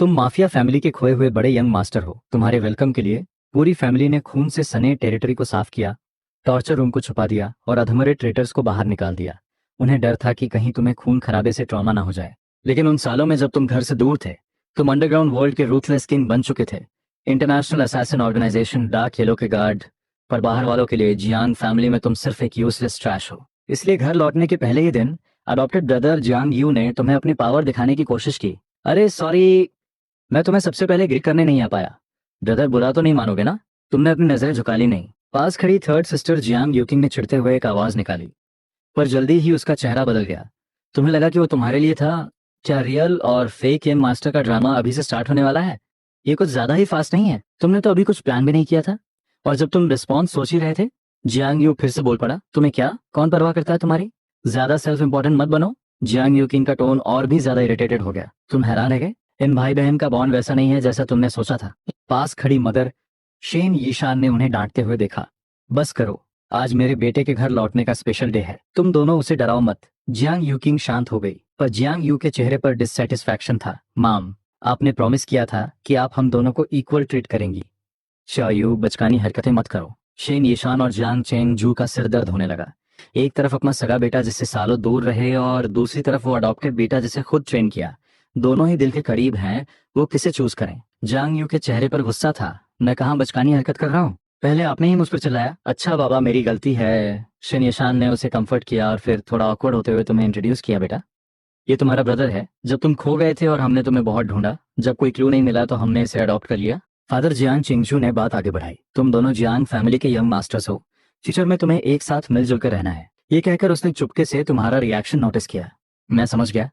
तुम mafia family के खोए हुए बड़े यंग मास्टर हो। तुम्हारे वेलकम के लिए पूरी फैमिली ने खून से सने टेरिटरी को साफ किया, टॉर्चर रूम को छुपा दिया और अधमरे ट्रेटर्स को बाहर निकाल दिया। उन्हें डर था कि कहीं तुम्हें खून खराबे से ट्रॉमा ना हो जाए। लेकिन उन सालों में जब तुम घर से दूर थे, तुम अंडरग्राउंड वर्ल्ड के रूथलेस किंग बन चुके थे। International assassin organisation Dark Yellow के गार्ड। पर बाहर वालों के लिए जियांग फैमिली में तुम सिर्फ एक यूजलेस ट्रैश हो। इसलिए घर लौटने के पहले ही दिन अडॉप्टेड ब्रदर जियांग यू ने तुम्हें अपनी पावर दिखाने की कोशिश की। अरे सॉरी, मैं तुम्हें सबसे पहले ग्रीट करने नहीं आ पाया। ब्रदर, बुरा तो नहीं मानोगे ना? तुमने अपनी नजरें झुका ली नहीं। पास खड़ी थर्ड सिस्टर जियांग यूकिंग ने चिढ़ते हुए एक आवाज निकाली, पर जल्दी ही उसका चेहरा बदल गया। तुम्हें लगा कि वो तुम्हारे लिए था? क्या रियल और फेक एम मास्टर का ड्रामा अभी से स्टार्ट होने वाला है? ये कुछ ज्यादा ही फास्ट नहीं है? तुमने तो अभी कुछ प्लान भी नहीं किया था। और जब तुम रिस्पॉन्स सोच ही रहे थे, जियांग यू फिर से बोल पड़ा, तुम्हें क्या, कौन परवाह करता है तुम्हारी? ज्यादा सेल्फ इंपॉर्टेंट मत बनो। जियांग यूकिंग का टोन और भी ज्यादा इरिटेटेड हो गया। तुम हैरान रह गए। इन भाई बहन का बॉन्ड वैसा नहीं है जैसा तुमने सोचा था। पास खड़ी मदर शेन यीशान ने उन्हें डांटते हुए देखा। बस करो, आज मेरे बेटे के घर लौटने का स्पेशल डे है, तुम दोनों उसे डराओ मत। जियांग यूकिंग शांत हो गई, पर जियांग यू के चेहरे पर डिससेटिस्फैक्शन था। माम, आपने प्रॉमिस किया था कि आप हम दोनों को इक्वल ट्रीट करेंगी। शायू, बचकानी हरकतें मत करो। शेन यीशान और जियांग चेंग जू का सिर दर्द होने लगा। एक तरफ अपना सगा बेटा जिससे सालों दूर रहे, और दूसरी तरफ वो अडॉप्टेड बेटा जिसे खुद ट्रेन किया। दोनों ही दिल के करीब हैं, वो किसे चूज करें? जियांग यू के चेहरे पर गुस्सा था। मैं कहाँ बचकानी हरकत कर रहा हूँ? पहले आपने ही मुझ पर चिल्लाया। अच्छा बाबा, मेरी गलती है। शेन यीशान ने उसे कंफर्ट किया और फिर थोड़ा ऑकवर्ड होते हुए तुम्हें इंट्रोड्यूस किया। बेटा, ये तुम्हारा ब्रदर है। जब तुम खो गए थे और हमने तुम्हें बहुत ढूंढा, जब कोई क्लू नहीं मिला तो हमने इसे अडॉप्ट कर लिया। फादर जियांग चिंगजू ने बात आगे बढ़ाई। तुम दोनों जियांग फैमिली के यंग मास्टर्स हो। फ्यूचर में तुम्हें एक साथ मिलजुल कर रहना है। ये कहकर उसने चुपके से तुम्हारा रिएक्शन नोटिस किया। मैं समझ गया।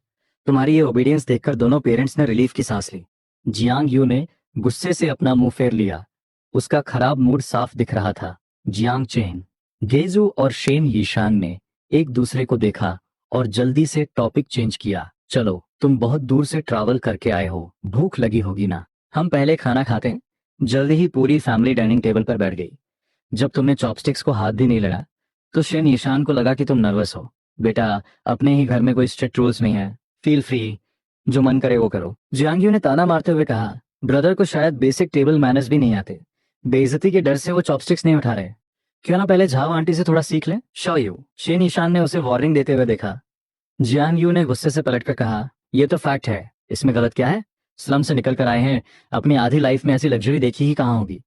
तुम्हारी ये ओबीडियंस देखकर दोनों पेरेंट्स ने रिलीफ की सांस ली। जियांग यू ने गुस्से से अपना मुंह फेर लिया। उसका खराब मूड साफ दिख रहा था। जियांग चेन, गेजू और शेन यीशान ने एक दूसरे को देखा और जल्दी से टॉपिक चेंज किया। चलो, तुम बहुत दूर से ट्रैवल करके आए हो, भूख लगी होगी ना? हम पहले खाना खाते हैं। जल्दी ही पूरी फैमिली डाइनिंग टेबल पर बैठ गई। जब तुमने चॉपस्टिक्स को हाथ भी नहीं लगा तो शेन ईशान को लगा कि तुम नर्वस हो। बेटा, अपने ही घर में कोई स्ट्रिक्ट रूल्स नहीं है, फील फ्री, जो मन करे वो करो। जियांग ने ताना मारते हुए कहा। ब्रदर को शायद बेसिक टेबल मैनर्स भी नहीं आते। बेइज्जती के डर से वो चॉपस्टिक्स नहीं उठा रहे। क्यों ना पहले झाओ आंटी से थोड़ा सीख ले। शॉयू, शेन ईशान ने उसे वार्निंग देते हुए देखा। जियांग यू ने गुस्से से पलटकर कहा, यह तो फैक्ट है, इसमें गलत क्या है? स्लम से निकल कर आए हैं, अपनी आधी लाइफ में ऐसी लग्जरी देखी ही कहाँ होगी।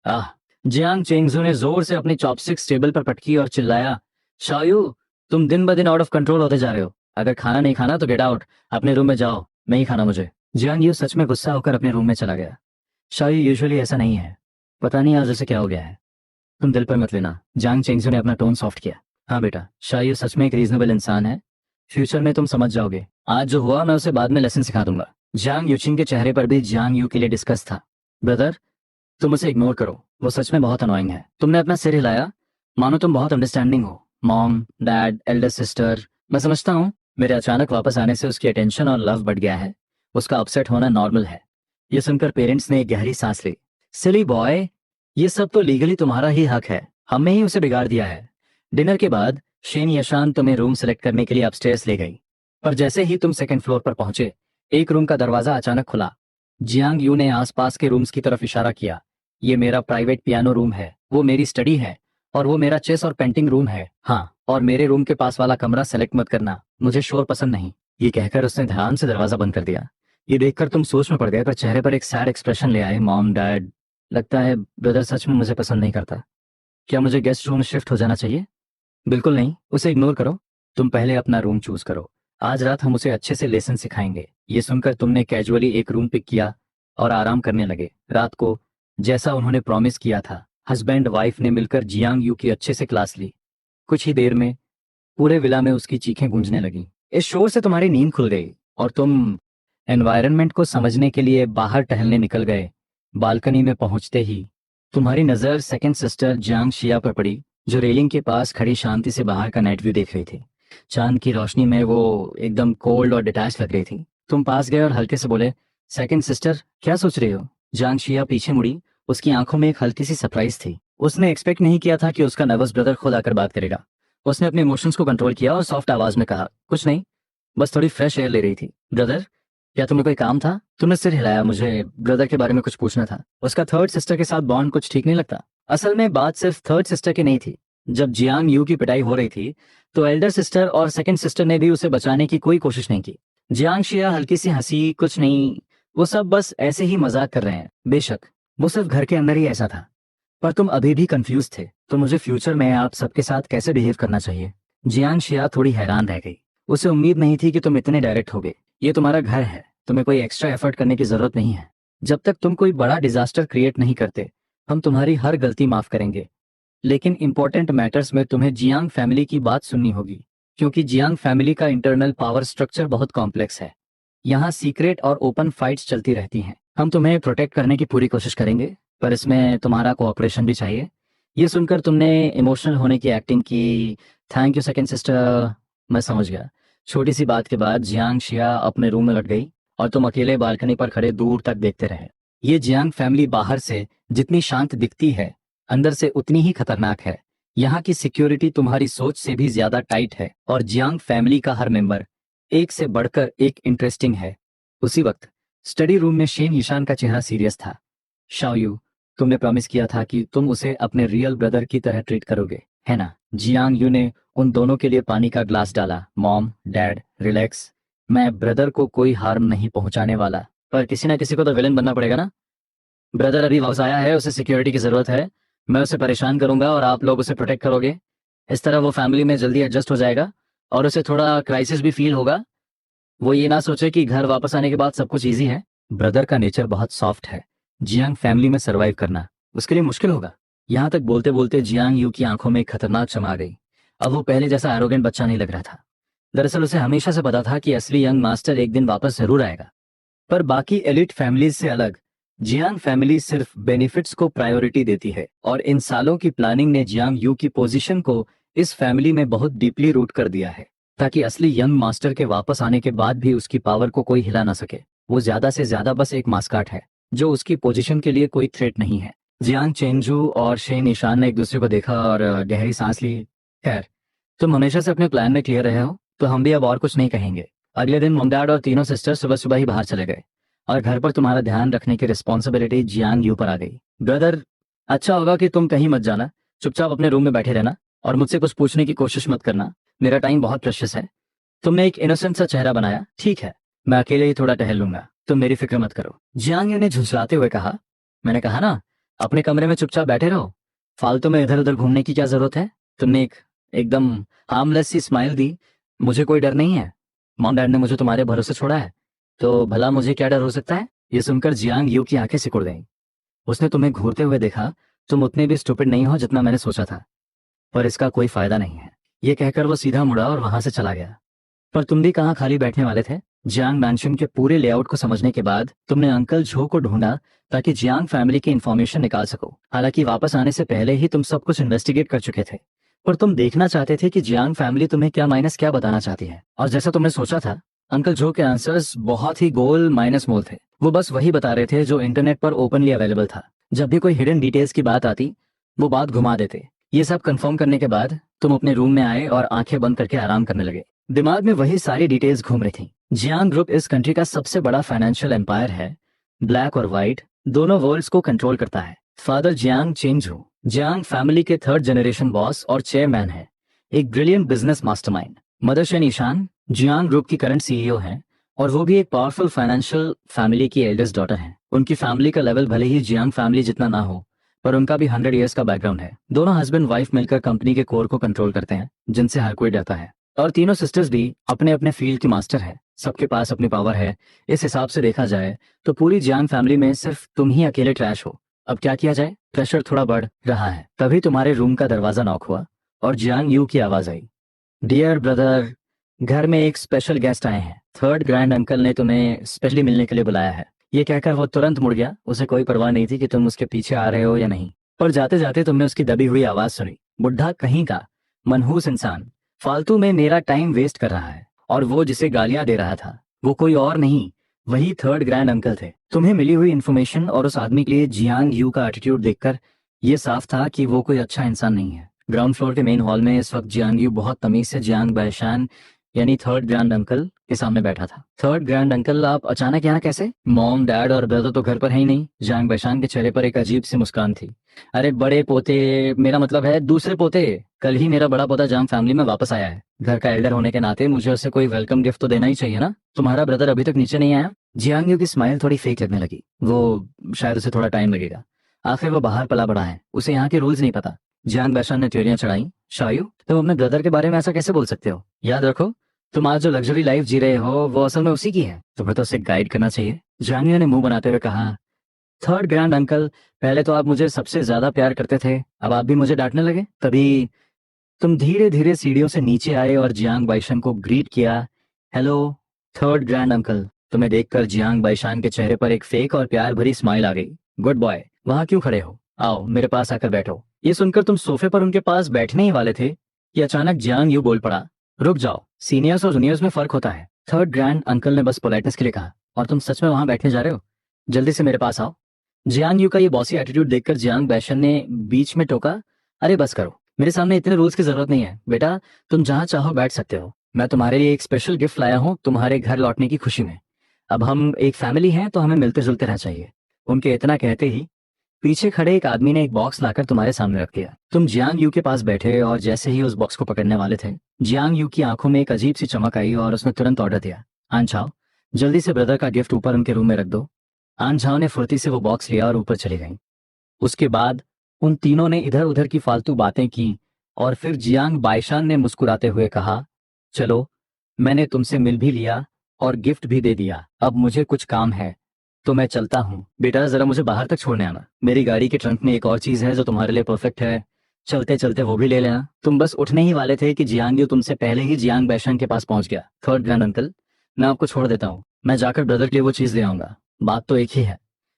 आह! जियांग चेंगजू ने जोर से अपनी चॉपस्टिक्स टेबल पर पटकी और चिल्लाया, शायू, तुम दिन ब दिन आउट ऑफ कंट्रोल होते जा रहे हो। अगर खाना नहीं खाना तो गेट आउट, अपने रूम में जाओ, नहीं खाना मुझे। जियांग यू सच में गुस्सा होकर अपने रूम में चला गया। शायू, यूजुअली ऐसा नहीं है, पता नहीं आज उसे क्या हो गया है। तुम दिल पर मत लेना। जियांग चेंगजू ने अपना टोन सॉफ्ट किया। हाँ बेटा, शायू सच में एक रीजनेबल इंसान है। फ्यूचर में तुम समझ जाओगे। आज जो हुआ मैं उसे बाद में लेसन सिखा दूंगा। जियांग यूचिंग के चेहरे पर भी जियांग यू के लिए डिस्कस था। ब्रदर, तुम उसे इग्नोर करो, वो सच में बहुत अनोइंग है। तुमने अपना सिर हिलाया, मानो तुम बहुत अंडरस्टैंडिंग हो। मॉम, डैड, एल्डर सिस्टर, मैं समझता हूँ मेरे अचानक वापस आने से उसकी अटेंशन और लव बढ़ गया है। उसका अपसेट होना नॉर्मल है। ये सुनकर पेरेंट्स ने एक गहरी सांस ली। सिली बॉय, ये सब तो लीगली तुम्हारा ही हक है, हमने ही उसे बिगाड़ दिया है। डिनर के बाद शेन यशान तुम्हें रूम सेलेक्ट करने के लिए अपस्टेयर्स ले गई। पर जैसे ही तुम सेकंड फ्लोर पर पहुंचे, एक रूम का दरवाजा अचानक खुला। जियांग यू ने आसपास के रूम्स की तरफ इशारा किया। ये मेरा प्राइवेट पियानो रूम है, वो मेरी स्टडी है, और वो मेरा चेस और पेंटिंग रूम है। हाँ, और मेरे रूम के पास वाला कमरा सेलेक्ट मत करना, मुझे शोर पसंद नहीं। ये कहकर उसने ध्यान से दरवाजा बंद कर दिया। ये देखकर तुम सोच में पड़ गए, पर चेहरे पर एक सैड एक्सप्रेशन ले आए। मॉम, डैड, लगता है ब्रदर सच में मुझे पसंद नहीं करता। क्या मुझे गेस्ट रूम शिफ्ट हो जाना चाहिए? बिल्कुल नहीं, उसे इग्नोर करो। तुम पहले अपना रूम चूज करो। आज रात हम उसे अच्छे से लेसन सिखाएंगे। ये सुनकर तुमने कैजुअली एक रूम पिक किया और आराम करने लगे। रात को जैसा उन्होंने प्रॉमिस किया था, हस्बैंड वाइफ ने मिलकर जियांग यू की अच्छे से क्लास ली। कुछ ही देर में पूरे विला में उसकी चीखें गूंजने लगी। इस शोर से तुम्हारी नींद खुल गई और तुम एनवायरनमेंट को समझने के लिए बाहर टहलने निकल गए। बालकनी में पहुंचते ही तुम्हारी नजर सेकंड सिस्टर जियांग शिया पर पड़ी, जो रेलिंग के पास खड़ी शांति से बाहर का नाइट व्यू देख रही थी। चांद की रोशनी में वो एकदम कोल्ड और डिटैच लग रही थी। तुम पास गए और हल्के से बोले, सेकंड सिस्टर, क्या सोच रही हो? जियांग शिया पीछे मुड़ी। उसकी आंखों में एक हल्की सी सरप्राइज थी। उसने एक्सपेक्ट नहीं किया था कि उसका नर्वस ब्रदर खुद आकर बात करेगा। उसने अपने इमोशंस को कंट्रोल किया और सॉफ्ट आवाज में कहा, कुछ नहीं, बस थोड़ी फ्रेश एयर ले रही थी। ब्रदर, क्या तुम्हें कोई काम था? तुमने सिर हिलाया। मुझे ब्रदर के बारे में कुछ पूछना था। उसका थर्ड सिस्टर के साथ बॉन्ड कुछ ठीक नहीं लगता। असल में बात सिर्फ थर्ड सिस्टर की नहीं थी। जब जियांग यू की पिटाई हो रही थी तो एल्डर सिस्टर और सेकंड सिस्टर ने भी उसे बचाने की कोई कोशिश नहीं की। जियांग शिया हल्की सी हंसी, कुछ नहीं, वो सब बस ऐसे ही मजाक कर रहे हैं। बेशक वो सिर्फ घर के अंदर ही ऐसा था, पर तुम अभी भी कंफ्यूज थे। तो मुझे फ्यूचर में आप सबके साथ कैसे बिहेव करना चाहिए? जियांग शिया थोड़ी हैरान रह गई। उसे उम्मीद नहीं थी कि तुम इतने डायरेक्ट होगे। ये तुम्हारा घर है, तुम्हें कोई एक्स्ट्रा एफर्ट करने की जरूरत नहीं है। जब तक तुम कोई बड़ा डिजास्टर क्रिएट नहीं करते, हम तुम्हारी हर गलती माफ करेंगे। लेकिन इंपॉर्टेंट मैटर्स में तुम्हें जियांग फैमिली की बात सुननी होगी, क्योंकि जियांग फैमिली का इंटरनल पावर स्ट्रक्चर बहुत कॉम्प्लेक्स है। यहाँ सीक्रेट और ओपन फाइट्स चलती रहती हैं। हम तुम्हें प्रोटेक्ट करने की पूरी कोशिश करेंगे, पर इसमें तुम्हारा कोऑपरेशन भी चाहिए। ये सुनकर तुमने इमोशनल होने की एक्टिंग की। थैंक यू सेकंड सिस्टर, मैं समझ गया। छोटी सी बात के बाद जियांग शिया अपने रूम में लौट गई और तुम अकेले बालकनी पर खड़े दूर तक देखते रहे। ये जियांग फैमिली बाहर से जितनी शांत दिखती है, अंदर से उतनी ही खतरनाक है। यहाँ की सिक्योरिटी तुम्हारी सोच से भी ज्यादा टाइट है, और जियांग फैमिली का हर मेंबर एक से बढ़कर एक इंटरेस्टिंग है। उसी वक्त स्टडी रूम में शेन ईशान का चेहरा सीरियस था। शाओयू, तुमने प्रॉमिस किया था कि तुम उसे अपने रियल ब्रदर की तरह ट्रीट करोगे, है ना? जियांग यू ने उन दोनों के लिए पानी का ग्लास डाला। Mom, dad, relax. मैं ब्रदर को कोई हार्म नहीं पहुंचाने वाला, पर किसी ना किसी को तो विलन बनना पड़ेगा ना। ब्रदर अभी वापस आया है, उसे सिक्योरिटी की जरूरत है। मैं उसे परेशान करूंगा और आप लोग उसे प्रोटेक्ट करोगे। इस तरह वो फैमिली में जल्दी एडजस्ट हो जाएगा और उसे थोड़ा क्राइसिस भी फील होगा। वो ये ना सोचे कि घर वापस आने के बाद सब कुछ इजी है। ब्रदर का नेचर बहुत सॉफ्ट है। जियांग फैमिली में सरवाइव करना उसके लिए मुश्किल होगा। यहाँ तक बोलते बोलते जियांग यू की आंखों में एक खतरनाक चमक आ गई। अब वो पहले जैसा एरोगेंट बच्चा नहीं लग रहा था। दरअसल उसे हमेशा से पता था कि असली यंग मास्टर एक दिन वापस जरूर आएगा। पर बाकी एलिट फैमिलीज से अलग, जियांग फैमिली सिर्फ बेनिफिट्स को प्रायोरिटी देती है, और इन सालों की प्लानिंग ने जियांग यू की पोजीशन को इस फैमिली में बहुत डीपली रूट कर दिया है, ताकि असली यंग मास्टर के वापस आने के बाद भी उसकी पावर को कोई हिला ना सके। वो ज्यादा से ज्यादा बस एक मास्काट है, जो उसकी पोजीशन के लिए कोई थ्रेट नहीं है। जियांग चेंजू और शेन ईशान ने एक दूसरे को देखा और गहरी सांस ली। खैर, तुम हमेशा से अपने प्लान में क्लियर रहे हो, तो हम भी अब और कुछ नहीं कहेंगे। अगले दिन मॉम डैड और तीनों सिस्टर सुबह सुबह ही बाहर चले गए, और घर पर तुम्हारा ध्यान रखने की रिस्पॉन्सिबिलिटी जियांग यू पर आ गई। ब्रदर, अच्छा होगा कि तुम कहीं मत जाना। चुपचाप अपने रूम में बैठे रहना और मुझसे कुछ पूछने की कोशिश मत करना। मेरा टाइम बहुत प्रेशियस है। तुमने एक इनोसेंट सा चेहरा बनाया। ठीक है, मैं अकेले ही थोड़ा टहल लूंगा, तुम मेरी फिक्र मत करो। जियांग यू ने झुंझलाते हुए कहा। मैंने कहा ना, अपने कमरे में चुपचाप बैठे रहो। फालतू में इधर उधर घूमने की क्या जरूरत है? तुमने एक एकदम हार्मलेस सी स्माइल दी। मुझे कोई डर नहीं है। मॉम डैड ने मुझे तुम्हारे भरोसे छोड़ा है, तो भला मुझे क्या डर हो सकता है? ये सुनकर जियांग यू की आंखें सिकुड़ गईं। उसने तुम्हें घूरते हुए देखा। तुम उतने भी स्टूपिड नहीं हो जितना मैंने सोचा था, पर इसका कोई फायदा नहीं है। ये कहकर वो सीधा मुड़ा और वहां से चला गया। पर तुम भी कहाँ खाली बैठने वाले थे? जियांग मैंशन के पूरे लेआउट को समझने के बाद तुमने अंकल झो को ढूंढा, ताकि जियांग फैमिली की इंफॉर्मेशन निकाल सको। हालांकि वापस आने से पहले ही तुम सब कुछ इन्वेस्टिगेट कर चुके थे, पर तुम देखना चाहते थे कि जियांग फैमिली तुम्हें क्या माइनस क्या बताना चाहती है। और जैसा तुमने सोचा था, अंकल जो के आंसर्स बहुत ही गोल माइनस मोल थे। वो बस वही बता रहे थे जो इंटरनेट पर ओपनली अवेलेबल था। जब भी कोई हिडन डिटेल्स की बात आती, वो बात घुमा देते। ये सब कंफर्म करने के बाद तुम अपने रूम में आए और आंखें बंद करके आराम करने लगे। दिमाग में वही सारी डिटेल्स घूम रही थी। जियांग ग्रुप इस कंट्री का सबसे बड़ा फाइनेंशियल एम्पायर है। ब्लैक और व्हाइट दोनों वर्ल्ड्स को कंट्रोल करता है। Father Jiang Chengzhu Jiang family के थर्ड जनरेशन बॉस और चेयरमैन है, एक brilliant business mastermind. Mother Shen Yishan Jiang group की करंट सीईओ हैं, और वो भी एक पावरफुल फाइनेंशियल फैमिली की एल्डेस्ट डॉटर हैं। उनकी फैमिली का लेवल भले ही जियांग फैमिली जितना ना हो, पर उनका भी 100 ईयर्स का बैकग्राउंड है। दोनों हस्बैंड वाइफ मिलकर कंपनी के कोर को कंट्रोल करते हैं, जिनसे हर कोई डरता है। और तीनों सिस्टर्स भी अपने अपने फील्ड की मास्टर है। सबके पास अपनी पावर है। इस हिसाब से देखा जाए तो पूरी जियांग फैमिली में सिर्फ तुम ही अकेले ट्रैश हो। अब क्या किया जाए? प्रेशर थोड़ा बढ़ रहा है। तभी तुम्हारे रूम का दरवाजा नॉक हुआ और जियांग यू की आवाज आई। डियर ब्रदर, घर में एक स्पेशल गेस्ट आए हैं। थर्ड ग्रैंड अंकल ने तुम्हें स्पेशली मिलने के लिए बुलाया है। ये कहकर वो तुरंत मुड़ गया। उसे कोई परवाह नहीं थी कि तुम उसके पीछे आ रहे हो या नहीं। पर जाते जाते तुमने उसकी दबी हुई आवाज सुनी। बुढ़ा कहीं का, मनहूस इंसान, फालतू में मेरा टाइम वेस्ट कर रहा है। और वो जिसे गालियां दे रहा था, वो कोई और नहीं, वही थर्ड ग्रैंड अंकल थे। तुम्हें मिली हुई इन्फॉर्मेशन और उस आदमी के लिए जियांग यू का एटीट्यूड देखकर ये साफ था कि वो कोई अच्छा इंसान नहीं है। ग्राउंड फ्लोर के मेन हॉल में इस वक्त जियांग यू बहुत तमीज से जियांग बैशान यानी थर्ड ग्रैंड अंकल के सामने बैठा था। थर्ड ग्रैंड अंकल, आप अचानक यहाँ कैसे? मॉम, डैड और ब्रदर तो घर पर है ही नहीं। जांग बैशान के चेहरे पर एक अजीब सी मुस्कान थी। अरे बड़े पोते, मेरा मतलब है दूसरे पोते। कल ही मेरा बड़ा पोता जांग फैमिली में वापस आया है। घर का एल्डर होने के नाते मुझे उसे कोई वेलकम गिफ्ट तो देना ही चाहिए ना। तुम्हारा ब्रदर अभी तक नीचे नहीं आया? जियांग यू की स्माइल थोड़ी फेक लगने लगी। वो शायद उसे थोड़ा टाइम लगेगा। आखिर वो बाहर पला बड़ा है, उसे यहाँ के रूल्स नहीं पता। जियांग बैशान ने टेरियां चढ़ाई। शायू, तुम अपने ब्रदर के बारे में ऐसा कैसे बोल सकते हो? याद रखो, तुम आज जो लग्जरी लाइफ जी रहे हो वो असल में उसी की है। तुम्हें तो उसे गाइड करना चाहिए। जानिया ने मुंह बनाते हुए कहा। थर्ड ग्रैंड अंकल, पहले तो आप मुझे सबसे ज्यादा प्यार करते थे, अब आप भी मुझे डांटने लगे? तभी तुम धीरे धीरे सीढ़ियों से नीचे आए और जियांग बाइशन को ग्रीट किया। Hello third grand uncle. तुम्हें देखकर जियांग बाइशान के चेहरे पर एक फेक और प्यार भरी स्माइल आ गई। गुड बॉय, वहां क्यों खड़े हो? आओ मेरे पास आकर बैठो। ये सुनकर तुम सोफे पर उनके पास बैठने ही वाले थे कि अचानक जियांग यू बोल पड़ा। रुक जाओ, सीनियर्स और जूनियर्स में फर्क होता है। थर्ड ग्रैंड अंकल ने बस पोलाइटनेस के लिए कहा। और तुम सच में वहां बैठने जा रहे हो? जल्दी से मेरे पास आओ। जियांग यू का ये बॉसी एटीट्यूड देखकर जियांग बैशन ने बीच में टोका। अरे बस करो, मेरे सामने इतने रूल्स की जरूरत नहीं है बेटा। तुम जहां चाहो बैठ सकते हो। मैं तुम्हारे लिए एक स्पेशल गिफ्ट लाया हूँ तुम्हारे घर लौटने की खुशी में। अब हम एक फैमिली हैं तो हमें मिलते जुलते रहना चाहिए। उनके इतना कहते ही पीछे खड़े एक आदमी ने एक बॉक्स लाकर तुम्हारे सामने रख दिया। तुम जियांग यू के पास बैठे और जैसे ही उस बॉक्स को पकड़ने वाले थे, जियांग यू की आंखों में एक अजीब सी चमक आई और उसने तुरंत ऑर्डर दिया। आन झाओ, जल्दी से ब्रदर का गिफ्ट ऊपर उनके रूम में रख दो। आन झाओ ने फुर्ती से वो बॉक्स लिया और ऊपर चली गई। उसके बाद उन तीनों ने इधर उधर की फालतू बातें की और फिर जियांग बाइशान ने मुस्कुराते हुए कहा, चलो, मैंने तुमसे मिल भी लिया और गिफ्ट भी दे दिया। अब मुझे कुछ काम है तो मैं चलता हूँ। बेटा जरा मुझे बाहर तक छोड़ने आना। मेरी गाड़ी के ट्रंक में एक और चीज है जो तुम्हारे लिए परफेक्ट है। चलते चलते वो भी ले लेना। तुम बस उठने ही वाले थे कि जियांग यू तुमसे पहले ही जियांग बैशान के पास पहुंच गया। थर्ड ग्रैंड अंकल, मैं आपको छोड़ देता हूँ। मैं जाकर ब्रदर के लिए वो चीज ले आऊंगा। बात तो एक ही है।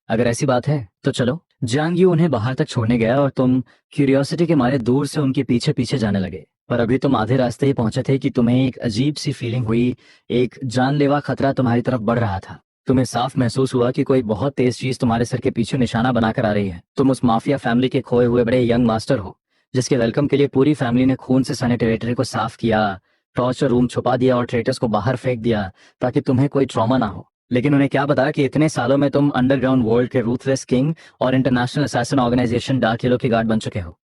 अगर ऐसी बात है तो चलो। जियांग यू उन्हें बाहर तक छोड़ने गया और तुम क्यूरियोसिटी के मारे दूर से उनके पीछे पीछे जाने लगे। पर अभी तुम आधे रास्ते ही पहुंचे थे कि तुम्हें एक अजीब सी फीलिंग हुई। एक जानलेवा खतरा तुम्हारी तरफ बढ़ रहा था। तुम्हें साफ महसूस हुआ कि कोई बहुत तेज चीज तुम्हारे सर के पीछे निशाना बनाकर आ रही है। तुम उस माफिया फैमिली के खोए हुए बड़े यंग मास्टर हो जिसके वेलकम के लिए पूरी फैमिली ने खून से सने टेरिटरी को साफ किया, टॉर्चर रूम छुपा दिया और ट्रेटर्स को बाहर फेंक दिया ताकि तुम्हें कोई ट्रॉमा ना हो। लेकिन उन्हें क्या पता कि इतने सालों में तुम अंडरग्राउंड वर्ल्ड के रूथलेस किंग और international assassin organisation Dark Kilo के गार्ड बन चुके हो।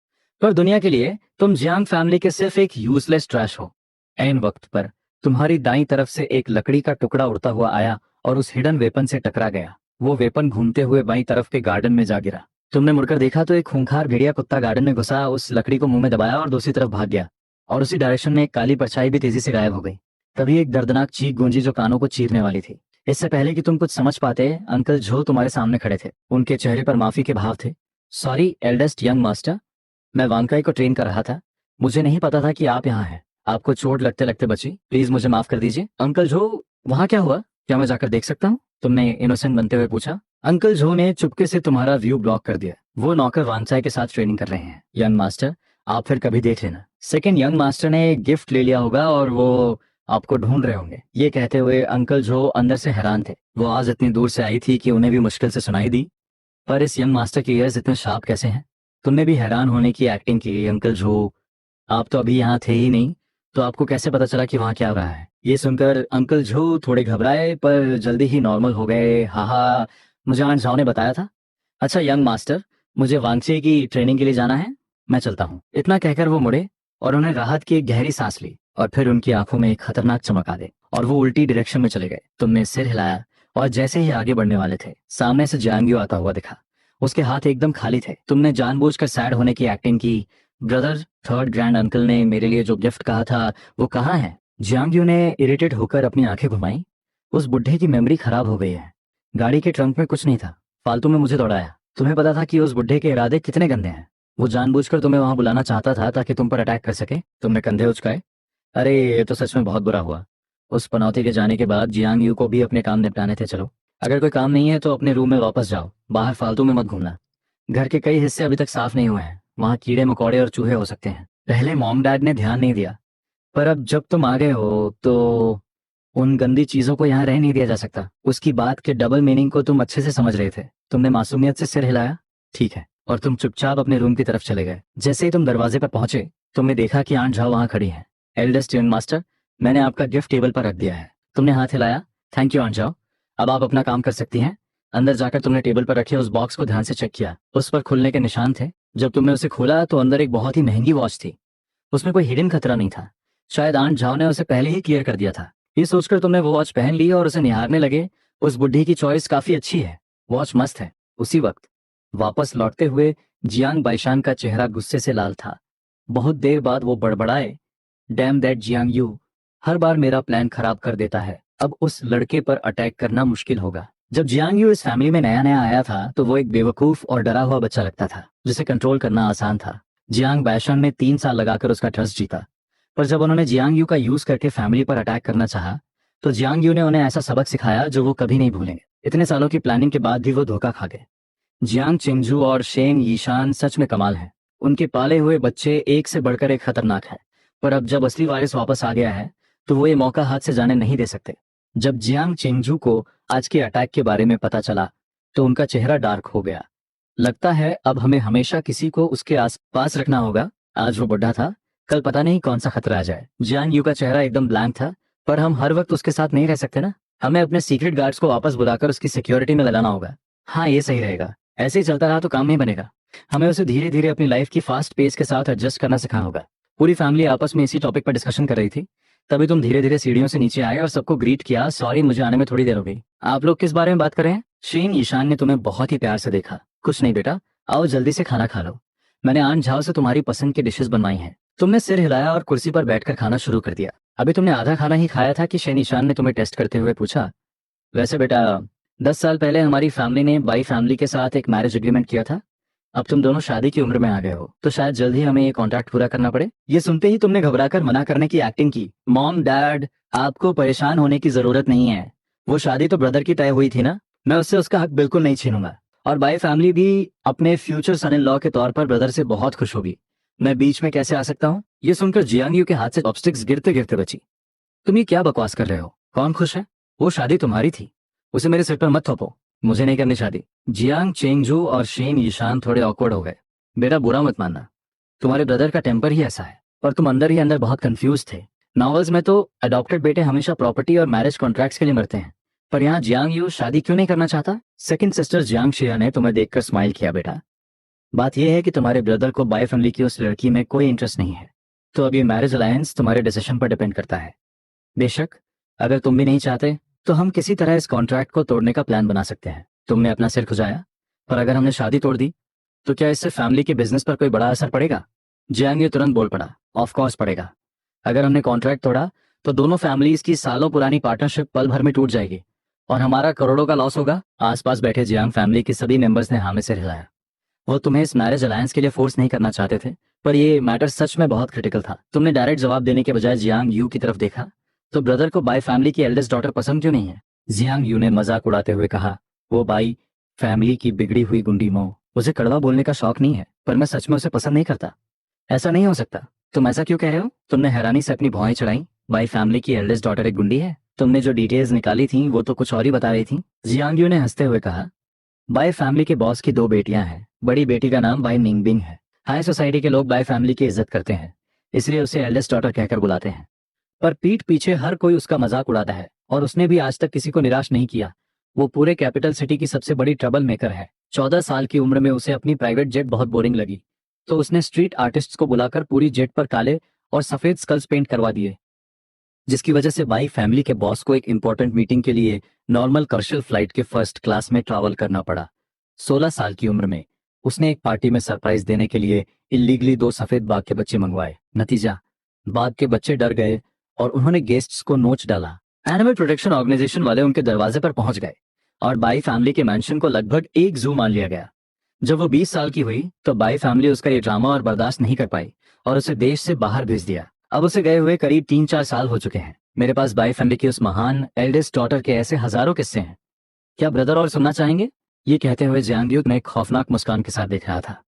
पर दुनिया के लिए तुम जियांग फैमिली के सिर्फ एक यूजलेस ट्रैश हो। ऐन वक्त पर तुम्हारी दाईं तरफ से एक लकड़ी का टुकड़ा उड़ता हुआ आया और उस हिडन वेपन से टकरा गया। वो वेपन घूमते हुए बाईं तरफ के गार्डन में जा गिरा। तुमने मुड़कर देखा तो एक खूंखार भेड़िया कुत्ता गार्डन में घुसा, उस लकड़ी को मुंह में दबाया और दूसरी तरफ भाग गया। और उसी डायरेक्शन में एक काली परछाई भी तेजी से गायब हो गई। तभी एक दर्दनाक चीख गूंजी जो कानों को चीरने वाली थी। इससे पहले कि तुम कुछ समझ पाते, अंकल झो तुम्हारे सामने खड़े थे। उनके चेहरे पर माफी के भाव थे। सॉरी एल्डेस्ट यंग मास्टर, मैं वांकाई को ट्रेन कर रहा था। मुझे नहीं पता था कि आप यहाँ हैं। आपको चोट लगते लगते बची, प्लीज मुझे माफ कर दीजिए। अंकल झो, वहाँ क्या हुआ? क्या मैं जाकर देख सकता हूँ? तुमने इनोसेंट बनते हुए पूछा। अंकल झो ने चुपके से तुम्हारा व्यू ब्लॉक कर दिया। वो नौकर वांचाई के साथ ट्रेनिंग कर रहे हैं। यंग मास्टर, आप फिर कभी देख लेना। सेकंड यंग मास्टर ने गिफ्ट ले लिया होगा और वो आपको ढूंढ रहे होंगे। ये कहते हुए अंकल झो अंदर से हैरान थे। वो आवाज इतनी दूर से आई थी कि उन्हें भी मुश्किल से सुनाई दी। पर इस यंग मास्टर के ईयर्स इतने शार्प कैसे हैं? तुमने भी हैरान होने की एक्टिंग की। अंकल झो, आप तो अभी यहाँ थे ही नहीं, तो आपको कैसे पता चला कि वहाँ क्या हो रहा है? ये सुनकर अंकल झो थोड़े घबराए पर जल्दी ही नॉर्मल हो गए। हाँ, मुझे आंट झाओ ने बताया था। अच्छा यंग मास्टर, मुझे वांगचे की ट्रेनिंग के लिए जाना है, मैं चलता हूँ। इतना कहकर वो मुड़े और उन्हें राहत की एक गहरी सांस ली और फिर उनकी आंखों में एक खतरनाक चमक आ गई और वो उल्टी डायरेक्शन में चले गए। तुमने सिर हिलाया और जैसे ही आगे बढ़ने वाले थे, सामने से जियांग यू आता हुआ दिखा। उसके हाथ एकदम खाली थे। तुमने जानबूझकर सैड होने की एक्टिंग की। ब्रदर, थर्ड ग्रैंड अंकल ने मेरे लिए जो गिफ्ट कहा था वो कहाँ है? जियांग यू ने इरिटेट होकर अपनी आंखें घुमाई। उस बुढ़े की मेमोरी खराब हो गई है। गाड़ी के ट्रंक में कुछ नहीं था, फालतू में मुझे दौड़ाया। तुम्हें पता था कि उस बुढ़े के इरादे कितने गंदे हैं। वो जानबूझकर तुम्हें वहां बुलाना चाहता था ताकि तुम पर अटैक कर सके। तुमने कंधे उचकाए। अरे ये तो सच में बहुत बुरा हुआ। उस पनौती के जाने के बाद जियांग यू को भी अपने काम निपटाने थे। चलो, अगर कोई काम नहीं है तो अपने रूम में वापस जाओ। बाहर फालतू में मत घूमना। घर के कई हिस्से अभी तक साफ नहीं हुए हैं, वहां कीड़े मकोड़े और चूहे हो सकते हैं। पहले मॉम डैड ने ध्यान नहीं दिया, पर अब जब तुम आ गए हो तो उन गंदी चीजों को यहाँ रह नहीं दिया जा सकता। उसकी बात के डबल मीनिंग को तुम अच्छे से समझ रहे थे। तुमने मासूमियत से सिर हिलाया। ठीक है, और तुम चुपचाप अपने रूम की तरफ चले गए। जैसे ही तुम दरवाजे पर पहुंचे, तुमने देखा कि आंट झाओ वहां खड़ी है। एल्डेस्ट यंग मास्टर, मैंने आपका गिफ्ट टेबल पर रख दिया है। तुमने हाथ हिलाया। थैंक यू, आंट जाओ। अब आप अपना काम कर सकती हैं। अंदर जाकर तुमने टेबल पर रखे उस बॉक्स को ध्यान से चेक किया। उस पर खुलने के निशान थे। जब तुमने उसे खोला तो अंदर एक बहुत ही महंगी वॉच थी। उसमें कोई हिडन खतरा नहीं था। शायद आंट झाओ ने उसे पहले ही क्लियर कर दिया था। ये सोचकर तुमने वो वॉच पहन ली और उसे निहारने लगे। उस बुढ़ी की चॉइस काफी अच्छी है। वॉच मस्त है। उसी वक्त वापस लौटते हुए जियांग बाइशान का चेहरा गुस्से से लाल था। बहुत देर बाद वो बड़बड़ाए, डैम दैट जियांग यू, हर बार मेरा प्लान खराब कर देता है। अब उस लड़के पर अटैक करना मुश्किल होगा। जब जियांग यू इस फैमिली में नया नया आया था तो वो एक बेवकूफ और डरा हुआ बच्चा लगता था जिसे कंट्रोल करना आसान था। जियांग बैशान ने 3 साल लगाकर उसका ट्रस्ट जीता, पर जब उन्होंने जियांग यू का यूज करके फैमिली पर अटैक करना चाहा तो जियांग यू ने उन्हें ऐसा सबक सिखाया जो वो कभी नहीं भूलेंगे। इतने सालों की प्लानिंग के बाद भी वो धोखा खा गए। जियांग चिंगजू और शेन यीशान सच में कमाल है। उनके पाले हुए बच्चे एक से बढ़कर एक खतरनाक है, पर अब जब असली वारिस वापस आ गया है तो वो ये मौका हाथ से जाने नहीं दे सकते। जब जियांग चिंगजू को आज के अटैक के बारे में पता चला तो उनका चेहरा डार्क हो गया। लगता है अब हमें हमेशा किसी को उसके आस पास रखना होगा। आज वो बुढ़ा था, कल पता नहीं कौन सा खतरा आ जाए। जियांग यू का चेहरा एकदम ब्लैंक था, पर हम हर वक्त उसके साथ नहीं रह सकते ना। हमें अपने सीक्रेट गार्ड्स को वापस बुलाकर उसकी सिक्योरिटी में लगाना होगा। हाँ, ये सही रहेगा। ऐसे ही चलता रहा तो काम नहीं बनेगा। हमें उसे धीरे धीरे अपनी लाइफ की फास्ट पेस के साथ एडजस्ट करना सिखाना होगा। पूरी फैमिली आपस में इसी टॉपिक पर डिस्कशन कर रही थी। तभी तुम धीरे धीरे सीढ़ियों से नीचे आए और सबको ग्रीट किया। सॉरी, मुझे आने में थोड़ी देर हो गई। आप लोग किस बारे में बात कर रहे हैं? शेन ईशान ने तुम्हें बहुत ही प्यार से देखा। कुछ नहीं बेटा, आओ जल्दी से खाना खा लो। मैंने आंट झाओ से तुम्हारी पसंद की डिशेस बनवाई हैं। तुमने सिर हिलाया और कुर्सी पर बैठकर खाना शुरू कर दिया। अभी तुमने आधा खाना ही खाया था कि शेन ईशान ने तुम्हें टेस्ट करते हुए पूछा, वैसे बेटा 10 साल पहले हमारी फैमिली ने बाई फैमिली के साथ एक मैरिज एग्रीमेंट किया था। अब तुम दोनों शादी की उम्र में आ गए हो तो शायद जल्द ही हमें ये कॉन्ट्रैक्ट पूरा करना पड़े। ये सुनते ही तुमने घबराकर मना करने की एक्टिंग की। मॉम डैड, आपको परेशान होने की जरूरत नहीं है। वो शादी तो ब्रदर की तय हुई थी ना, मैं उससे उसका हक बिल्कुल नहीं छीनूंगा। और बाई फैमिली भी अपने फ्यूचर सन इन लॉ के तौर पर ब्रदर से बहुत खुश होगी। मैं बीच में कैसे आ सकता हूँ? ये सुनकर जियांग यू के हाथ से चॉपस्टिक्स गिरते गिरते बची। तुम ये क्या बकवास कर रहे हो? कौन खुश है? वो शादी तुम्हारी थी, उसे मेरे सिर पर मत थोपो। मुझे नहीं करनी शादी। जियांग चेंगजू और शेन ईशान थोड़े ऑकवर्ड हो गए। बेटा बुरा मत मानना, तुम्हारे ब्रदर का टेम्पर ही ऐसा है। पर तुम अंदर ही अंदर बहुत कंफ्यूज थे। नॉवेल्स में तो अडॉप्टेड बेटे हमेशा प्रॉपर्टी और मैरिज कॉन्ट्रैक्ट्स के लिए मरते हैं, पर यहाँ जियांग यू शादी क्यों नहीं करना चाहता? सेकंड सिस्टर जियांग शिया ने तुम्हें देखकर स्माइल किया। बेटा बात यह है कि तुम्हारे ब्रदर को बाय फैमिली की उस लड़की में कोई इंटरेस्ट नहीं है, तो अब ये मैरिज अलायंस तुम्हारे डिसीजन पर डिपेंड करता है। बेशक अगर तुम भी नहीं चाहते तो हम किसी तरह इस कॉन्ट्रैक्ट को तोड़ने का प्लान बना सकते हैं। तुमने अपना सिर खुजाया, पर अगर हमने शादी तोड़ दी तो क्या इससे फैमिली के बिजनेस पर कोई बड़ा असर पड़ेगा? जियांग ये तुरंत बोल पड़ा, ऑफ कोर्स पड़ेगा। अगर हमने कॉन्ट्रैक्ट तोड़ा तो दोनों फैमिलीज की सालों पुरानी पार्टनरशिप पल भर में टूट जाएगी और हमारा करोड़ों का लॉस होगा। आसपास बैठे जियांग फैमिली के सभी मेंबर्स ने हाँ में सिर हिलाया। वो तुम्हें इस मैरिज अलायंस के लिए फोर्स नहीं करना चाहते थे, पर ये मैटर सच में बहुत क्रिटिकल था। तुमने डायरेक्ट जवाब देने के बजाय जियांग यू की तरफ देखा। तो ब्रदर को बाय फैमिली की एल्डेस्ट डॉटर पसंद क्यों नहीं है? जियांग यू ने मजाक उड़ाते हुए कहा, वो बाई फैमिली की बिगड़ी हुई गुंडी मोह। उसे कड़वा बोलने का शौक नहीं है, पर मैं सच में उसे पसंद नहीं करता। ऐसा नहीं हो सकता। तुम ऐसा क्यों कह रहे हो? तुमने हैरानी से अपनी भौहें चढ़ाई। बाई फैमिली की एल्डेस्ट डॉटर एक गुंडी है? तुमने जो डिटेल्स निकाली थी वो तो कुछ और ही बता रही थी। जियांग यू ने हंसते हुए कहा, बाय फैमिली के बॉस की 2 बेटियां हैं। बड़ी बेटी का नाम बाई निंगबिंग है। हाई सोसाइटी के लोग बाय फैमिली की इज्जत करते हैं, इसलिए उसे एल्डेस्ट डॉटर कहकर बुलाते हैं। पर पीठ पीछे हर कोई उसका मजाक उड़ाता है और उसने भी आज तक किसी को निराश नहीं किया। वो पूरे कैपिटल सिटी की सबसे बड़ी ट्रबल मेकर है। 14 साल की उम्र में उसे अपनी प्राइवेट जेट बहुत बोरिंग लगी, तो उसने स्ट्रीट आर्टिस्ट्स को बुलाकर पूरी जेट पर काले और सफेद स्कल्स पेंट करवा दिए, जिसकी वजह से बाई फैमिली के बॉस को एक इंपॉर्टेंट मीटिंग के लिए नॉर्मल कमर्शियल फ्लाइट के फर्स्ट क्लास में ट्रैवल करना पड़ा। 16 साल की उम्र में उसने एक पार्टी में सरप्राइज देने के लिए इलीगली 2 सफेद बाघ के बच्चे मंगवाए। नतीजा, बाघ के बच्चे डर गए और उन्होंने गेस्ट्स को नोच डाला। एनिमल प्रोटेक्शन ऑर्गेनाइजेशन वाले उनके दरवाजे पर पहुंच गए और बाई फैमिली के मैंशन को लगभग एक जू मान लिया गया। जब वो 20 साल की हुई तो बाई फैमिली उसका ये ड्रामा और बर्दाश्त नहीं कर पाई और उसे देश से बाहर भेज दिया। अब उसे गए हुए करीब 3-4 साल हो चुके हैं। मेरे पास बाई फैमिली की उस महान एल्डेस्ट डॉटर के ऐसे हजारों किस्से हैं। क्या ब्रदर और सुनना चाहेंगे? ये कहते हुए जियांग यू ने एक खौफनाक मुस्कान के साथ देख रहा था।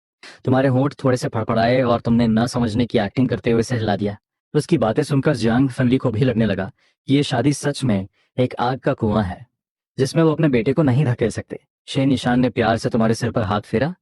तुम्हारे होंठ थोड़े से फड़फड़ाए और तुमने न समझने की एक्टिंग करते हुए से हिला दिया। उसकी बातें सुनकर जियांग फैमिली को भी लगने लगा कि ये शादी सच में एक आग का कुआं है जिसमें वो अपने बेटे को नहीं धकेल सकते। शेन ईशान ने प्यार से तुम्हारे सिर पर हाथ फेरा।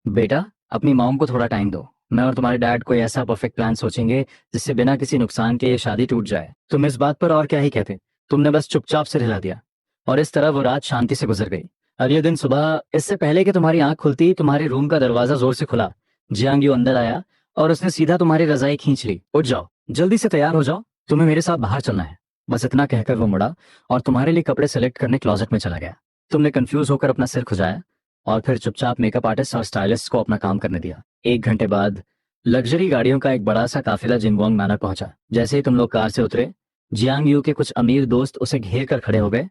बेटा अपनी मॉम को थोड़ा टाइम दो, मैं और तुम्हारे डैड कोई ऐसा परफेक्ट प्लान सोचेंगे जिससे बिना किसी नुकसान के ये शादी टूट जाए। तुम इस बात पर और क्या ही कहते। तुमने बस चुपचाप सिर हिला दिया और इस तरह वो रात शांति से गुजर गई। अगले दिन सुबह, इससे पहले कि तुम्हारी आंख खुलती, तुम्हारे रूम का दरवाजा जोर से खुला। जियांग यू अंदर आया और उसने सीधा तुम्हारी रजाई खींच ली। उठ जाओ, जल्दी से तैयार हो जाओ, तुम्हें मेरे साथ बाहर चलना है। बस इतना कहकर वो मुड़ा और तुम्हारे लिए कपड़े सेलेक्ट करने क्लोजेट में चला गया। तुमने कंफ्यूज होकर अपना सिर खुजाया और फिर चुपचाप मेकअप आर्टिस्ट और स्टाइलिस्ट को अपना काम करने दिया। 1 घंटे बाद लग्जरी गाड़ियों का एक बड़ा सा काफिला जिंगवांग मैनर पहुंचा। जैसे ही तुम लोग कार से उतरे, जियांग यू के कुछ अमीर दोस्त उसे घेर कर खड़े हो गए।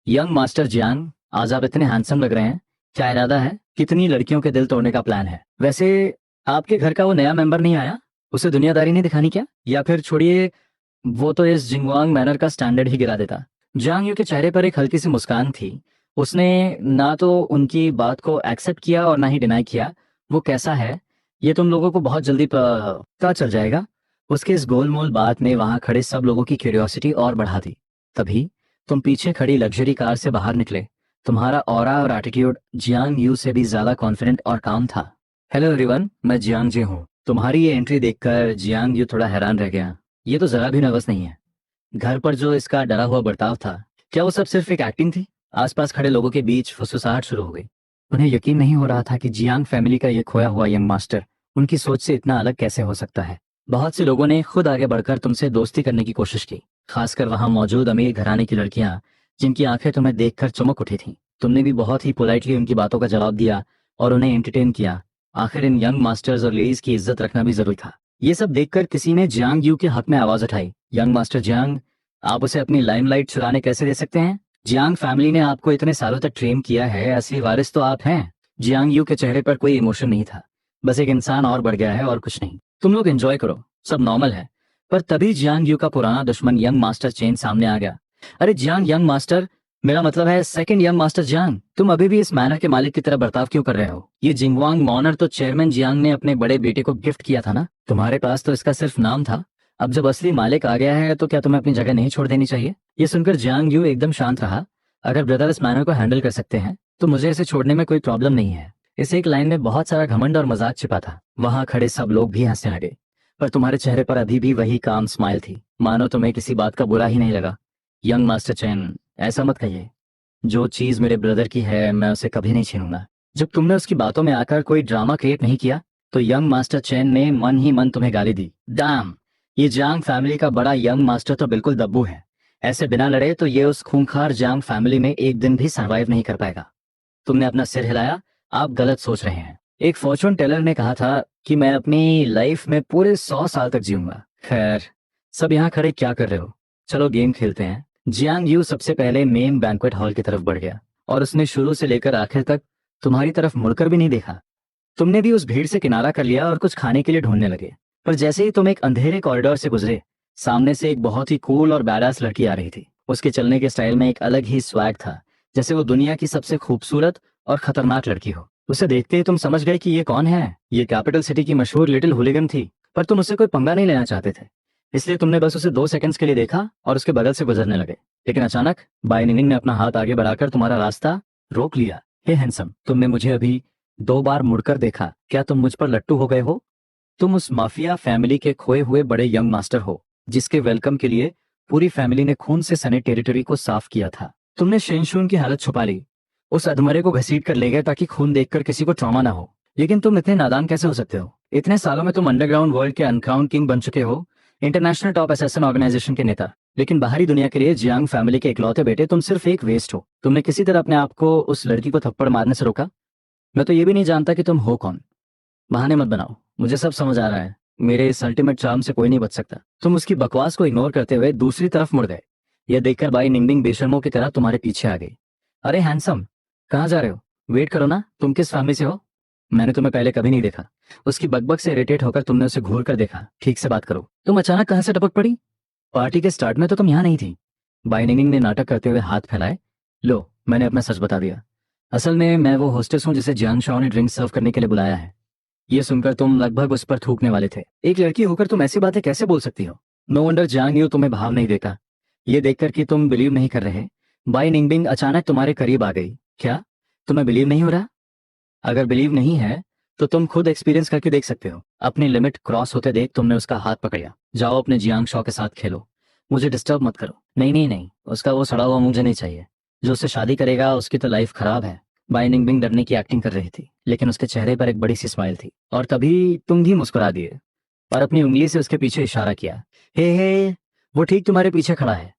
यंग मास्टर जियांग, आज आप इतने हैंडसम लग रहे हैं। क्या इरादा है? कितनी लड़कियों के दिल तोड़ने का प्लान है? वैसे आपके घर का वो नया मेंबर नहीं आया? उसे दुनियादारी नहीं दिखानी क्या? या फिर छोड़िए, वो तो इस जिंगवांग मैनर का स्टैंडर्ड ही गिरा देता। जियांग यू के चेहरे पर एक हल्की सी मुस्कान थी। उसने ना तो उनकी बात को एक्सेप्ट किया और ना ही डिनाई किया। वो कैसा है ये तुम लोगों को बहुत जल्दी पता चल जाएगा। उसके इस गोलमोल बात ने वहां खड़े सब लोगों की क्यूरियोसिटी और बढ़ा दी। तभी तुम पीछे खड़ी लग्जरी कार से बाहर निकले। तुम्हारा ऑरा और एटीट्यूड जियांग यू से भी ज्यादा कॉन्फिडेंट और काम था। हेलो एवरीवन, मैं जियांग जी हूँ। तुम्हारी ये एंट्री देखकर जियांग यू थोड़ा हैरान रह गया। ये तो जरा भी नर्वस नहीं है। घर पर जो इसका डरा हुआ बर्ताव था, क्या वो सब सिर्फ एक एक्टिंग थी? आसपास खड़े लोगों के बीच फुसफुसाहट शुरू हो गई। उन्हें यकीन नहीं हो रहा था कि जियांग फैमिली का ये खोया हुआ यंग मास्टर उनकी सोच से इतना अलग कैसे हो सकता है। बहुत से लोगों ने खुद आगे बढ़कर तुमसे दोस्ती करने की कोशिश की, खासकर वहां मौजूद अमीर घराने की लड़कियां जिनकी आंखें तुम्हें देखकर चमक उठी थीं। तुमने भी बहुत ही पोलाइटली उनकी बातों का जवाब दिया और उन्हें एंटरटेन किया। आखिर इन यंग मास्टर्स और लेडीज की इज्जत रखना भी जरूरी था। ये सब देखकर किसी ने जियांग यू के हक में आवाज उठाई। यंग मास्टर जियांग, आप उसे अपनी लाइमलाइट चुराने कैसे दे सकते हैं? जियांग फैमिली ने आपको इतने सालों तक ट्रेन किया है, असली वारिस तो आप हैं। जियांग यू के चेहरे पर कोई इमोशन नहीं था, बस एक इंसान और बढ़ गया है और कुछ नहीं। तुम लोग एंजॉय करो, सब नॉर्मल है। पर तभी जियांग यू का पुराना दुश्मन यंग मास्टर चेन सामने आ गया। अरे जियांग यंग मास्टर, मेरा मतलब है सेकंड यंग मास्टर जियांग, तुम अभी भी इस मैनर के मालिक की तरह बर्ताव क्यों कर रहे हो? ये जिंगवांग मॉनर तो चेयरमैन जियांग ने अपने बड़े बेटे को गिफ्ट किया था ना। तुम्हारे पास तो इसका सिर्फ नाम था। अब जब असली मालिक आ गया है तो क्या तुम्हें अपनी जगह नहीं छोड़ देनी चाहिए? ये सुनकर जियांग यू एकदम शांत रहा। अगर ब्रदर इस मैनर को हैंडल कर सकते हैं तो मुझे इसे छोड़ने में कोई प्रॉब्लम नहीं है। इस एक लाइन में बहुत सारा घमंड और मजाक छिपा था। वहां खड़े सब लोग भी हंसने लगे, पर तुम्हारे चेहरे पर अभी भी वही काम स्माइल थी, मानो तुम्हें किसी बात का बुरा ही नहीं लगा। यंग मास्टर चैन, ऐसा मत कहिए। जो चीज मेरे ब्रदर की है मैं उसे कभी नहीं छीनूंगा। जब तुमने उसकी बातों में आकर कोई ड्रामा क्रिएट नहीं किया तो यंग मास्टर चैन ने मन ही मन तुम्हें गाली दी। डैम, ये जांग फैमिली का बड़ा यंग मास्टर तो बिल्कुल दब्बू है। ऐसे बिना लड़े तो ये उस खूंखार जांग फैमिली में एक दिन भी सरवाइव नहीं कर पाएगा। तुमने अपना सिर हिलाया। आप गलत सोच रहे हैं। एक फॉर्चून टेलर ने कहा था कि मैं अपनी लाइफ में पूरे 100 साल तक जीऊंगा। खैर, सब यहाँ खड़े क्या कर रहे हो? चलो गेम खेलते हैं। जियांग यू सबसे पहले मेन बैंक्वेट हॉल की तरफ बढ़ गया और उसने शुरू से लेकर आखिर तक तुम्हारी तरफ मुड़कर भी नहीं देखा। तुमने भी उस भीड़ से किनारा कर लिया और कुछ खाने के लिए ढूंढने लगे। पर जैसे ही तुम एक अंधेरे कॉरिडोर से गुजरे, सामने से एक बहुत ही कूल और बैडास लड़की आ रही थी। उसके चलने के स्टाइल में एक अलग ही स्वैग था, जैसे वो दुनिया की सबसे खूबसूरत और खतरनाक लड़की हो। उसे देखते ही तुम समझ गए कि ये कौन है। ये कैपिटल सिटी की मशहूर लिटिल हुलिगन थी। पर तुम उससे कोई पंगा नहीं लेना चाहते थे, इसलिए तुमने बस उसे 2 सेकंड्स के लिए देखा और उसके बगल से गुजरने लगे। लेकिन अचानक बाय निनिंग ने अपना हाथ आगे बढ़ाकर तुम्हारा रास्ता रोक लिया। हे हैंडसम, तुमने मुझे अभी 2 बार मुड़कर देखा। क्या तुम मुझ पर लट्टू हो गए हो? तुम उस माफिया फैमिली के खोए हुए बड़े यंग मास्टर हो जिसके वेलकम के लिए पूरी फैमिली ने खून से सने टेरिटरी को साफ किया था। तुमने शेनशून की हालत छुपा ली, उस अधमरे को घसीट कर ले गए ताकि खून देखकर किसी को ट्रॉमा ना हो। लेकिन तुम इतने नादान कैसे हो सकते हो? इतने सालों में तुम अंडरग्राउंड वर्ल्ड के अनक्राउन किंग बन चुके हो, इंटरनेशनल टॉप असैसिन ऑर्गेनाइजेशन के नेता। लेकिन बाहरी दुनिया के लिए जियांग फैमिली के इकलौते बेटे तुम सिर्फ एक वेस्ट हो। तुमने किसी तरह अपने आप को उस लड़की को थप्पड़ मारने से रोका। मैं तो ये भी नहीं जानता कि तुम हो कौन। बहाने मत बनाओ, मुझे सब समझ आ रहा है। मेरे इस अल्टीमेट चार्म से कोई नहीं बच सकता। तुम उसकी बकवास को इग्नोर करते हुए दूसरी तरफ मुड़ गए। यह देखकर बाई निंगबिंग बेशर्मों की तरह तुम्हारे पीछे आ गई। अरे हैंडसम, कहाँ जा रहे हो? वेट करो ना, तुम किस फैमिली से हो? मैंने तुम्हें पहले कभी नहीं देखा। उसकी बकबक से इरिटेट होकर तुमने उसे घूर कर देखा। ठीक से बात करो। तुम अचानक कहाँ से टपक पड़ी? पार्टी के स्टार्ट में तो तुम यहाँ नहीं थी। बाई निंगिंग ने नाटक करते हुए हाथ फैलाए। लो, मैंने अपना सच बता दिया। असल में मैं वो होस्टेस हूँ जिसे जियांग शाओ ने ड्रिंक सर्व करने के लिए बुलाया है। ये सुनकर तुम लगभग उस पर थूकने वाले थे। एक लड़की होकर तुम ऐसी बातें कैसे बोल सकती हो? नो वंडर जियांग यू तुम्हें भाव नहीं देता। ये देखकर कि तुम बिलीव नहीं कर रहे, बाई निंगबिंग अचानक तुम्हारे करीब आ गई। क्या तुम्हें बिलीव नहीं हो रहा? अगर बिलीव नहीं है तो तुम खुद एक्सपीरियंस करके देख सकते हो। अपनी लिमिट क्रॉस होते देख तुमने उसका हाथ पकड़ा। जाओ अपने जियांग शॉ के साथ खेलो, मुझे डिस्टर्ब मत करो। नहीं नहीं नहीं, उसका वो सड़ा हुआ मुझे नहीं चाहिए। जो उससे शादी करेगा उसकी तो लाइफ खराब है। बाई निंगबिंग डरने की एक्टिंग कर रही थी, लेकिन उसके चेहरे पर एक बड़ी सी स्माइल थी, और तभी तुम भी मुस्कुरा दिए और अपनी उंगली से उसके पीछे इशारा किया। हे, वो ठीक तुम्हारे पीछे खड़ा है।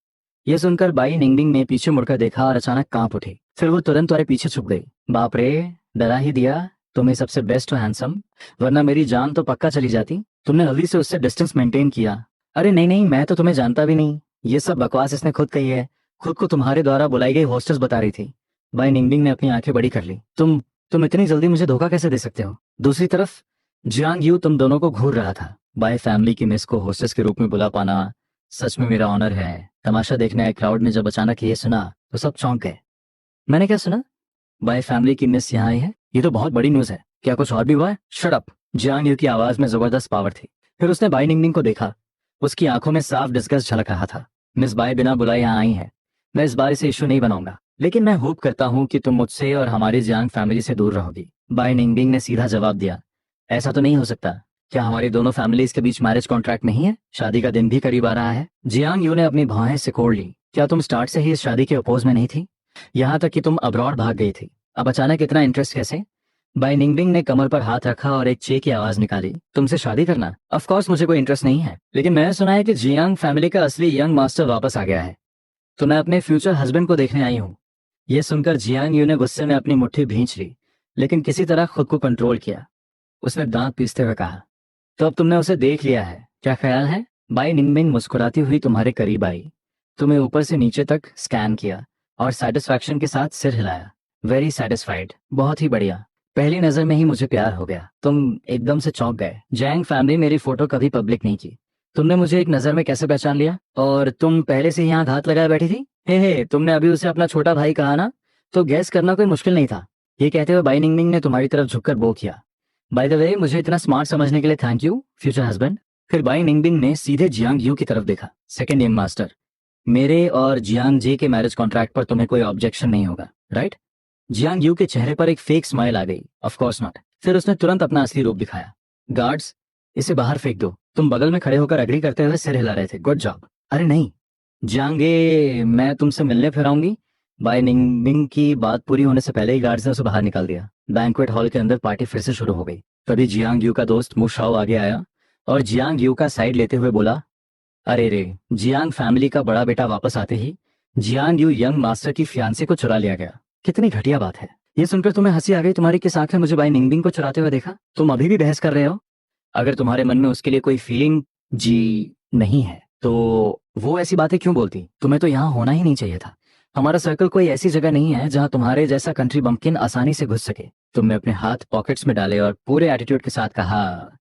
यह सुनकर बाई निंगबिंग ने पीछे मुड़कर देखा और अचानक कांप उठी। फिर वो तुरंत तुम्हारे पीछे छुप गई। बाप रे, डरा ही दिया। तुम्हें सबसे बेस्ट और हैंडसम, वरना मेरी जान तो पक्का चली जाती। तुमने जल्दी से उससे डिस्टेंस मेंटेन किया। अरे नहीं नहीं, मैं तो तुम्हें जानता भी नहीं। ये सब बकवास इसने खुद कही है। खुद को तुम्हारे द्वारा बुलाई गई होस्टेस बता रही थी। बाई निंगबिंग ने अपनी आंखें बड़ी कर ली। तुम इतनी जल्दी मुझे धोखा कैसे दे सकते हो? दूसरी तरफ जियांग यू तुम दोनों को घूर रहा था। बाय फैमिली की मिस को होस्टेस के रूप में बुला पाना सच में मेरा ऑनर है। तमाशा देखने आए क्राउड ने जब अचानक ये सुना तो सब चौंक गए। मैंने क्या सुना? बाय फैमिली की मिस यहाँ आई है? ये तो बहुत बड़ी न्यूज है। क्या कुछ और भी हुआ है? Shut up. जियांग यू की आवाज में जबरदस्त पावर थी। फिर उसने बाई निंगनिंग को देखा। उसकी आंखों में साफ डिस्गस्ट झलक रहा था। मिस बाय बिना बुलाए यहाँ आई है। मैं इस बार इसे इशू नहीं बनाऊंगा, लेकिन मैं होप करता हूँ कि तुम मुझसे और हमारी जियांग फैमिली से दूर रहोगी। बाय निंगबिंग ने सीधा जवाब दिया। ऐसा तो नहीं हो सकता। क्या हमारी दोनों फैमिलीज के बीच मैरिज कॉन्ट्रैक्ट नहीं है? शादी का दिन भी करीब आ रहा है। जियांग यू ने अपनी भौहें सिकोड़ ली। क्या तुम स्टार्ट से ही इस शादी के अपोज में नहीं थी? यहाँ तक कि तुम अब्रॉड भाग गई थी। अब अचानक इतना इंटरेस्ट कैसे? बाय निंगबिंग ने कमर पर हाथ रखा और एक चे की आवाज निकाली। तुमसे शादी करना? ऑफ कोर्स मुझे कोई इंटरेस्ट नहीं है, लेकिन मैंने सुना है कि जियांग फैमिली का असली यंग मास्टर वापस आ गया है, तो मैं अपने फ्यूचर हस्बैंड को देखने आई हूँ। यह सुनकर जियांग यू ने गुस्से में अपनी मुट्ठी भींच ली, लेकिन किसी तरह खुद को कंट्रोल किया। उसने दांत पीसते हुए कहा, तो अब तुमने उसे देख लिया है, क्या ख्याल है? बाई निंगबिंग मुस्कुराती हुई तुम्हारे करीब आई, तुम्हें ऊपर से नीचे तक स्कैन किया और सेटिस्फैक्शन के साथ सिर हिलाया। वेरी सेटिस्फाइड, बहुत ही बढ़िया। पहली नजर में ही मुझे प्यार हो गया। तुम एकदम से चौंक गए। जैंग फैमिली मेरी फोटो कभी पब्लिक नहीं की। तुमने मुझे एक नजर में कैसे पहचान लिया? और तुम पहले से यहाँ घात लगाए बैठी थी? हे, तुमने अभी उसे अपना छोटा भाई कहा ना, तो गैस करना कोई मुश्किल नहीं था। ये कहते हुए बाई निंगबिंग ने तुम्हारी तरफ झुककर बो किया। बाय द वे, मुझे इतना स्मार्ट समझने के लिए थैंक यू फ्यूचर हस्बैंड। फिर बाई निंगबिंग ने सीधे जियांग यू की तरफ देखा। सेकंड यंग मास्टर, मेरे और जियांग जी के मैरिज कॉन्ट्रैक्ट पर तुम्हें कोई ऑब्जेक्शन नहीं होगा, राइट? जियांग यू के चेहरे पर एक फेक स्माइल आ गई। Of course not. फिर उसने तुरंत अपना असली रूप दिखाया। गार्ड्स, इसे बाहर फेंक दो। तुम बगल में खड़े होकर एग्री करते हुए सिर हिला रहे थे। Good job. अरे नहीं जियांगे, मैं तुमसे मिलने फिर आऊंगी। बाय निंगबिंग की बात पूरी होने से पहले ही गार्ड्स ने उसे बाहर निकाल दिया। बैंक्वेट हॉल के अंदर पार्टी फिर से शुरू हो गई। तभी जियांग यू का दोस्त मु शाओ आगे आया और जियांग यू का साइड लेते हुए बोला, अरे रे, जियांग फैमिली का बड़ा बेटा वापस आते ही जियांग यू यंग मास्टर की फियांसे को चुरा लिया गया। कितनी घटिया बात है। ये सुनकर तुम्हें हंसी आ गई? तुम्हारी किस आंख ने मुझे बाय निंगबिंग को चुराते हुए देखा? तुम अभी भी बहस कर रहे हो? अगर तुम्हारे मन में उसके लिए कोई फीलिंग जी नहीं है तो वो ऐसी बातें क्यों बोलती? तुम्हें तो यहाँ होना ही नहीं चाहिए था। हमारा सर्कल कोई ऐसी जगह नहीं है जहाँ तुम्हारे जैसा कंट्री बम्पकिन आसानी से घुस सके। तुमने अपने हाथ पॉकेट्स में डाले और पूरे एटीट्यूड के साथ कहा,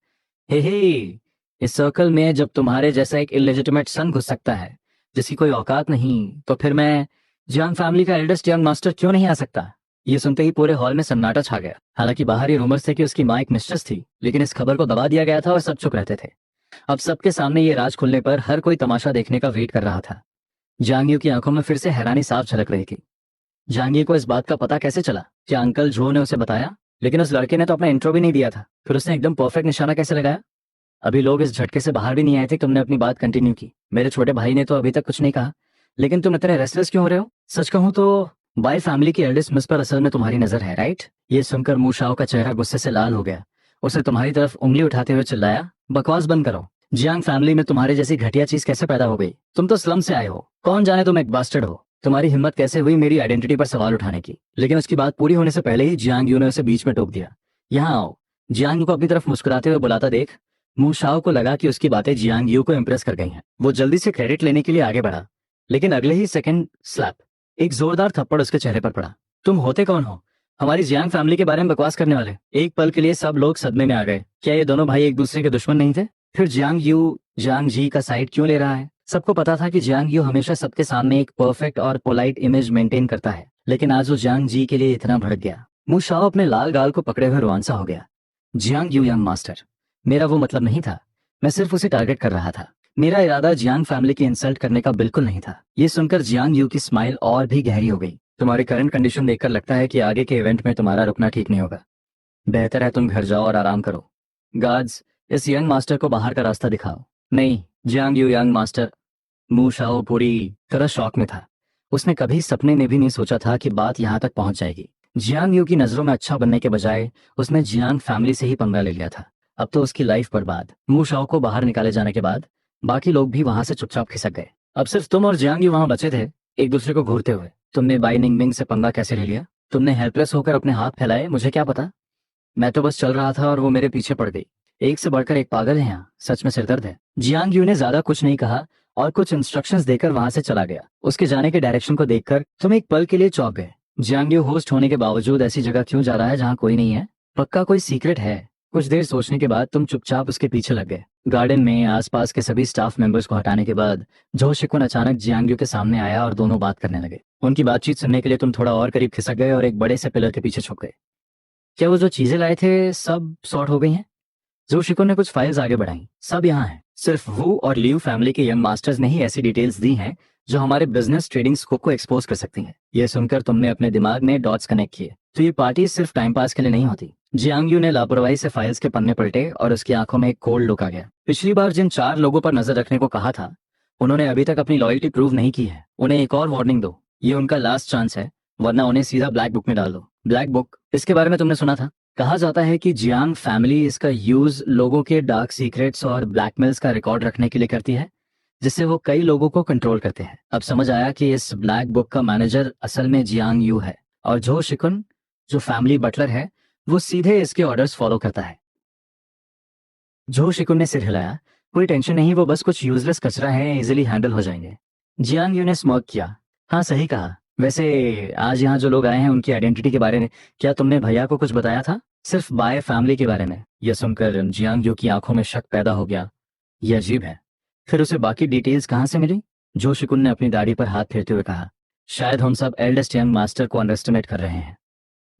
हे, इस सर्कल में जब तुम्हारे जैसा एक इलेजिटिमेट सन घुस सकता है जिसकी कोई औकात नहीं, तो फिर मैं जियांग फैमिली का एल्डेस्ट यंग मास्टर क्यों नहीं आ सकता? ये सुनते ही पूरे हॉल में सन्नाटा छा गया। हालांकि बाहर ये रूमर्स थे कि उसकी माँ एक मिस्ट्रेस थी, लेकिन इस खबर को दबा दिया गया था और सब चुप रहते थे। अब सबके सामने ये राज खुलने पर हर कोई तमाशा देखने का वेट कर रहा था। जियांग यू की आंखों में फिर से हैरानी साफ झलक रही थी। जियांग यू को इस बात का पता कैसे चला? क्या अंकल जो ने उसे बताया? लेकिन उस लड़के ने तो अपना इंट्रो भी नहीं दिया था। फिर उसने एकदम परफेक्ट निशाना कैसे लगाया? अभी लोग इस झटके से बाहर भी नहीं आए थे, तुमने अपनी बात कंटिन्यू की। मेरे छोटे भाई ने तो अभी तक कुछ नहीं कहा, लेकिन तुम इतने रेस्टलेस क्यों हो रहे हो? सच कहूं तो बाय फैमिली की एल्डेस्ट मिस पर असल में तुम्हारी नजर है, राइट? ये सुनकर मु शाओ का चेहरा गुस्से से लाल हो गया। उसने तुम्हारी तरफ उंगली उठाते हुए चिल्लाया, बकवास बंद करो। जियांग फैमिली में तुम्हारे जैसी घटिया चीज कैसे पैदा हो गई? तुम तो स्लम से आए हो। कौन जाने तुम एक बास्टर्ड हो। तुम्हारी हिम्मत कैसे हुई मेरी आइडेंटिटी पर सवाल उठाने की? लेकिन उसकी बात पूरी होने से पहले ही जियांग यू ने उसे बीच में टोक दिया। यहाँ आओ। जियांग यू को अपनी तरफ मुस्कुराते हुए बुलाता देख मु शाओ को लगा कि उसकी बातें जियांग यू को इम्प्रेस कर गई हैं। वो जल्दी से क्रेडिट लेने के लिए आगे बढ़ा, लेकिन अगले ही सेकंड स्लैप, एक जोरदार थप्पड़ उसके चेहरे पर पड़ा। तुम होते कौन हो? हमारी जियांग फैमिली के बारे में बकवास करने वाले? एक पल के लिए सब लोग सदमे में आ गए। क्या ये दोनों भाई एक दूसरे के दुश्मन नहीं थे? फिर जियांग यू जियांग जी का साइड क्यों ले रहा है? सबको पता था कि जियांग यू हमेशा सबके सामने एक परफेक्ट और पोलाइट इमेज मेंटेन करता है, लेकिन आज वो जियांग जी के लिए इतना भड़क गया। मु शाओ अपने लाल गाल को पकड़े हुए रोआंसा हो गया। जियांग यू यंग मास्टर, मेरा वो मतलब नहीं था। मैं सिर्फ उसे टारगेट कर रहा था। मेरा इरादा जियांग फैमिली की इंसल्ट करने का बिल्कुल नहीं था। ये सुनकर जियांग यू की स्माइल और भी गहरी हो गई। तुम्हारी करंट कंडीशन देखकर लगता है कि आगे के इवेंट में तुम्हारा रुकना ठीक नहीं होगा। बेहतर है तुम घर जाओ और आराम करो। गार्ड्स, इस यंग मास्टर को बाहर का रास्ता दिखाओ। नहीं, जियांग यू यंग मास्टर। मू शाओ पूरी तरह शॉक में था। उसने कभी सपने में भी नहीं सोचा था कि बात यहाँ तक पहुंच जाएगी। जियांग यू की नजरों में अच्छा बनने के बजाय उसने जियांग फैमिली से ही पंगा ले लिया था। अब तो उसकी लाइफ बर्बाद। मू शाओ को बाहर निकाले जाने के बाद बाकी लोग भी वहां से चुपचाप खिसक गए। अब सिर्फ तुम और जियांग यू वहां बचे थे, एक दूसरे को घूरते हुए। तुमने बाई निंगमिंग से पंगा कैसे ले लिया? तुमने हेल्पलेस होकर अपने हाथ फैलाए, मुझे क्या पता। मैं तो बस चल रहा था और वो मेरे पीछे पड़ गई। एक से बढ़कर एक पागल है यहाँ, सच में सिरदर्द है। जियांग यू ने ज्यादा कुछ नहीं कहा और कुछ इंस्ट्रक्शंस देकर वहां से चला गया। उसके जाने के डायरेक्शन को देखकर तुम एक पल के लिए चौंक गए। जियांग यू होस्ट होने के बावजूद ऐसी जगह क्यों जा रहा है जहाँ कोई नहीं है? पक्का कोई सीक्रेट है। कुछ देर सोचने के बाद तुम चुपचाप उसके पीछे लग गए। गार्डन में आसपास के सभी स्टाफ मेंबर्स को हटाने के बाद जो शिकुन अचानक जियांग यू के सामने आया और दोनों बात करने लगे। उनकी बातचीत सुनने के लिए तुम थोड़ा और करीब खिसक गए और एक बड़े से पिलर के पीछे छुप गए। क्या वो जो चीजें लाए थे सब सॉर्ट हो गई हैं? जोशिको ने कुछ फाइल्स आगे बढ़ाई। सब यहाँ हैं। सिर्फ वू और लियू फैमिली के यंग मास्टर्स ने ही ऐसी डिटेल्स दी हैं जो हमारे बिजनेस ट्रेडिंग स्कोप को एक्सपोज कर सकती हैं। ये सुनकर तुमने अपने दिमाग में डॉट्स कनेक्ट किए। तो ये पार्टी सिर्फ टाइम पास के लिए नहीं होती। जियांग यू ने लापरवाही से फाइल्स के पन्ने पलटे और उसकी आंखों में एक कोल्ड लुक आ गया। पिछली बार जिन 4 लोगों पर नजर रखने को कहा था, उन्होंने अभी तक अपनी लॉयल्टी प्रूव नहीं की है। उन्हें एक और वार्निंग दो। ये उनका लास्ट चांस है, वरना उन्हें सीधा ब्लैक बुक में डाल दो। Black book? इसके बारे में तुमने सुना था? कहा जाता है कि जियांग फैमिली इसका यूज लोगों के डार्क सीक्रेट्स और ब्लैकमेल्स का रिकॉर्ड रखने के लिए करती है, जिससे वो कई लोगों को कंट्रोल करते हैं। अब समझ आया कि इस ब्लैक बुक का मैनेजर असल में जियांग यू है और जो शिकुन, जो फैमिली बटलर है, वो सीधे इसके ऑर्डर्स फॉलो करता है। जो शिकुन ने सिर हिलाया। कोई टेंशन नहीं, वो बस कुछ यूजलेस कचरा है, इजीली हैंडल हो जाएंगे। जियांग यू ने स्मर्क किया। हाँ, सही कहा। वैसे आज यहाँ जो लोग आए हैं उनकी आइडेंटिटी के बारे में क्या तुमने भैया को कुछ बताया था? सिर्फ बाय फैमिली के बारे में। यह सुनकर जियांग यू की आंखों में शक पैदा हो गया। यह अजीब है। फिर उसे बाकी डिटेल्स कहाँ से मिली? जो शिकुन ने अपनी दाढ़ी पर हाथ फेरते हुए कहा। शायद हम सब एल्डेस्ट यंग मास्टर को अंडरएस्टिमेट कर रहे हैं।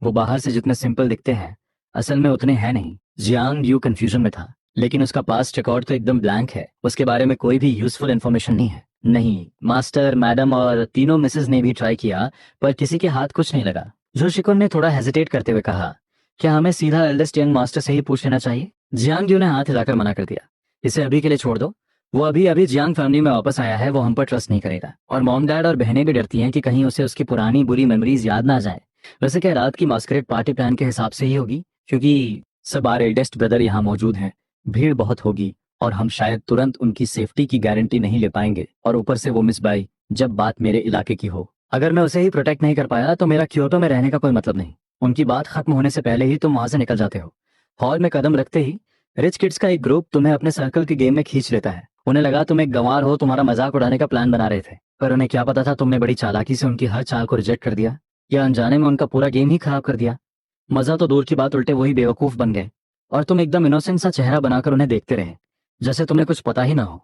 वो बाहर से जितने सिंपल दिखते हैं, असल में उतने हैं नहीं। जियांग यू कंफ्यूजन में था, लेकिन उसका पास्ट रिकॉर्ड तो एकदम ब्लैंक है। उसके बारे में कोई भी यूजफुल इन्फॉर्मेशन नहीं है। नहीं, मास्टर, मैडम और तीनों मिसेस ने भी ट्राई किया, पर किसी के हाथ कुछ नहीं लगा। जो शिकुन ने थोड़ा हेजिटेट करते हुए कहा, क्या हमें सीधा एल्डेस्ट यंग मास्टर से ही पूछ लेना चाहिए? जियांग यू ने हाथ हिलाकर मना कर दिया। इसे अभी के लिए छोड़ दो। वो अभी अभी जियांग फैमिली में वापस आया है, वो हम पर ट्रस्ट नहीं करेगा। और मॉम डैड और बहनें भी डरती हैं कि कहीं उसे उसकी पुरानी बुरी मेमोरीज याद ना जाए। वैसे क्या रात की मास्करेड पार्टी प्लान के हिसाब से ही होगी? क्योंकि सब आर एल्डेस्ट ब्रदर यहाँ मौजूद हैं, भीड़ बहुत होगी और हम शायद तुरंत उनकी सेफ्टी की गारंटी नहीं ले पाएंगे। और ऊपर से वो मिस बाई, जब बात मेरे इलाके की हो, अगर मैं उसे ही प्रोटेक्ट नहीं कर पाया तो मेरा क्योटो में रहने का कोई मतलब नहीं। उनकी बात खत्म होने से पहले ही तुम वहां से निकल जाते हो। हॉल में कदम रखते ही रिच किड्स का एक ग्रुप तुम्हें अपने सर्कल के गेम में खींच लेता है। उन्हें लगा तुम एक गंवार हो, तुम्हारा मजाक उड़ाने का प्लान बना रहे थे, पर उन्हें क्या पता था तुमने बड़ी चालाकी से उनकी हर चाल को रिजेक्ट कर दिया, या अनजाने में उनका पूरा गेम ही खराब कर दिया। मजा तो दूर की बात, उल्टे वही बेवकूफ बन गए और तुम एकदम इनोसेंट सा चेहरा बनाकर उन्हें देखते रहे, जैसे तुम्हें कुछ पता ही ना हो।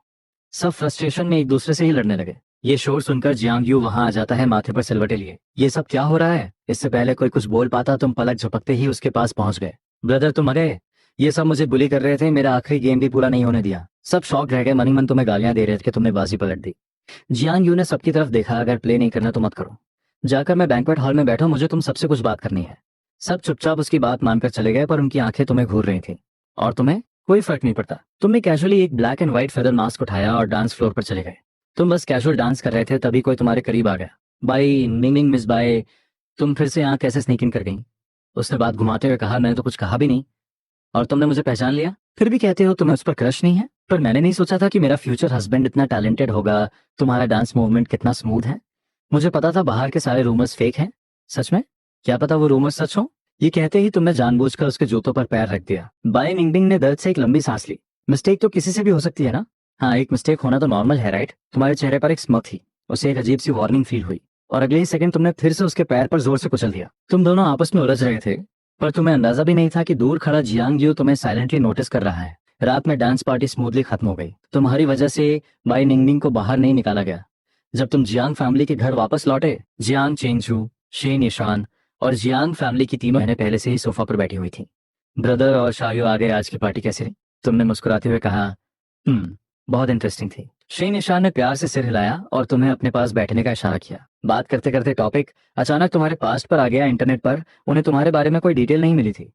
सब फ्रस्ट्रेशन में एक दूसरे से ही लड़ने लगे। ये शोर सुनकर जियांग यू वहां आ जाता है, माथे पर सिलवटे लिए। ये सब क्या हो रहा है? इससे पहले कोई कुछ बोल पाता तुम पलक झपकते ही उसके पास पहुंच गए। ब्रदर, तुम आ गए। ये सब मुझे बुली कर रहे थे, मेरा आखिरी गेम भी पूरा नहीं होने दिया। सब शॉक रह गए, मनी मन तुम्हें गालियां दे रहे थे कि तुमने बाजी पलट दी। जियांग यू ने सबकी तरफ देखा। अगर प्ले नहीं करना तो मत करो। जाकर मैं बैंक्वेट हॉल में बैठा, मुझे तुम सबसे कुछ बात करनी है। सब चुपचाप उसकी बात मानकर चले गए, पर उनकी आंखें तुम्हें घूर रही थी। और तुम्हें कोई फर्क नहीं पड़ता। तुमने कैजुअली एक black and white feather mask उठाया और डांस फ्लोर पर चले गए। तुम बस कैजुअल डांस कर रहे थे, तभी कोई तुम्हारे करीब आ गया। बाई मीनिंग मिस बाय, तुम फिर से यहाँ कैसे स्नीक इन कर गई? उसने बात घुमाते हुए कहा। मैंने तो कुछ कहा भी नहीं और तुमने मुझे पहचान लिया। फिर भी कहते हो तुम्हें उस पर क्रश नहीं है। पर मैंने नहीं सोचा था कि मेरा फ्यूचर हस्बैंड इतना टैलेंटेड होगा। तुम्हारा डांस मूवमेंट कितना स्मूथ है। मुझे पता था बाहर के सारे रूमर्स फेक हैं। सच में? क्या पता वो रूमर्स सच हो। ये कहते ही तुमने जानबूझकर उसके जूतों पर पैर रख दिया। बाय निंगबिंग ने दर्द से एक लंबी सांस ली। मिस्टेक तो किसी से भी हो सकती है ना? हाँ, एक मिस्टेक होना तो नॉर्मल है, राइट? तुम्हारे चेहरे पर एक स्मक थी। उसे एक अजीब सी वार्निंग फील हुई और अगले ही सेकंड तुमने फिर से उसके पैर पर जोर से कुचल दिया। तुम दोनों आपस में उलझ रहे थे, पर तुम्हें अंदाजा भी नहीं था कि दूर खड़ा जियांग यू तुम्हें साइलेंटली नोटिस कर रहा है। रात में डांस पार्टी स्मूथली खत्म हो गई। तुम्हारी वजह से बाय निंगबिंग को बाहर नहीं निकाला गया। जब तुम जियांग फैमिली के घर वापस लौटे, जियांग चेंगचू, शेन ईशान और जियांग फैमिली की तीनों बहनें पहले से ही सोफा पर बैठी हुई थी। ब्रदर और शायू आ गए। आज की पार्टी कैसी रही? तुमने मुस्कुराते हुए कहा। बहुत इंटरेस्टिंग थी। शेन ईशान ने प्यार से सिर हिलाया और तुम्हें अपने पास बैठने का इशारा किया। बात करते करते टॉपिक अचानक तुम्हारे पास्ट पर आ गया। इंटरनेट पर उन्हें तुम्हारे बारे में कोई डिटेल नहीं मिली थी।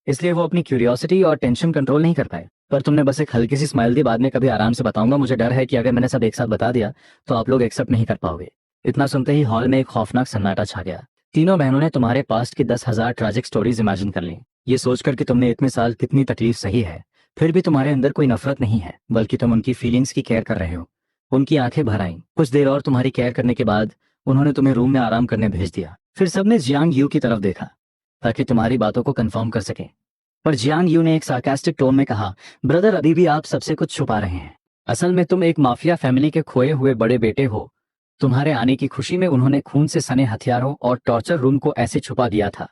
इसलिए वो अपनी क्यूरियोसिटी और टेंशन कंट्रोल नहीं कर पाए। पर तुमने बस एक हल्की सी स्माइल दी, बाद में कभी आराम से बताऊंगा। मुझे डर है कि अगर मैंने सब एक साथ बता दिया तो आप लोग एक्सेप्ट नहीं कर पाओगे। इतना सुनते ही हॉल में एक खौफनाक सन्नाटा छा गया। तीनों बहनों ने तुम्हारे पास्ट की 10,000 ट्रैजिक स्टोरीज इमेजिन कर ली। ये सोचकर कि तुमने इतने साल कितनी तकलीफ सही है, फिर भी तुम्हारे अंदर कोई नफरत नहीं है, बल्कि तुम उनकी फीलिंग्स की केयर कर रहे हो। उनकी आंखें भर आईं। कुछ देर और तुम्हारी केयर करने के बाद उन्होंने तुम्हें रूम में आराम करने भेज दिया। फिर सबने जियांग यू की तरफ देखा ताकि तुम्हारी बातों को कंफर्म कर सके। पर जियांग यू ने एक सार्कास्टिक टोन में कहा, ब्रदर अभी भी आप सबसे कुछ छुपा रहे हैं। असल में तुम एक माफिया फैमिली के खोए हुए बड़े बेटे हो। तुम्हारे आने की खुशी में उन्होंने खून से सने हथियारों और टॉर्चर रूम को ऐसे छुपा दिया था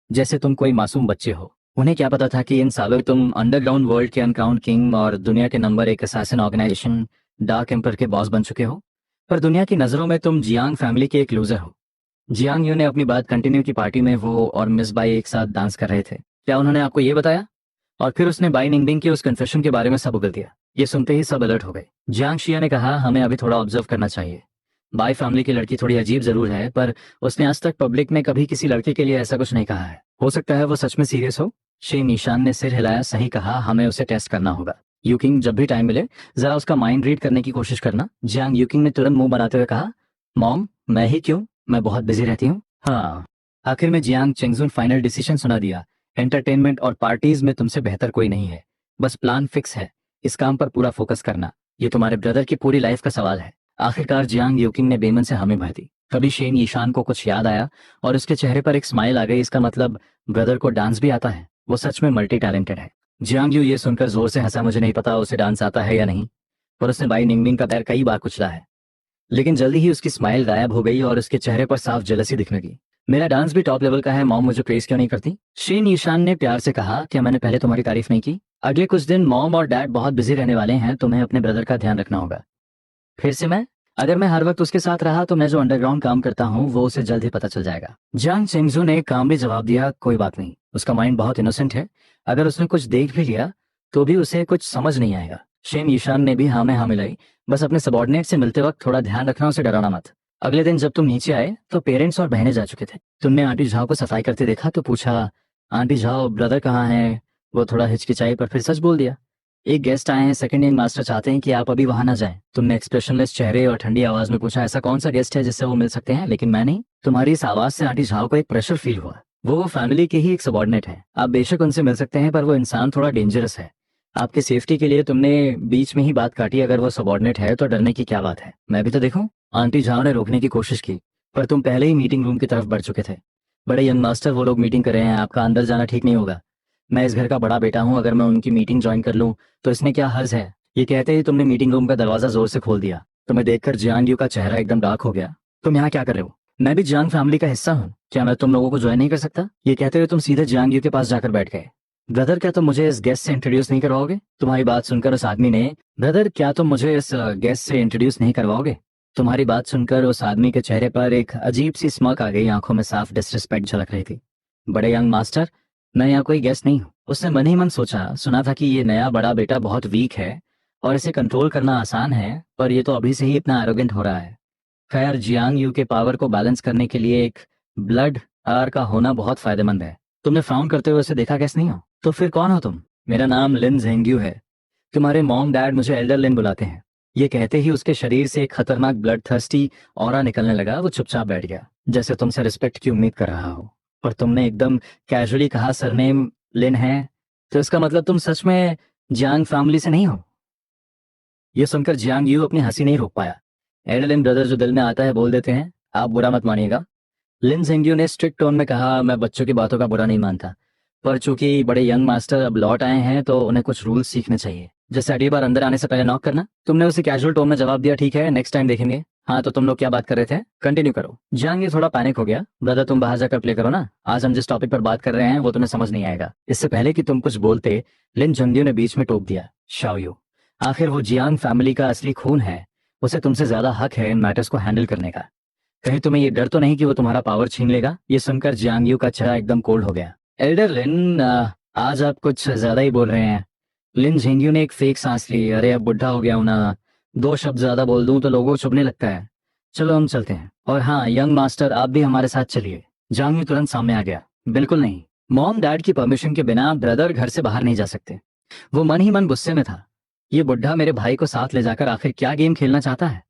जैसे तुम कोई मासूम बच्चे हो। उन्हें क्या पता था कि इन सालों तुम अंडरग्राउंड वर्ल्ड के अनक्राउंड किंग और दुनिया के number 1 assassin organisation Dark Emperor के बॉस बन चुके हो। पर दुनिया की नजरों में तुम जियांग फैमिली के एक लूजर हो। जियांग यू ने अपनी बात कंटिन्यू की। पार्टी में वो और मिस बाई एक साथ डांस कर रहे थे। क्या उन्होंने आपको ये बताया? और फिर उसने बाई निंगबिंग के उस कन्फेशन के बारे में सब उगल दिया। ये सुनते ही सब अलर्ट हो गए। जियांग शिया ने कहा, हमें अभी थोड़ा ऑब्जर्व करना चाहिए। बाई फैमिली की लड़की थोड़ी अजीब जरूर है, पर उसने आज तक पब्लिक में कभी किसी लड़के के लिए ऐसा कुछ नहीं कहा है। हो सकता है वो सच में सीरियस हो। शे निशान ने सिर हिलाया। सही कहा, हमें उसे टेस्ट करना होगा। यूकिंग, जब भी टाइम मिले जरा उसका माइंड रीड करने की कोशिश करना। जियांग यूकिंग ने तुरंत मुंह बनाते हुए कहा, मॉम मैं ही क्यों, मैं बहुत बिजी रहती हूँ। हाँ। आखिर में जियांग चेंगजुन फाइनल डिसीजन सुना दिया। एंटरटेनमेंट और पार्टीज में तुमसे बेहतर कोई नहीं है। बस प्लान फिक्स है, इस काम पर पूरा फोकस करना। ये तुम्हारे ब्रदर की पूरी लाइफ का सवाल है। आखिरकार जियांग यूकिंग ने बेमन से हमें भर दी। तभी शेन ईशान को कुछ याद आया और उसके चेहरे पर एक स्माइल आ गई। इसका मतलब ब्रदर को डांस भी आता है। वो सच में मल्टी टैलेंटेड है। जियांग यू ये सुनकर जोर से हंसा। मुझे नहीं पता उसे डांस आता है या नहीं, पर उसने बाई निंगबिंग का पैर कई बार कुचला है। लेकिन जल्दी ही उसकी स्माइल गायब हो गई और उसके चेहरे पर साफ जेलसी दिखने लगी। मेरा डांस भी टॉप लेवल का है, मॉम मुझे प्रेस क्यों नहीं करती? शेन ईशान ने प्यार से कहा, क्या मैंने पहले तुम्हारी तारीफ नहीं की? अगले कुछ दिन मॉम और डैड बहुत बिजी रहने वाले हैं, तुम्हें अपने ब्रदर का ध्यान रखना होगा। फिर से मैं? अगर मैं हर वक्त उसके साथ रहा तो मैं जो अंडरग्राउंड काम करता हूँ वो उसे जल्द ही पता चल जाएगा। जांग चेंगजू ने कामली जवाब दिया, कोई बात नहीं, उसका माइंड बहुत इनोसेंट है। अगर उसने कुछ देख भी लिया तो भी उसे कुछ समझ नहीं आएगा। शेन ईशान ने भी हाँ में हाँ मिलाई। बस अपने सबॉर्डिनेट से मिलते वक्त थोड़ा ध्यान रखना, उसे डराना मत। अगले दिन जब तुम नीचे आए तो पेरेंट्स और बहनें जा चुके थे। तुमने आंटी झाओ को सफाई करते देखा तो पूछा, आंटी झाओ ब्रदर कहाँ है? वो थोड़ा हिचकिचाई पर फिर सच बोल दिया, एक गेस्ट आए हैं, सेकंड ईयर मास्टर चाहते हैं कि आप अभी वहां ना जाएं। तुमने एक्सप्रेशनलेस चेहरे और ठंडी आवाज में पूछा, ऐसा कौन सा गेस्ट है जिससे वो मिल सकते हैं? लेकिन मैं नहीं। तुम्हारी इस आवाज से आंटी झाओ को एक प्रेशर फील हुआ। वो फैमिली के ही एक सबॉर्डिनेट है। आप बेशक उनसे मिल सकते हैं, पर वो इंसान थोड़ा डेंजरस है। आपकी सेफ्टी के लिए तुमने बीच में ही बात काटी। अगर वो सबॉर्डिनेट है तो डरने की क्या बात है? मैं भी तो देखूं। आंटी झाओ ने रोकने की कोशिश की, पर तुम पहले ही मीटिंग रूम की तरफ बढ़ चुके थे। बड़े यंग मास्टर, वो लोग मीटिंग कर रहे हैं, आपका अंदर जाना ठीक नहीं होगा। मैं इस घर का बड़ा बेटा हूँ, अगर मैं उनकी मीटिंग ज्वाइन कर लूँ तो इसमें क्या हर्ज है? ये कहते ही तुमने मीटिंग रूम का दरवाजा जोर से खोल दिया। तुम्हें देखकर जियांग यू का चेहरा एकदम डार्क हो गया। तुम यहाँ क्या कर रहे हो? मैं भी जियांग फैमिली का हिस्सा हूँ, क्या मैं तुम लोगों को ज्वाइन नहीं कर सकता? ये कहते हुए तुम सीधे जियांग यू के पास जाकर बैठ गए। ब्रदर, क्या तुम मुझे इस गेस्ट से इंट्रोड्यूस नहीं करवाओगे? तुम्हारी बात सुनकर उस आदमी ने, ब्रदर क्या तुम मुझे इस गेस्ट से इंट्रोड्यूस नहीं करवाओगे? तुम्हारी बात सुनकर उस आदमी के चेहरे पर एक अजीब सी स्मक आ गई। आंखों में साफ डिसरिस्पेक्ट झलक रही थी। बड़े यंग मास्टर, मैं यहाँ कोई गेस्ट नहीं हूँ। उसने मन ही मन सोचा, सुना था कि ये नया बड़ा बेटा बहुत वीक है और इसे कंट्रोल करना आसान है, पर ये तो अभी से ही इतना एरोगेंट हो रहा है। खैर, जियांग यू के पावर को बैलेंस करने के लिए एक ब्लड आर का होना बहुत फायदेमंद है। तुमने फ्राउन करते हुए उसे देखा कैसे नहीं हो? तो फिर कौन हो तुम? मेरा नाम लिन जेंग्यू है। तुम्हारे मॉम डैड मुझे एल्डर लिन बुलाते हैं। ये कहते ही उसके शरीर से एक खतरनाक ब्लड थर्स्टी ऑरा निकलने लगा। वो चुपचाप बैठ गया, जैसे तुमसे रिस्पेक्ट की उम्मीद कर रहा हो। पर तुमने एकदम कैजुअली कहा, सरनेम लिन है, तो इसका मतलब तुम सच में जियांग फैमिली से नहीं हो? यह सुनकर जियांग यू अपनी हंसी नहीं रोक पाया। एडलिन ब्रदर जो दिल में आता है बोल देते हैं, आप बुरा मत मानिएगा। लिन जेंग्यू ने स्ट्रिक्ट टोन में कहा, मैं बच्चों की बातों का बुरा नहीं मानता, पर चूंकि बड़े यंग मास्टर अब लौट आए हैं तो उन्हें कुछ रूल्स सीखने चाहिए, जैसे अगली बार अंदर आने से पहले नॉक करना। तुमने उसे कैजुअल टोन में जवाब दिया, ठीक है नेक्स्ट टाइम देखेंगे। हाँ, तो तुम लोग क्या बात कर रहे थे? कंटिन्यू करो। जियांग ये थोड़ा पैनिक हो गया। ब्रदर तुम बाहर जाकर प्ले करो ना, आज हम जिस टॉपिक पर बात कर रहे हैं वो तुम्हें समझ नहीं आएगा। इससे पहले कि तुम कुछ बोलते, लिन जंगयू ने बीच में टोक दिया, शाओयू, आखिर वो जियांग फैमिली का असली खून है, उसे तुमसे ज्यादा हक है इन मैटर्स को हैंडल करने का। कहीं तुम्हें ये डर तो नहीं कि वो तुम्हारा पावर छीन लेगा? ये सुनकर जियांग यू का चेहरा एकदम कोल्ड हो गया। एल्डर लिन, आज आप कुछ ज्यादा ही बोल रहे हैं। लिन झेंग्यू ने एक फेक सांस ली। अरे अब बुढ़ा हो गया हूं ना, 2 शब्द ज्यादा बोल दूं तो लोगों को चुभने लगता है। चलो हम चलते हैं। और हाँ यंग मास्टर, आप भी हमारे साथ चलिए। जियांग यू तुरंत सामने आ गया। बिल्कुल नहीं, मॉम डैड की परमिशन के बिना ब्रदर घर से बाहर नहीं जा सकते। वो मन ही मन गुस्से में था। ये बुढ़ा मेरे भाई को साथ ले जाकर आखिर क्या गेम खेलना चाहता है।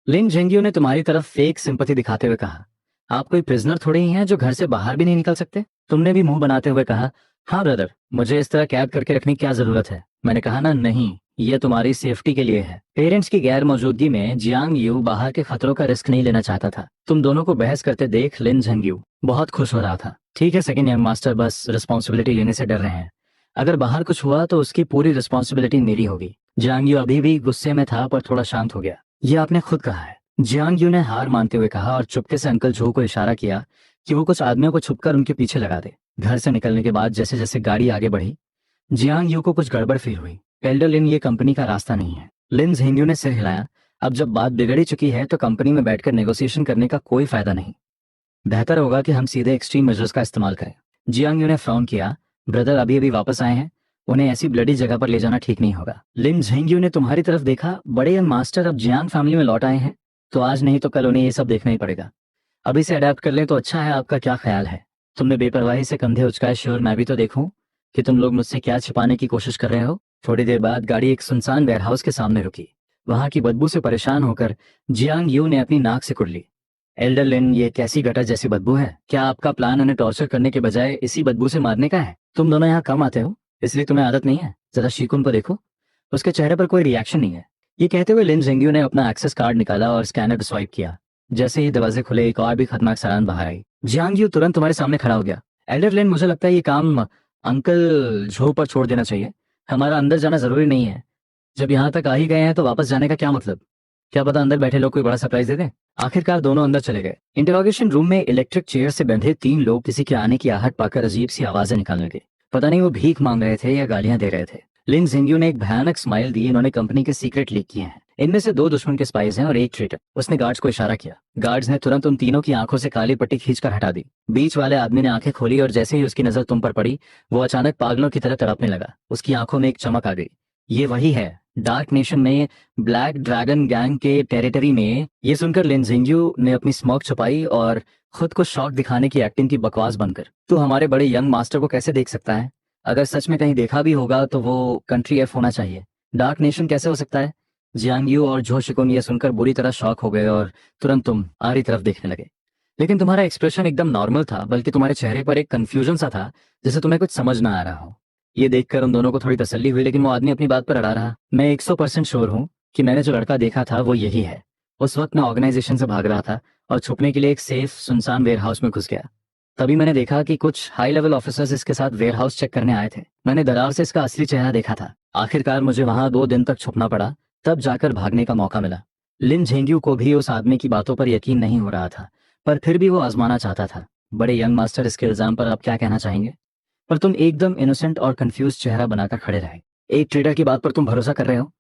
लिन जेंगियो ने तुम्हारी तरफ फेक सिंपैथी दिखाते हुए कहा, आप कोई प्रिजनर थोड़े ही हैं जो घर से बाहर भी नहीं निकल सकते। तुमने भी मुंह बनाते हुए कहा, हाँ ब्रदर, मुझे इस तरह कैद करके रखने की क्या जरूरत है। मैंने कहा ना, नहीं, ये तुम्हारी सेफ्टी के लिए है। पेरेंट्स की गैर मौजूदगी में जियांग यू बाहर के खतरों का रिस्क नहीं लेना चाहता था। तुम दोनों को बहस करते देख लिन जेंगियो बहुत खुश हो रहा था। ठीक है सेकंड यंग मास्टर, बस रिस्पॉन्सिबिलिटी लेने से डर रहे हैं। अगर बाहर कुछ हुआ तो उसकी पूरी रिस्पॉन्सिबिलिटी मेरी होगी। जियांग यू अभी भी गुस्से में था पर थोड़ा शांत हो गया। ये आपने खुद कहा है, जियांग यू ने हार मानते हुए कहा और चुपके से अंकल जो को इशारा किया कि वो कुछ आदमियों को छुपकर उनके पीछे लगा दे। घर से निकलने के बाद जैसे जैसे गाड़ी आगे बढ़ी, जियांग यू को कुछ गड़बड़ फील हुई। एल्डर लिन, ये कंपनी का रास्ता नहीं है। लिन झेंग्यू ने सिर हिलाया। अब जब बात बिगड़ी चुकी है तो कंपनी में बैठकर नेगोशिएशन करने का कोई फायदा नहीं। बेहतर होगा कि हम सीधे एक्सट्रीम मेजर्स का इस्तेमाल करें। जियांग यू ने फ्रॉन किया। ब्रदर अभी अभी वापस आए हैं, उन्हें ऐसी ब्लडी जगह पर ले जाना ठीक नहीं होगा। लिन झेंग्यू ने तुम्हारी तरफ देखा। बड़े यंग मास्टर अब जियांग फैमिली में लौट आए हैं, तो आज नहीं तो कल उन्हें ये सब देखना ही पड़ेगा। अभी से अडेप्ट कर लें तो अच्छा है। आपका क्या ख्याल है? तुमने बेपरवाही से कंधे उचकाए। श्योर, मैं भी तो देखूं कि तुम लोग मुझसे क्या छिपाने की कोशिश कर रहे हो। थोड़ी देर बाद गाड़ी एक सुनसान वेयरहाउस के सामने रुकी। वहां की बदबू से परेशान होकर जियांग यू ने अपनी नाक से कुड़ली। एल्डर लिन, ये कैसी गटर जैसी बदबू है? क्या आपका प्लान उन्हें टॉर्चर करने के बजाय इसी बदबू से मारने का है? तुम दोनों यहाँ कम आते हो इसलिए तुम्हें आदत नहीं है। जरा शिकुन को देखो, उसके चेहरे पर कोई रिएक्शन नहीं है। ये कहते हुए लिन जेंग्यू ने अपना एक्सेस कार्ड निकाला और स्कैनर स्वाइप किया। जैसे ही दरवाजे खुले, एक और भी खतरनाक सामान बाहर आई। जियांग यू तुरंत तुम्हारे सामने खड़ा हो गया। एल्डर लिन, मुझे लगता है ये काम अंकल झो पर छोड़ देना चाहिए। हमारा अंदर जाना जरूरी नहीं है। जब यहाँ तक आ ही गए हैं तो वापस जाने का क्या मतलब? क्या पता अंदर बैठे लोग कोई बड़ा सरप्राइज दे दें। आखिरकार दोनों अंदर चले गए। इंटरोगेशन रूम में इलेक्ट्रिक चेयर से बंधे 3 लोग किसी के आने की आहट पाकर अजीब सी आवाजें निकालने लगे। पता नहीं वो भीख मांग रहे थे या गालियां दे रहे थे। लिन जेंग्यू ने एक भयानक स्माइल दी। इन्होंने कंपनी के सीक्रेट लीक किए हैं। इनमें से 2 दुश्मन के स्पाइस हैं और 1 ट्रेटर। उसने गार्ड्स को इशारा किया। गार्ड्स ने तुरंत उन तीनों की आंखों से काली पट्टी खींचकर हटा दी। बीच वाले आदमी ने आंखें खोली और जैसे ही उसकी नजर तुम पर पड़ी, वो अचानक पागलों की तरह तड़पने लगा। उसकी आंखों में एक चमक आ गई। ये वही है, डार्क नेशन में ब्लैक ड्रैगन गैंग के टेरिटरी में। ये सुनकर लिन जेंग्यू ने अपनी स्मोक छुपाई और खुद को शॉक दिखाने की एक्टिंग की बकवास बनकर। तो हमारे बड़े यंग मास्टर को कैसे देख सकता है? अगर सच में कहीं देखा भी होगा तो वो कंट्री एफ होना चाहिए। डार्क नेशन कैसे हो सकता है? जियांग यू और जो शिकुन ये सुनकर बुरी तरह शॉक हो गए और तुरंत तुम आरी तरफ देखने लगे। लेकिन तुम्हारा एक्सप्रेशन एकदम नॉर्मल था, बल्कि तुम्हारे चेहरे पर एक कंफ्यूजन सा था, जैसे तुम्हें कुछ समझ ना आ रहा हो। ये देखकर उन दोनों को थोड़ी तसल्ली हुई, लेकिन वो आदमी अपनी बात पर अड़ा रहा। मैं 100% श्योर हूँ कि मैंने जो लड़का देखा था वो यही है। उस वक्त मैं ऑर्गेनाइजेशन से भाग रहा था और छुपने के लिए एक सेफ सुनसान वेयर हाउस में घुस गया। तभी मैंने देखा कि कुछ हाई लेवल ऑफिसर्स इसके साथ वेयर हाउस चेक करने आए थे। मैंने दरार से इसका असली चेहरा देखा था। आखिरकार मुझे वहां 2 दिन तक छुपना पड़ा, तब जाकर भागने का मौका मिला। लिन झेंग्यू को भी उस आदमी की बातों पर यकीन नहीं हो रहा था, पर फिर भी वो आजमाना चाहता था। बड़े यंग मास्टर, इसके इल्जाम पर आप क्या कहना चाहेंगे? पर तुम एकदम इनोसेंट और कंफ्यूज चेहरा बनाकर खड़े रहे। एक ट्रेडर की बात पर तुम भरोसा कर रहे हो?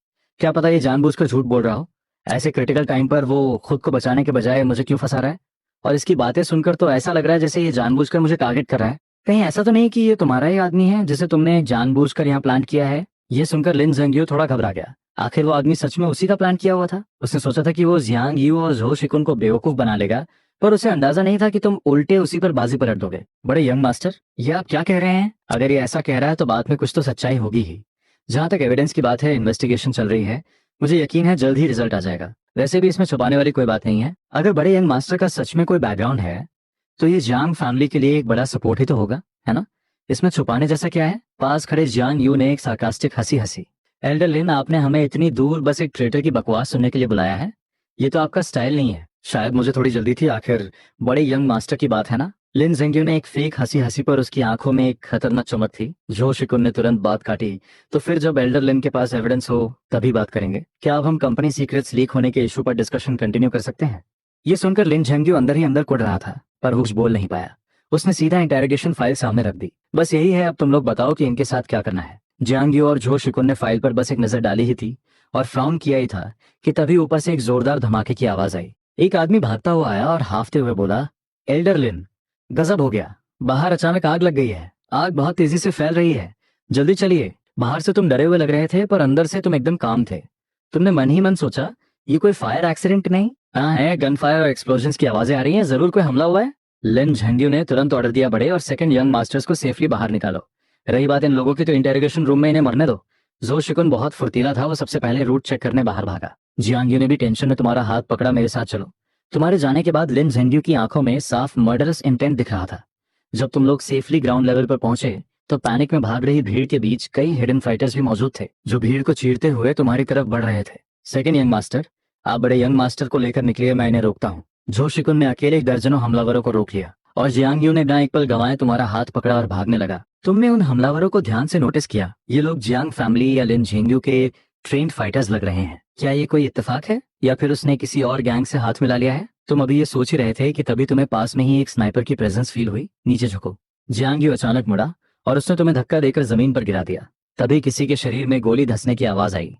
क्या पता ये जानबूझकर झूठ बोल रहा हो। ऐसे क्रिटिकल टाइम पर वो खुद को बचाने के बजाय मुझे क्यों फंसा रहा है? और इसकी बातें सुनकर तो ऐसा लग रहा है जैसे ये जानबूझकर मुझे टारगेट कर रहा है। कहीं ऐसा तो नहीं कि ये तुम्हारा ही आदमी है जिसे तुमने जानबूझकर यहाँ प्लान किया है? ये सुनकर लिन जेंग्यू थोड़ा घबरा गया। आखिर वो आदमी सच में उसी का प्लान किया हुआ था। उसने सोचा था कि वो जियांग यू और जो शिकुन को बेवकूफ बना लेगा, पर उसे अंदाजा नहीं था कि तुम उल्टे उसी पर बाजी पलट दोगे। बड़े यंग मास्टर, ये आप क्या कह रहे हैं? अगर ये ऐसा कह रहा है तो बात में कुछ तो सच्चाई होगी ही। जहां तक एविडेंस की बात है, इन्वेस्टिगेशन चल रही है। मुझे यकीन है जल्द ही रिजल्ट आ जाएगा। वैसे भी इसमें छुपाने वाली कोई बात नहीं है। अगर बड़े यंग मास्टर का सच में कोई बैकग्राउंड है तो ये जियांग फैमिली के लिए एक बड़ा सपोर्ट ही तो होगा, है ना? इसमें छुपाने जैसा क्या है? पास खड़े जियांग यू ने एक सार्कास्टिक हंसी हंसी। एल्डर लिन, आपने हमें इतनी दूर बस एक ट्रेटर की बकवास सुनने के लिए बुलाया है? ये तो आपका स्टाइल नहीं है। शायद मुझे थोड़ी जल्दी थी, आखिर बड़े यंग मास्टर की बात है ना। लिन जेंग्यू ने एक फेक हंसी हंसी पर उसकी आंखों में एक खतरनाक चमक थी। जो शिकुन ने तुरंत बात काटी, तो फिर जब एल्डर लिन के पास एविडेंस हो तभी बात करेंगे। क्या अब हम कंपनी सीक्रेट्स लीक होने के इशू पर डिस्कशन कंटिन्यू कर सकते हैं? ये सुनकर लिन जेंग्यू अंदर ही अंदर कुड़ रहा था, पर वो कुछ बोल नहीं पाया। उसने सीधा इंटेरोगेशन फाइल सामने रख दी। बस यही है, अब तुम लोग बताओ कि इनके साथ क्या करना है। जियांग यू और जो शिकुन ने फाइल पर बस एक नजर डाली ही थी और फ्राउन किया ही था कि तभी ऊपर से एक जोरदार धमाके की आवाज आई। एक आदमी भागता हुआ आया और हाफते हुए बोला, एल्डर लिन, गजब हो गया। बाहर अचानक आग लग गई है। आग बहुत तेजी से फैल रही है। जल्दी चलिए। बाहर से तुम डरे हुए लग रहे थे, पर अंदर से तुम एकदम काम थे। तुमने मन ही मन सोचा, ये कोई फायर एक्सीडेंट नहीं? हाँ है, गन फायर और एक्सप्लोजन की आवाजें आ रही हैं, जरूर कोई हमला हुआ है। लिन झेंग्यू ने तुरंत ऑर्डर दिया, बड़े और सेकंड यंग मास्टर्स को सेफली बाहर निकालो। रही बात इन लोगों की, तो इंटेरोगेशन रूम में इन्हें मरने दो। जो शिकुन बहुत फुर्तीला था, वो सबसे पहले रूट चेक करने बाहर भागा। जियांग यू ने भी टेंशन में तुम्हारा हाथ पकड़ा, मेरे साथ चलो। तुम्हारे जाने के बाद लिन झेंग्यू की आंखों में साफ मर्डरस इंटेंट दिख रहा था। जब तुम लोग सेफली ग्राउंड लेवल पर पहुंचे तो पैनिक में भाग रही भीड़ के बीच कई हिडन फाइटर्स भी मौजूद थे, जो भीड़ को चीरते हुए तुम्हारी तरफ बढ़ रहे थे। सेकंड यंग मास्टर, आप बड़े यंग मास्टर को लेकर निकलिए, मैं इन्हें रोकता हूँ। जो शिकुन ने अकेले दर्जनों हमलावरों को रोक लिया और जियांग यू ने बिना एक पल गंवाए तुम्हारा हाथ पकड़ा और भागने लगा। तुमने उन हमलावरों को ध्यान से नोटिस किया। ये लोग जियांग फैमिली या लिन झेंग्यू के ट्रेंड फाइटर्स लग रहे हैं। क्या ये कोई इत्तेफाक है या फिर उसने किसी और गैंग से हाथ मिला लिया है? तुम अभी ये सोच ही रहे थे कि तभी तुम्हें पास में ही एक स्नाइपर की प्रेजेंस फील हुई। नीचे झुको। जियांग यू अचानक मुड़ा और उसने तुम्हें धक्का देकर जमीन पर गिरा दिया। तभी किसी के शरीर में गोली धंसने की आवाज आई।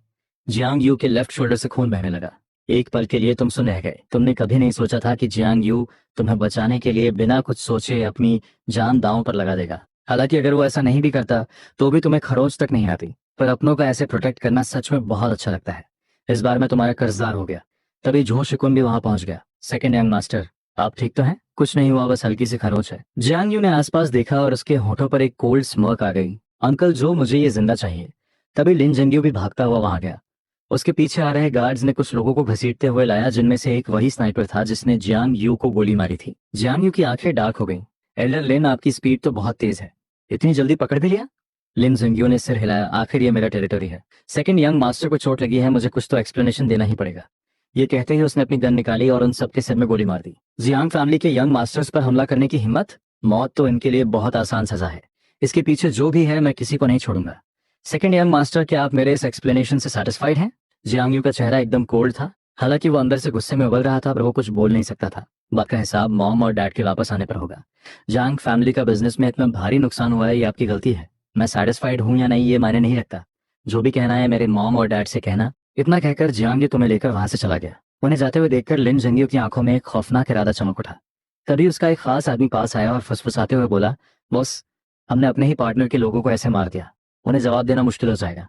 जियांग यू के लेफ्ट शोल्डर से खून बहने लगा। एक पल के लिए तुम सुन रह गए। तुमने कभी नहीं सोचा था कि जियांग यू तुम्हें बचाने के लिए बिना कुछ सोचे अपनी जान दांव पर लगा देगा। हालांकि अगर वो ऐसा नहीं भी करता तो भी तुम्हें खरोंच तक नहीं आती, पर अपनों का ऐसे प्रोटेक्ट करना सच में बहुत अच्छा लगता है। इस बार मैं तुम्हारा कर्जदार हो गया। तभी जो शिकुन भी वहां पहुंच गया। सेकंड यंग मास्टर, आप ठीक तो हैं? कुछ नहीं हुआ, बस हल्की सी खरोंच है। जियांग यू ने आसपास देखा और उसके होठों पर एक कोल्ड स्मर्क आ गई। अंकल जो, मुझे ये जिंदा चाहिए। तभी लिन जेंग्यू भी भागता हुआ वहां गया। उसके पीछे आ रहे गार्ड्स ने कुछ लोगों को घसीटते हुए लाया, जिनमें से एक वही स्नाइपर था जिसने जियांग यू को गोली मारी थी। जियांग यू की आंखें डार्क हो गईं। एल्डर लिन, आपकी स्पीड तो बहुत तेज है, इतनी जल्दी पकड़ भी लिया? लिन जेंग्यू ने सिर हिलाया। आखिर ये मेरा टेरिटरी है। सेकंड यंग मास्टर को चोट लगी है, मुझे कुछ तो एक्सप्लेनेशन देना ही पड़ेगा। ये कहते ही उसने अपनी गन निकाली और उन सबके सिर में गोली मार दी। जियांग फैमिली के यंग मास्टर्स पर हमला करने की हिम्मत? मौत तो इनके लिए बहुत आसान सजा है। इसके पीछे जो भी है, मैं किसी को नहीं छोड़ूंगा। सेकंड यंग मास्टर, क्या आप मेरे इस एक्सप्लेनेशन से सेटिस्फाइड हैं? जियांग यू का चेहरा एकदम कोल्ड था। हालांकि वो अंदर से गुस्से में उबल रहा था, पर वो कुछ बोल नहीं सकता था। बात का हिसाब मॉम और डैड के वापस आने पर होगा। जियांग फैमिली का बिजनेस में इतना भारी नुकसान हुआ है, ये आपकी गलती है। मैं सेटिस्फाइड हूं या नहीं ये मायने नहीं रखता। जो भी कहना है मेरे मॉम और डैड से कहना। इतना कहकर जियांग यू तुम्हें लेकर वहां से चला गया। उन्हें जाते हुए देखकर लिन जेंग्यू की आंखों में एक खौफनाक इरादा चमक उठा। तभी उसका एक खास आदमी पास आया और फुसफुसाते हुए बोला, बॉस, हमने अपने ही पार्टनर के लोगों को ऐसे मार दिया, उन्हें जवाब देना मुश्किल हो जाएगा।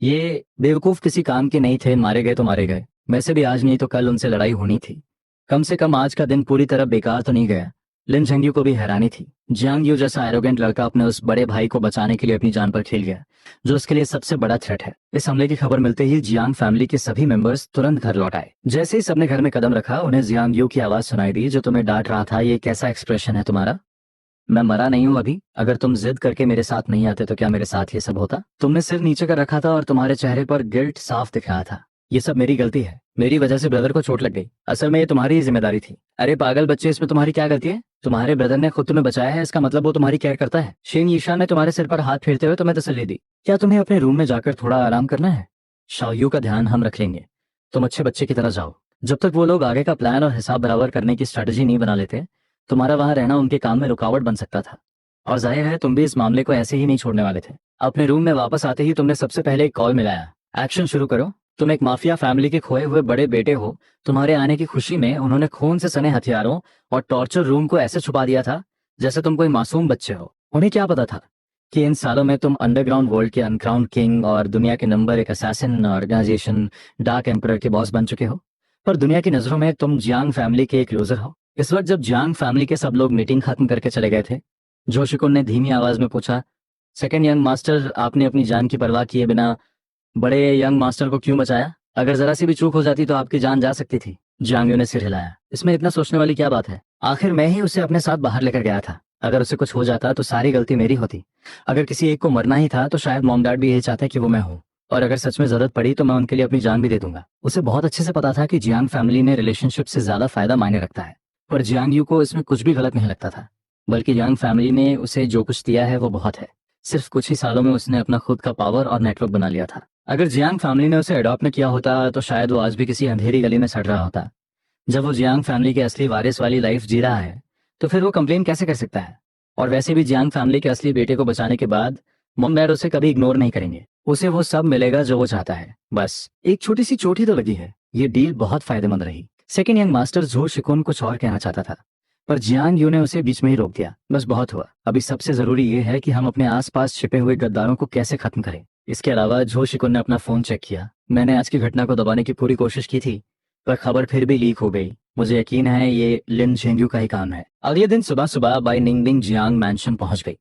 ये बेवकूफ किसी काम के नहीं थे, मारे गए तो मारे गए। वैसे भी आज नहीं तो कल उनसे लड़ाई होनी थी। कम से कम आज का दिन पूरी तरह बेकार तो नहीं गया। लिन झेंग्यू को भी हैरानी थी। जियांग यू जैसा एरोगेंट लड़का अपने उस बड़े भाई को बचाने के लिए अपनी जान पर खेल गया, जो उसके लिए सबसे बड़ा थ्रेट है। इस हमले की खबर मिलते ही जियांग फैमिली के सभी मेंबर्स तुरंत घर लौट आए। जैसे ही सबने घर में कदम रखा, उन्हें जियांग यू की आवाज सुनाई दी, जो तुम्हें डांट रहा था, ये कैसा एक्सप्रेशन है तुम्हारा? मैं मरा नहीं हूं अभी। अगर तुम जिद करके मेरे साथ नहीं आते तो क्या मेरे साथ ये सब होता? तुमने सिर नीचे कर रखा था और तुम्हारे चेहरे पर गिल्ट साफ दिख रहा था। ये सब मेरी गलती है, मेरी वजह से ब्रदर को चोट लग गई। असल में ये तुम्हारी ही जिम्मेदारी थी। अरे पागल बच्चे, इसमें तुम्हारी क्या गलती है? तुम्हारे ब्रदर ने खुद तुम्हें बचाया है, इसका मतलब वो तुम्हारी केयर करता है। शेन यीशान ने तुम्हारे सिर पर हाथ फेरते हुए तुम्हें तसल्ली दी। क्या तुम्हें अपने रूम में जाकर थोड़ा आराम करना है? शाओयू का ध्यान हम रख लेंगे, तुम अच्छे बच्चे की तरह जाओ। जब तक वो लोग आगे का प्लान और हिसाब बराबर करने की स्ट्रेटजी नहीं बना लेते, तुम्हारा वहां रहना उनके काम में रुकावट बन सकता था। और जाहिर है तुम भी इस मामले को ऐसे ही नहीं छोड़ने वाले थे। अपने रूम में वापस आते ही तुमने सबसे पहले एक कॉल मिलाया। एक्शन शुरू करो। तुम एक माफिया फैमिली के खोए हुए बड़े बेटे हो। तुम्हारे आने की खुशी में उन्होंने खून से सने हथियारों और टॉर्चर रूम को ऐसे छुपा दिया था जैसे तुम कोई मासूम बच्चे हो। उन्हें क्या पता था कि इन सालों में तुम अंडरग्राउंड वर्ल्ड के अनक्राउंड किंग और दुनिया के number 1 assassin organisation Dark Emperor के बॉस बन चुके हो। पर दुनिया की नजरों में तुम जियांग फैमिली के एक लूजर हो। इस वक्त जब जियांग फैमिली के सब लोग मीटिंग खत्म करके चले गए थे, जो शिकुन ने धीमी आवाज में पूछा, सेकंड यंग मास्टर, आपने अपनी जान की परवाह किए बिना बड़े यंग मास्टर को क्यों बचाया? अगर जरा सी भी चूक हो जाती तो आपकी जान जा सकती थी। जियांग यू ने सिर हिलाया। इसमें इतना सोचने वाली क्या बात है? आखिर मैं ही उसे अपने साथ बाहर लेकर गया था। अगर उसे कुछ हो जाता तो सारी गलती मेरी होती। अगर किसी एक को मरना ही था तो शायद मॉम डैड भी यही चाहते कि वो मैं हूँ, और अगर सच में जरूरत पड़ी तो मैं उनके लिए अपनी जान भी दे दूंगा। उसे बहुत अच्छे से पता था कि जियांग फैमिली में रिलेशनशिप से ज्यादा फायदा मायने रखता है, पर जियांग यू को इसमें कुछ भी गलत नहीं लगता था। बल्कि यंग फैमिली ने उसे जो कुछ दिया है वो बहुत है। सिर्फ कुछ ही सालों में उसने अपना खुद का पावर और नेटवर्क बना लिया था। अगर जियांग फैमिली ने उसे अडॉप्ट न किया होता तो शायद वो आज भी किसी अंधेरी गली में सड़ रहा होता। जब वो जियांग फैमिली के असली वारिस वाली लाइफ जी रहा है तो फिर वो कंप्लेन कैसे कर सकता है? और वैसे भी जियांग फैमिली के असली बेटे को बचाने के बाद मॉम डैड उसे कभी इग्नोर नहीं करेंगे। उसे वो सब मिलेगा जो वो चाहता है। बस एक छोटी सी चोट ही तो लगी है। ये डील बहुत फायदेमंद रही। सेकंड यंग मास्टर जो शिकुन कुछ और कहना चाहता था, पर जियांग यू ने उसे बीच में ही रोक दिया। बस बहुत हुआ, अभी सबसे जरूरी ये है कि हम अपने आसपास छिपे हुए गद्दारों को कैसे खत्म करें। इसके अलावा जो शिकुन ने अपना फोन चेक किया। मैंने आज की घटना को दबाने की पूरी कोशिश की थी, पर खबर फिर भी लीक हो गई। मुझे यकीन है ये लिन झेंग्यू का ही काम है। अगले दिन सुबह सुबह बाई निंगबिंग जियांग मैंशन पहुंच गई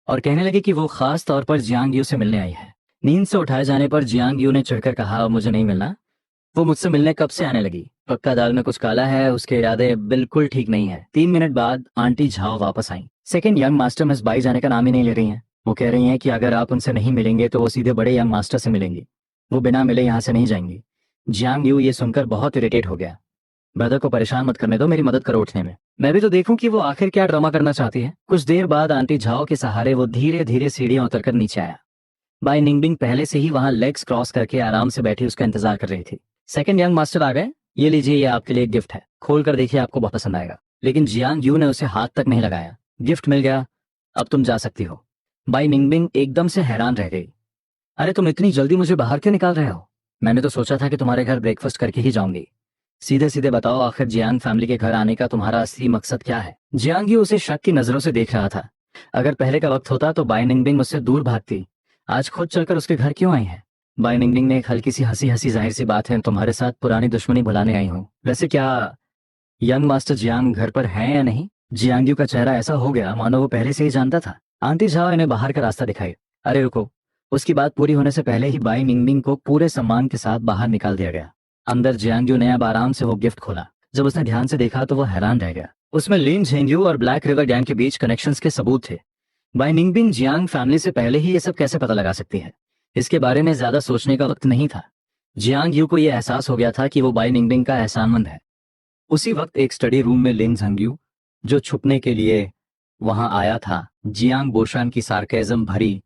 और कहने लगी कि वो खास तौर पर जियांग यू से मिलने आई है। नींद से उठाए जाने पर जियांग यू ने चिढ़कर कहा, मुझे नहीं मिलना। वो मुझसे मिलने कब से आने लगी? पक्का दाल में कुछ काला है, उसके इरादे बिल्कुल ठीक नहीं है। 3 मिनट बाद आंटी झाओ वापस आई। Second young master Miss Bai जाने का नाम ही नहीं ले रही हैं। वो कह रही हैं कि अगर आप उनसे नहीं मिलेंगे तो वो सीधे बड़े यंग मास्टर से मिलेंगी। वो बिना मिले यहाँ से नहीं जाएंगी। जियांग यू ये सुनकर बहुत इरिटेट हो गया। ब्रदर को परेशान मत करने दो, मेरी मदद करो उठने में। मैं भी तो देखूं कि वो आखिर क्या ड्रामा करना चाहती है। कुछ देर बाद आंटी झाओ के सहारे वो धीरे धीरे सीढ़ियां उतरकर नीचे आया। बाई निंगबिंग पहले से ही वहां लेग्स क्रॉस करके आराम से बैठी उसका इंतजार कर रही थी। सेकंड यंग मास्टर आ गए। ये लीजिए, ये आपके लिए एक गिफ्ट है, खोल कर देखिए, आपको बहुत पसंद आएगा। लेकिन जियांग यू ने उसे हाथ तक नहीं लगाया। गिफ्ट मिल गया, अब तुम जा सकती हो। बाई निंगबिंग एकदम से हैरान रह गई। अरे तुम इतनी जल्दी मुझे बाहर क्यों निकाल रहे हो? मैंने तो सोचा था कि तुम्हारे घर ब्रेकफास्ट करके ही जाऊंगी। सीधे सीधे बताओ, आखिर जियांग फैमिली के घर आने का तुम्हारा असली मकसद क्या है? जियांग यू उसे शक की नजरों से देख रहा था। अगर पहले का वक्त होता तो बाई निंगबिंग उससे दूर भागती। आज खुद चलकर उसके घर क्यों आई है? बाई निंगबिंग ने एक हल्की सी हंसी हंसी, जाहिर सी बात है, तुम्हारे साथ पुरानी दुश्मनी भुलाने आई हूँ। वैसे क्या यंग मास्टर जियांग घर पर है या नहीं? जियांग यू का चेहरा ऐसा हो गया मानो वो पहले से ही जानता था। आंटी झाओ इन्हें बाहर का रास्ता दिखाई। अरे रुको। उसकी बात पूरी होने से पहले ही बाई निंगबिंग को पूरे सम्मान के साथ बाहर निकाल दिया गया। अंदर जियांग यू ने अब आराम से वो गिफ्ट खोला। जब उसने ध्यान से देखा तो वो हैरान रह गया। उसमें लिन झेंग्यू और ब्लैक रिवर गैंग के बीच कनेक्शंस के सबूत थे। बाई निंगबिंग जियांग फैमिली से पहले ही ये सब कैसे पता लगा सकती है? इसके बारे में ज्यादा सोचने का वक्त नहीं था। जियांग यू को यह एहसास हो गया था कि वो बाई निंगबिंग का एहसानमंद है। उसी वक्त एक स्टडी रूम में लिन झेंग्यू, जो छुपने के लिए वहां आया था, जियांग बोशान की सार्केज्म भरी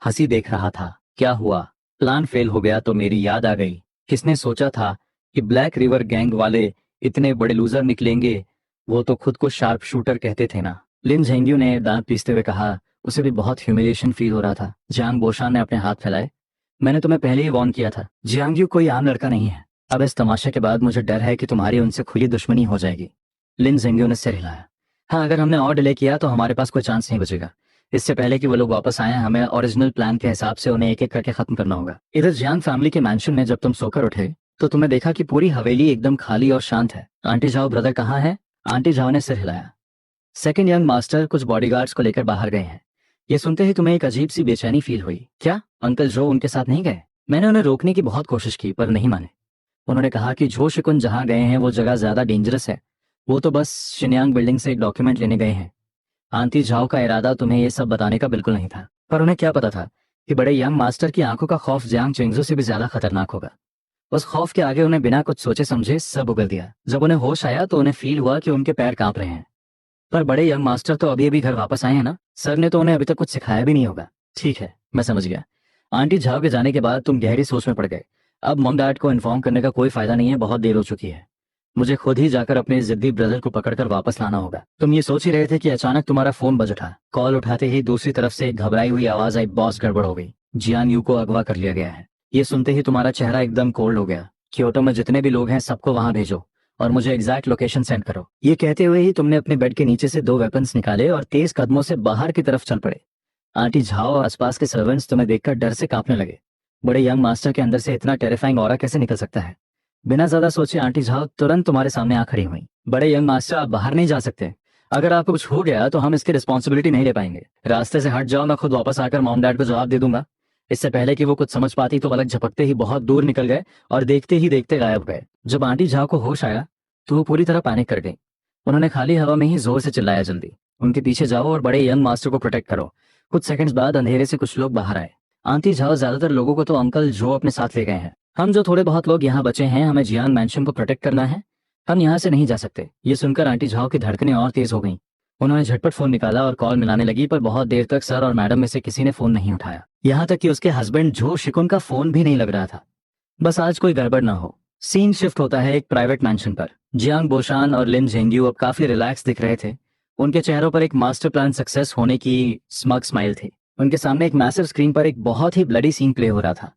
हंसी देख रहा था। क्या हुआ? प्लान फेल हो गया तो मेरी याद आ गई। किसने सोचा था कि ब्लैक रिवर गैंग वाले इतने बड़े लूजर निकलेंगे? वो तो खुद को शार्प शूटर कहते थे ना। लिन झेंग्यू ने दांत पीसते हुए कहा। उसे भी बहुत ह्यूमिलिएशन फील हो रहा था। जियांग बोशान ने अपने हाथ फैलाए। मैंने तुम्हें पहले ही वार्न किया था। जियांग यू कोई आम लड़का नहीं है। अब इस तमाशे के बाद मुझे डर है कि तुम्हारी उनसे खुली दुश्मनी हो जाएगी। लिन झेंग्यू ने सिर हिलाया। हाँ, अगर हमने और डिले किया तो हमारे पास कोई चांस नहीं बचेगा। इससे पहले कि वो लोग वापस आए, हमें ओरिजिनल प्लान के हिसाब से उन्हें एक एक करके खत्म करना होगा। इधर जियांग फैमिली के मैंशन में जब तुम सोकर उठे तो तुमने देखा कि पूरी हवेली एकदम खाली और शांत है। आंटी झाओ ब्रदर कहाँ है? आंटी झाओ ने सिर हिलाया। सेकंड यंग मास्टर कुछ बॉडीगार्ड्स को लेकर बाहर गए हैं। ये सुनते ही तुम्हें एक अजीब सी बेचैनी फील हुई। क्या अंकल जो उनके साथ नहीं गए? मैंने उन्हें रोकने की बहुत कोशिश की पर नहीं माने। उन्होंने कहा कि जो शिकुन जहां गए हैं वो जगह ज्यादा डेंजरस है। वो तो बस शिन्यांग बिल्डिंग से एक डॉक्यूमेंट लेने गए हैं। आंटी झाओ का इरादा तुम्हें ये सब बताने का बिल्कुल नहीं था, पर उन्हें क्या पता था कि बड़े यंग मास्टर की आंखों का खौफ जियांग चेंगजू से भी ज्यादा खतरनाक होगा। उस खौफ के आगे उन्हें बिना कुछ सोचे समझे सब उगल दिया। जब उन्हें होश आया तो उन्हें फील हुआ कि उनके पैर कांप रहे हैं। पर बड़े यंग मास्टर तो अभी अभी घर वापस आए हैं ना। सर ने तो उन्हें अभी तक कुछ सिखाया भी नहीं होगा। ठीक है, मैं समझ गया। आंटी झाओ के जाने के बाद तुम गहरी सोच में पड़ गए। अब मॉम डैड को इन्फॉर्म करने का कोई फायदा नहीं है, बहुत देर हो चुकी है। मुझे खुद ही जाकर अपने जिद्दी ब्रदर को पकड़कर वापस लाना होगा। तुम ये सोच ही रहे थे कि अचानक तुम्हारा फोन बज उठा। कॉल उठाते ही दूसरी तरफ से एक घबराई हुई आवाज आई, बॉस गड़बड़ हो गई, जियांग यू को अगवा कर लिया गया है। ये सुनते ही तुम्हारा चेहरा एकदम कोल्ड हो गया। क्योटो में जितने भी लोग हैं सबको वहां भेजो और मुझे एग्जैक्ट लोकेशन सेंड करो। ये कहते हुए ही तुमने अपने बेड के नीचे से 2 वेपन्स निकाले और तेज कदमों से बाहर की तरफ चल पड़े। आंटी झाओ और आसपास के सर्वेंट्स तुम्हें देखकर डर से कांपने लगे। बड़े यंग मास्टर के अंदर से इतना टेरिफाइंग ऑरा कैसे निकल सकता है? बिना ज्यादा सोचे आंटी झाओ तुरंत तुम्हारे सामने आ खड़ी हुई। बड़े यंग मास्टर, आप बाहर नहीं जा सकते। अगर आपको कुछ हो गया तो हम इसकी रिस्पॉन्सिबिलिटी नहीं ले पाएंगे। रास्ते से हट जाओ, मैं खुद वापस आकर मॉम डैड को जवाब दे दूंगा। इससे पहले कि वो कुछ समझ पाती तो पलक झपकते ही बहुत दूर निकल गए और देखते ही देखते गायब गए। जब आंटी झाओ को होश आया तो वो पूरी तरह पैनिक कर गई। उन्होंने खाली हवा में ही जोर से चिल्लाया, जल्दी उनके पीछे जाओ और बड़े यंग मास्टर को प्रोटेक्ट करो। कुछ सेकंड्स बाद अंधेरे से कुछ लोग बाहर आए। आंटी झाओ, ज्यादातर लोगों को तो अंकल जो अपने साथ ले गए हैं। हम जो थोड़े बहुत लोग यहाँ बचे हैं, हमें जियांग मैंशन को प्रोटेक्ट करना है। हम यहाँ से नहीं जा सकते। ये सुनकर आंटी झाओ की धड़कनें और तेज हो गईं। उन्होंने झटपट फोन निकाला और कॉल मिलाने लगी, पर बहुत देर तक सर और मैडम में से किसी ने फोन नहीं उठाया। यहाँ तक कि उसके हस्बैंड जो शिकुन का फोन भी नहीं लग रहा था। बस आज कोई गड़बड़ ना हो। सीन शिफ्ट होता है एक प्राइवेट मैंशन पर। जियांग बोशान और लिन झेंग्यू अब काफी रिलैक्स दिख रहे थे। उनके चेहरों पर एक मास्टर प्लान सक्सेस होने की स्मग स्माइल थी। उनके सामने एक मैसिव स्क्रीन पर एक बहुत ही ब्लडी सीन प्ले हो रहा था।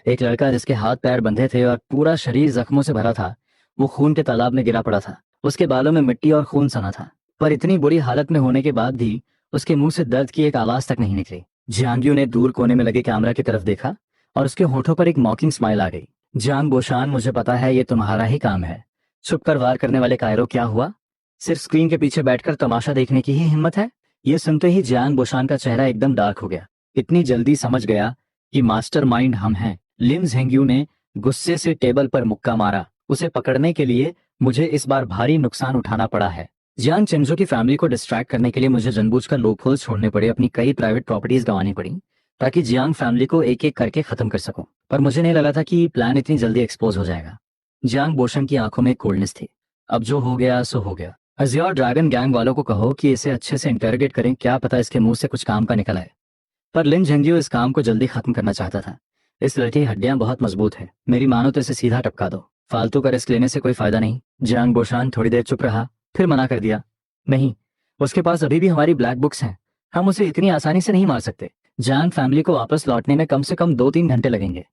एक लड़का जिसके हाथ पैर बंधे थे और पूरा शरीर जख्मों से भरा था, वो खून के तालाब में गिरा पड़ा था। उसके बालों में मिट्टी और खून सना था, पर इतनी बुरी हालत में होने के बाद भी उसके मुंह से दर्द की एक आवाज तक नहीं निकली। जियांग यू ने दूर कोने में लगे कैमरा की तरफ देखा और उसके होठों पर एक मॉकिंग स्माइल आ गई। जियांग बोशान, मुझे पता है ये तुम्हारा ही काम है, छुप कर वार करने वाले कायरो, क्या हुआ? सिर्फ स्क्रीन के पीछे बैठकर तमाशा देखने की ही हिम्मत है? ये सुनते ही जियांग बोशान का चेहरा एकदम डार्क हो गया। इतनी जल्दी समझ गया कि मास्टरमाइंड हम हैं। लिन झेंग्यू ने गुस्से से टेबल पर मुक्का मारा। उसे पकड़ने के लिए मुझे इस बार भारी नुकसान उठाना पड़ा है। जियांग चेंजो की फैमिली को डिस्ट्रैक्ट करने के लिए मुझे जानबूझकर लूपहोल्स छोड़ने पड़े, अपनी कई प्राइवेट प्रॉपर्टीज गंवानी पड़ी ताकि जियांग फैमिली को एक एक करके खत्म कर सकूं। पर मुझे नहीं लगा था कि प्लान इतनी जल्दी एक्सपोज हो जाएगा। जियांग बोशन की आंखों में कोल्डनेस थी। अब जो हो गया सो हो गया। अजियोर ड्रैगन गैंग वालों को कहो कि इसे अच्छे से इंटरोगेट करें, क्या पता इसके मुंह से कुछ काम का निकल आए। पर लिन झेंग्यू इस काम को जल्दी खत्म करना चाहता था। इस लड़के की हड्डियां बहुत मजबूत है, मेरी मानो तो इसे सीधा टपका दो। फालतू का रिस्क लेने से कोई फायदा नहीं। जियांग बोशान थोड़ी देर चुप रहा, फिर मना कर दिया। नहीं, उसके पास अभी भी हमारी ब्लैक बुक्स हैं, हम उसे इतनी आसानी से नहीं मार सकते। जियांग फैमिली को वापस लौटने में कम से कम 2-3 घंटे लगेंगे।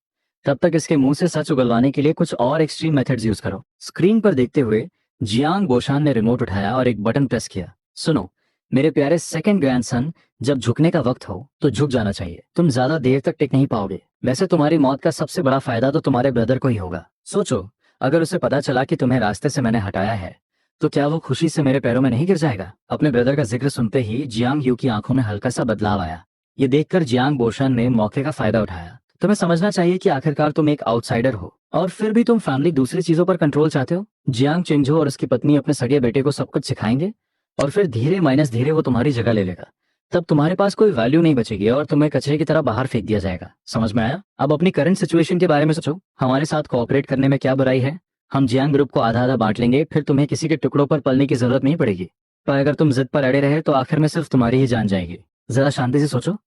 तब तक इसके मुंह से सच उगलवाने के लिए कुछ और एक्सट्रीम मेथड्स यूज करो। स्क्रीन पर देखते हुए जियांग बोशान ने रिमोट उठाया और एक बटन प्रेस किया। सुनो मेरे प्यारे सेकंड ग्रैंडसन, जब झुकने का वक्त हो तो झुक जाना चाहिए। तुम ज्यादा देर तक टिक नहीं पाओगे। वैसे तुम्हारी मौत का सबसे बड़ा फायदा तो तुम्हारे ब्रदर को ही होगा। सोचो, अगर उसे पता चला कि तुम्हें रास्ते से मैंने हटाया है तो क्या वो खुशी से मेरे पैरों में नहीं गिर जाएगा? अपने ब्रदर का जिक्र सुनते ही जियांग यू की आंखों में हल्का सा बदलाव आया। ये देखकर जियांग बोशान ने मौके का फायदा उठाया। तुम्हें समझना चाहिए कि आखिरकार तुम एक आउटसाइडर हो और फिर भी तुम फैमिली दूसरी चीजों पर कंट्रोल चाहते हो। जियांग चेंजो और उसकी पत्नी अपने सगे बेटे को सब कुछ सिखाएंगे और फिर धीरे माइनस धीरे वो तुम्हारी जगह ले लेगा। तब तुम्हारे पास कोई वैल्यू नहीं बचेगी और तुम्हें कचरे की तरह बाहर फेंक दिया जाएगा। समझ में आया? अब अपनी करंट सिचुएशन के बारे में सोचो। हमारे साथ कोऑपरेट करने में क्या बुराई है? हम जियांग ग्रुप को आधा आधा बांट लेंगे, फिर तुम्हें किसी के टुकड़ों पर पलने की जरूरत नहीं पड़ेगी। पर अगर तुम जिद पर अड़े रहे तो आखिर में सिर्फ तुम्हारी ही जान जाएगी। जरा शांति से सोचो,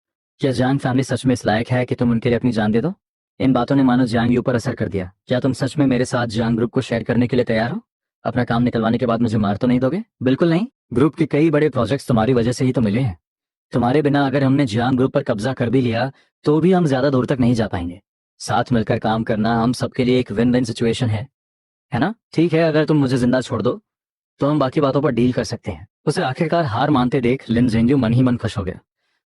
क्या जियांग फैमिली सच में इस लायक है कि तुम उनके लिए अपनी जान दे दो? इन बातों ने मानो जियांग यू पर असर कर दिया। क्या तुम सच में मेरे साथ जियांग ग्रुप को शेयर करने के लिए तैयार हो? अपना काम निकलवाने के बाद मुझे मार तो नहीं दोगे? बिल्कुल नहीं। ग्रुप के कई बड़े प्रोजेक्ट्स तुम्हारी वजह से ही तो मिले हैं। तुम्हारे बिना अगर हमने जियांग ग्रुप पर कब्जा कर भी लिया तो भी हम ज्यादा दूर तक नहीं जा पाएंगे। साथ मिलकर काम करना हम सबके लिए एक विन विन सिचुएशन है ना? ठीक है, अगर तुम मुझे जिंदा छोड़ दो तो हम बाकी बातों पर डील कर सकते हैं। उसे आखिरकार हार मानते देख लिन झेंग्यू मन ही मन खुश हो गया।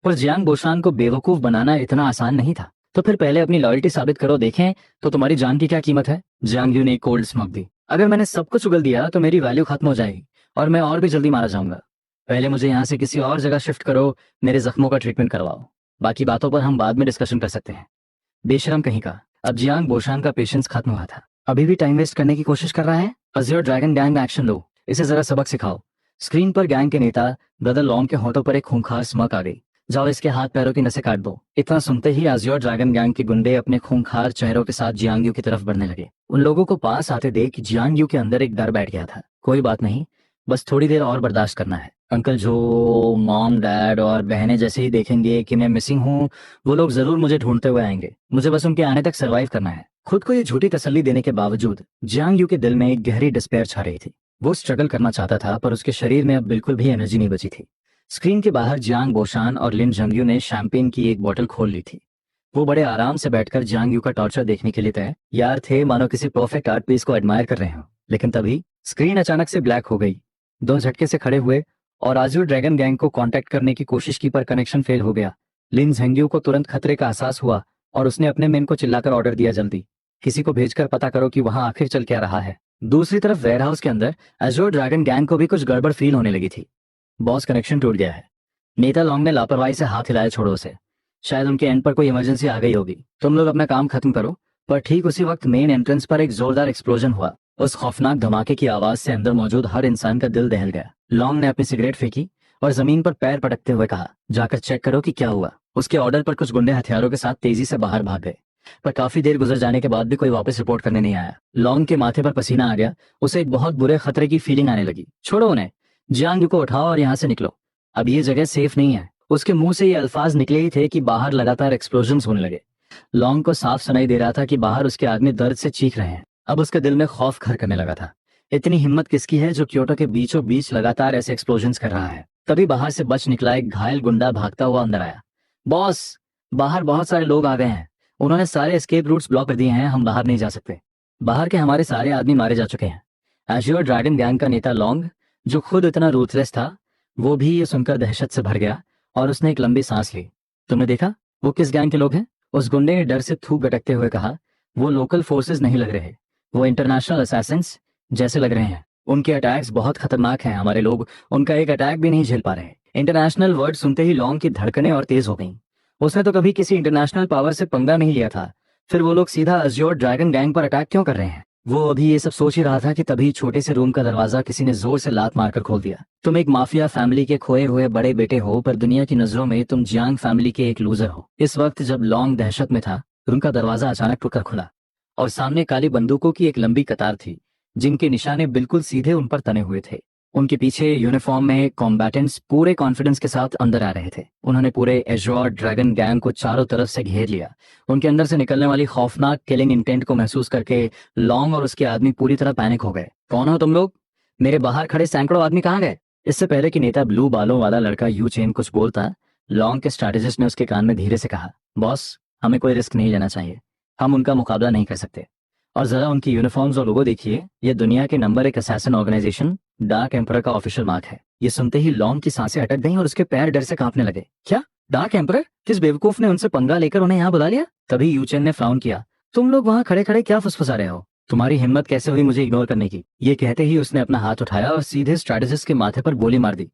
पर जियांग बोशान को बेवकूफ बनाना इतना आसान नहीं था। तो फिर पहले अपनी लॉयल्टी साबित करो, देखें तो तुम्हारी जान की क्या कीमत है। जियांग यू ने कोल्ड स्मोक दी। अगर मैंने सब कुछ उगल दिया तो मेरी वैल्यू खत्म हो जाएगी और मैं और भी जल्दी मारा जाऊंगा। पहले मुझे यहाँ से किसी और जगह शिफ्ट करो, मेरे जख्मों का ट्रीटमेंट करवाओ। बाकी बातों पर हम बाद में डिस्कशन कर सकते हैं। बेशरम कहीं का। अब जियांग बोशान का पेशेंस खत्म हुआ था। अभी भी टाइम वेस्ट करने की कोशिश कर रहा है? अजियोर ड्रैगन गैंग में एक्शन लो, इसे जरा सबक सिखाओ। स्क्रीन पर गैंग के नेता ब्रदर लॉन्ग के होठों पर एक खूंखार स्मक आ गई। जाओ इसके हाथ पैरों की नसें काट दो। इतना सुनते ही अजियोर ड्रैगन गैंग के गुंडे अपने खूंखार चेहरों के साथ जियांग यू की तरफ बढ़ने लगे। उन लोगों को पास आते देख जियांग यू के अंदर एक डर बैठ गया था। कोई बात नहीं, बस थोड़ी देर और बर्दाश्त करना है। अंकल जो, मॉम, डैड और बहनें जैसे ही देखेंगे कि मैं मिसिंग हूँ वो लोग जरूर मुझे ढूंढते हुए आएंगे। मुझे बस उनके आने तक सरवाइव करना है। खुद को ये झूठी तसल्ली देने के बावजूद जियांग यू के दिल में एक गहरी डिस्पेयर छा रही थी। वो स्ट्रगल करना चाहता था पर उसके शरीर में अब बिल्कुल भी एनर्जी नहीं बची थी। स्क्रीन के बाहर जियांग बोशान और लिन झेंग्यू ने शैंपेन की एक बोतल खोल ली थी। वो बड़े आराम से बैठकर जियांग यू का टॉर्चर देखने के लिए तय यार थे, मानो किसी परफेक्ट आर्ट पीस को एडमायर कर रहे हो। लेकिन तभी स्क्रीन अचानक से ब्लैक हो गई। दो झटके से खड़े हुए और अजियोर ड्रैगन गैंग को कांटेक्ट करने की कोशिश की पर कनेक्शन फेल हो गया। लिन झेंग्यू को तुरंत खतरे का एहसास हुआ और उसने अपने मेन को चिल्लाकर ऑर्डर दिया, जल्दी किसी को भेजकर पता करो कि वहां आखिर चल क्या रहा है। दूसरी तरफ वेयरहाउस के अंदर अजियोर ड्रैगन गैंग को भी कुछ गड़बड़ फील होने लगी थी। बॉस, कनेक्शन टूट गया है। नेता लॉन्ग ने लापरवाही से हाथ हिलाया, छोड़ो उसे, शायद उनके एंड पर कोई इमरजेंसी आ गई होगी। तुम लोग अपना काम खत्म करो। पर ठीक उसी वक्त मेन एंट्रेंस पर एक जोरदार एक्सप्लोजन हुआ। उस खौफनाक धमाके की आवाज से अंदर मौजूद हर इंसान का दिल दहल गया। लॉन्ग ने अपनी सिगरेट फेंकी और जमीन पर पैर पटकते हुए कहा, जाकर चेक करो कि क्या हुआ। उसके ऑर्डर पर कुछ गुंडे हथियारों के साथ तेजी से बाहर भाग गए, पर काफी देर गुजर जाने के बाद भी कोई वापस रिपोर्ट करने नहीं आया। लॉन्ग के माथे पर पसीना आ गया। उसे एक बहुत बुरे खतरे की फीलिंग आने लगी। छोड़ो उन्हें, जियांग यू को उठाओ और यहाँ से निकलो। अब ये जगह सेफ नहीं है। उसके मुंह से ये अल्फाज निकले ही थे कि बाहर लगातार एक्सप्लोजन्स होने लगे। लॉन्ग को साफ सुनाई दे रहा था कि बाहर उसके आदमी दर्द से चीख रहे हैं। अब उसके दिल में खौफ घर करने लगा था। इतनी हिम्मत किसकी है जो क्योटो के बीचों बीच लगातार ऐसे एक्सप्लोजन्स कर रहा है। तभी बाहर से बच निकला एक घायल गुंडा भागता हुआ अंदर आया। बॉस, बाहर बहुत सारे लोग आ गए हैं। उन्होंने सारे एस्केप रूट्स ब्लॉक कर दिए हैं, हम बाहर नहीं जा सकते। बाहर के हमारे सारे आदमी मारे जा चुके हैं। अजियोर ड्रैगन गैंग का नेता लॉन्ग, जो खुद इतना रूथलेस था, वो भी ये सुनकर दहशत से भर गया और उसने एक लंबी सांस ली। तुमने देखा वो किस गैंग के लोग हैं? उस गुंडे ने डर से थूक गटकते हुए कहा। वो लोकल फोर्सेस नहीं लग रहे, वो इंटरनेशनल असैसिन्स जैसे लग रहे हैं। उनके अटैक्स बहुत खतरनाक हैं, हमारे लोग उनका एक अटैक भी नहीं झेल पा रहे। इंटरनेशनल वर्ड सुनते ही लॉन्ग की धड़कनें और तेज हो गईं। उसने तो कभी किसी इंटरनेशनल पावर से पंगा नहीं लिया था, फिर वो लोग सीधा अज्योर ड्रैगन गैंग पर अटैक क्यों कर रहे हैं? वो अभी ये सब सोच ही रहा था कि तभी छोटे से रूम का दरवाजा किसी ने जोर से लात मारकर खोल दिया। तुम एक माफिया फैमिली के खोए हुए बड़े बेटे हो, पर दुनिया की नजरों में तुम जियांग फैमिली के एक लूजर हो। इस वक्त जब लॉन्ग दहशत में था, रूम का दरवाजा अचानक टूटकर खुला और सामने काली बंदूकों की एक लंबी कतार थी, जिनके निशाने बिल्कुल सीधे उन पर तने हुए थे। उनके पीछे यूनिफॉर्म में कॉम्बैटेंट्स पूरे कॉन्फिडेंस के साथ अंदर आ रहे थे। उन्होंने पूरे एज्योर ड्रैगन गैंग को चारों तरफ से घेर लिया। उनके अंदर से निकलने वाली खौफनाक किलिंग इंटेंट को महसूस करके लॉन्ग और उसके आदमी पूरी तरह पैनिक हो गए। कौन हो तुम लोग? मेरे बाहर खड़े सैकड़ों आदमी कहाँ गए? इससे पहले कि नेता ब्लू बालों वाला लड़का यू चेन कुछ बोलता, लॉन्ग के स्ट्रैटेजिस्ट ने उसके कान में धीरे से कहा, बॉस, हमें कोई रिस्क नहीं लेना चाहिए। हम उनका मुकाबला नहीं कर सकते। और जरा उनकी यूनिफॉर्म्स और लोगो देखिए, ये दुनिया के number 1 assassin organisation Dark Emperor का ऑफिशियल मार्क है। ये सुनते ही लॉन्ग की सांसें अटक गईं और उसके पैर डर से कांपने लगे। क्या? Dark emperor? किस बेवकूफ ने उनसे पंगा लेकर उन्हें यहाँ बुला लिया? तभी यूचेन ने फ्राउन किया। तुम लोग वहाँ खड़े खड़े क्या फुसफुसा रहे हो? तुम्हारी हिम्मत कैसे हुई मुझे इग्नोर करने की? ये कहते ही उसने अपना हाथ उठाया और सीधे स्ट्रैटेजिस्ट के माथे पर गोली मार दी।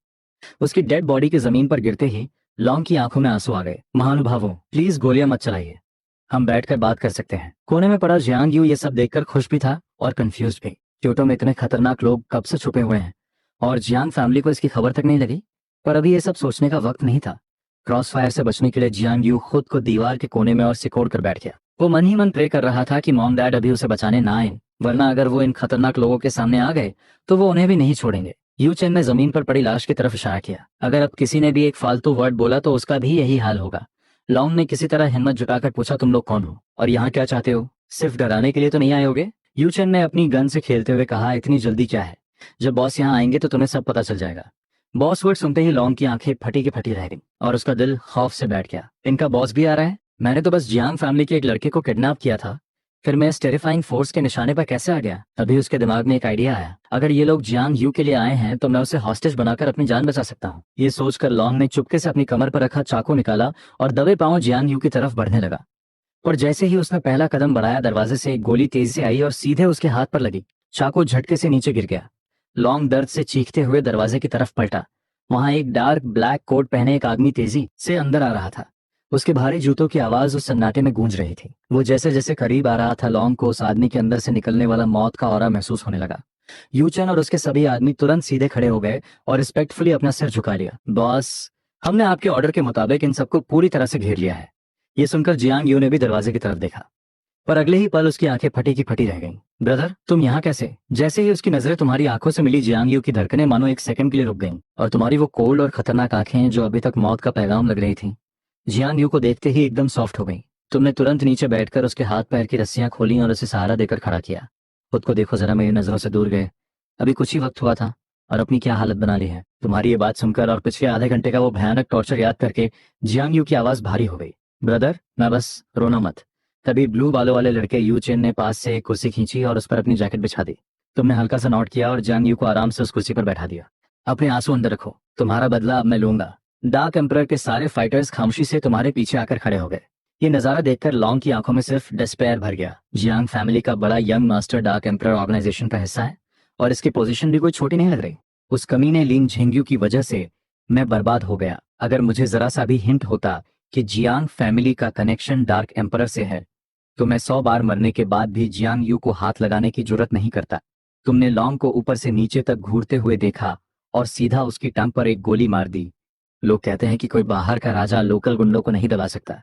उसकी डेड बॉडी की जमीन पर गिरते ही लॉन्ग की आंखों में आंसू आ गए। महानुभावों, प्लीज गोलियां मत चलाइए, हम बैठकर बात कर सकते हैं। कोने में पड़ा जियांग यू ये सब देखकर खुश भी था और कंफ्यूज भी। क्योटो में इतने खतरनाक लोग कब से छुपे हुए हैं और जियांग फैमिली को इसकी खबर तक नहीं लगी? पर अभी ये सब सोचने का वक्त नहीं था। क्रॉस फायर से बचने के लिए जियांग यू खुद को दीवार के कोने में और सिकोड़ कर बैठ गया। वो मन ही मन प्रे कर रहा था कि मॉम डैड अभी उसे बचाने ना आए, वरना अगर वो इन खतरनाक लोगों के सामने आ गए तो वो उन्हें भी नहीं छोड़ेंगे। यू चेन ने जमीन पर पड़ी लाश की तरफ इशारा किया। अगर अब किसी ने भी एक फालतू वर्ड बोला तो उसका भी यही हाल होगा। लॉन्ग ने किसी तरह हिम्मत जुटाकर पूछा, तुम लोग कौन हो और यहाँ क्या चाहते हो? सिर्फ डराने के लिए तो नहीं आए होगे? यू चेन ने अपनी गन से खेलते हुए कहा, इतनी जल्दी क्या है? जब बॉस यहाँ आएंगे तो तुम्हें सब पता चल जाएगा। बॉस वर्ड सुनते ही लॉन्ग की आंखें फटी की फटी रह गई और उसका दिल खौफ से बैठ गया। इनका बॉस भी आ रहा है? मैंने तो बस जियांग फैमिली के एक लड़के को किडनैप किया था, फिर मैं इस टेरिफाइंग फोर्स के निशाने पर कैसे आ गया? अभी उसके दिमाग में एक आइडिया आया, अगर ये लोग जियांग यू के लिए आए हैं तो मैं उसे हॉस्टेज बनाकर अपनी जान बचा सकता हूँ। ये सोचकर लॉन्ग ने चुपके से अपनी कमर पर रखा चाकू निकाला और दबे पांव जियांग यू की तरफ बढ़ने लगा। और जैसे ही उसने पहला कदम बढ़ाया, दरवाजे से एक गोली तेजी से आई और सीधे उसके हाथ पर लगी। चाकू झटके से नीचे गिर गया। लॉन्ग दर्द से चीखते हुए दरवाजे की तरफ पलटा। वहां एक डार्क ब्लैक कोट पहने एक आदमी तेजी से अंदर आ रहा था। उसके भारी जूतों की आवाज उस सन्नाटे में गूंज रही थी। वो जैसे जैसे करीब आ रहा था, लॉन्ग को उस आदमी के अंदर से निकलने वाला मौत का ऑरा महसूस होने लगा। यूचेन और उसके सभी आदमी तुरंत सीधे खड़े हो गए और रिस्पेक्टफुली अपना सिर झुका लिया। बॉस, हमने आपके ऑर्डर के मुताबिक इन सबको पूरी तरह से घेर लिया है। ये सुनकर जियांग यू ने भी दरवाजे की तरफ देखा, पर अगले ही पल उसकी आंखें फटी की फटी रह गईं। ब्रदर, तुम यहाँ कैसे? जैसे ही उसकी नजरें तुम्हारी आंखों से मिली, जियांग यू की धड़कनें मानो एक सेकंड के लिए रुक गईं और तुम्हारी वो कोल्ड और खतरनाक आंखें जो अभी तक मौत का पैगाम लग रही थी, जियांग यू को देखते ही एकदम सॉफ्ट हो गई। तुमने तुरंत नीचे बैठकर उसके हाथ पैर की रस्सियां खोली और उसे सहारा देकर खड़ा किया। खुद को देखो जरा, मेरी नजरों से दूर गए। अभी कुछ ही वक्त हुआ था और अपनी क्या हालत बना ली है। तुम्हारी ये बात सुनकर और पिछले आधे घंटे का वो भयानक टॉर्चर याद करके जियांग यू की आवाज भारी हो गई। ब्रदर, मैं बस, रोना मत। तभी ब्लू बालों वाले लड़के यू चेन ने पास से एक कुर्सी खींची और उस पर अपनी जैकेट बिछा दी। तुमने हल्का सा नॉट किया और जियांग यू को आराम से उस कुर्सी पर बैठा दिया। अपने आंसू अंदर रखो, तुम्हारा बदला अब मैं लूंगा। डार्क एम्परर के सारे फाइटर्स खामोशी से तुम्हारे पीछे आकर खड़े हो गए। ये नजारा देखकर लॉन्ग की आंखों में सिर्फ डिस्पेयर भर गया। जियांग फैमिली का बड़ा young master Dark Emperor organisation का हिस्सा है और इसकी पोजीशन भी कोई छोटी नहीं लग रही। उस कमीने लिंग झेंग्यू की वजह से मैं बर्बाद हो गया। अगर मुझे जरा सा भी हिंट होता कि जियांग फैमिली का कनेक्शन डार्क एम्परर से है तो मैं 100 बार मरने के बाद भी जियांग यू को हाथ लगाने की जरूरत नहीं करता। तुमने लॉन्ग को ऊपर से नीचे तक घूरते हुए देखा और सीधा उसकी टांग पर एक गोली मार दी। लोग कहते हैं कि कोई बाहर का राजा लोकल गुंडों को नहीं दबा सकता,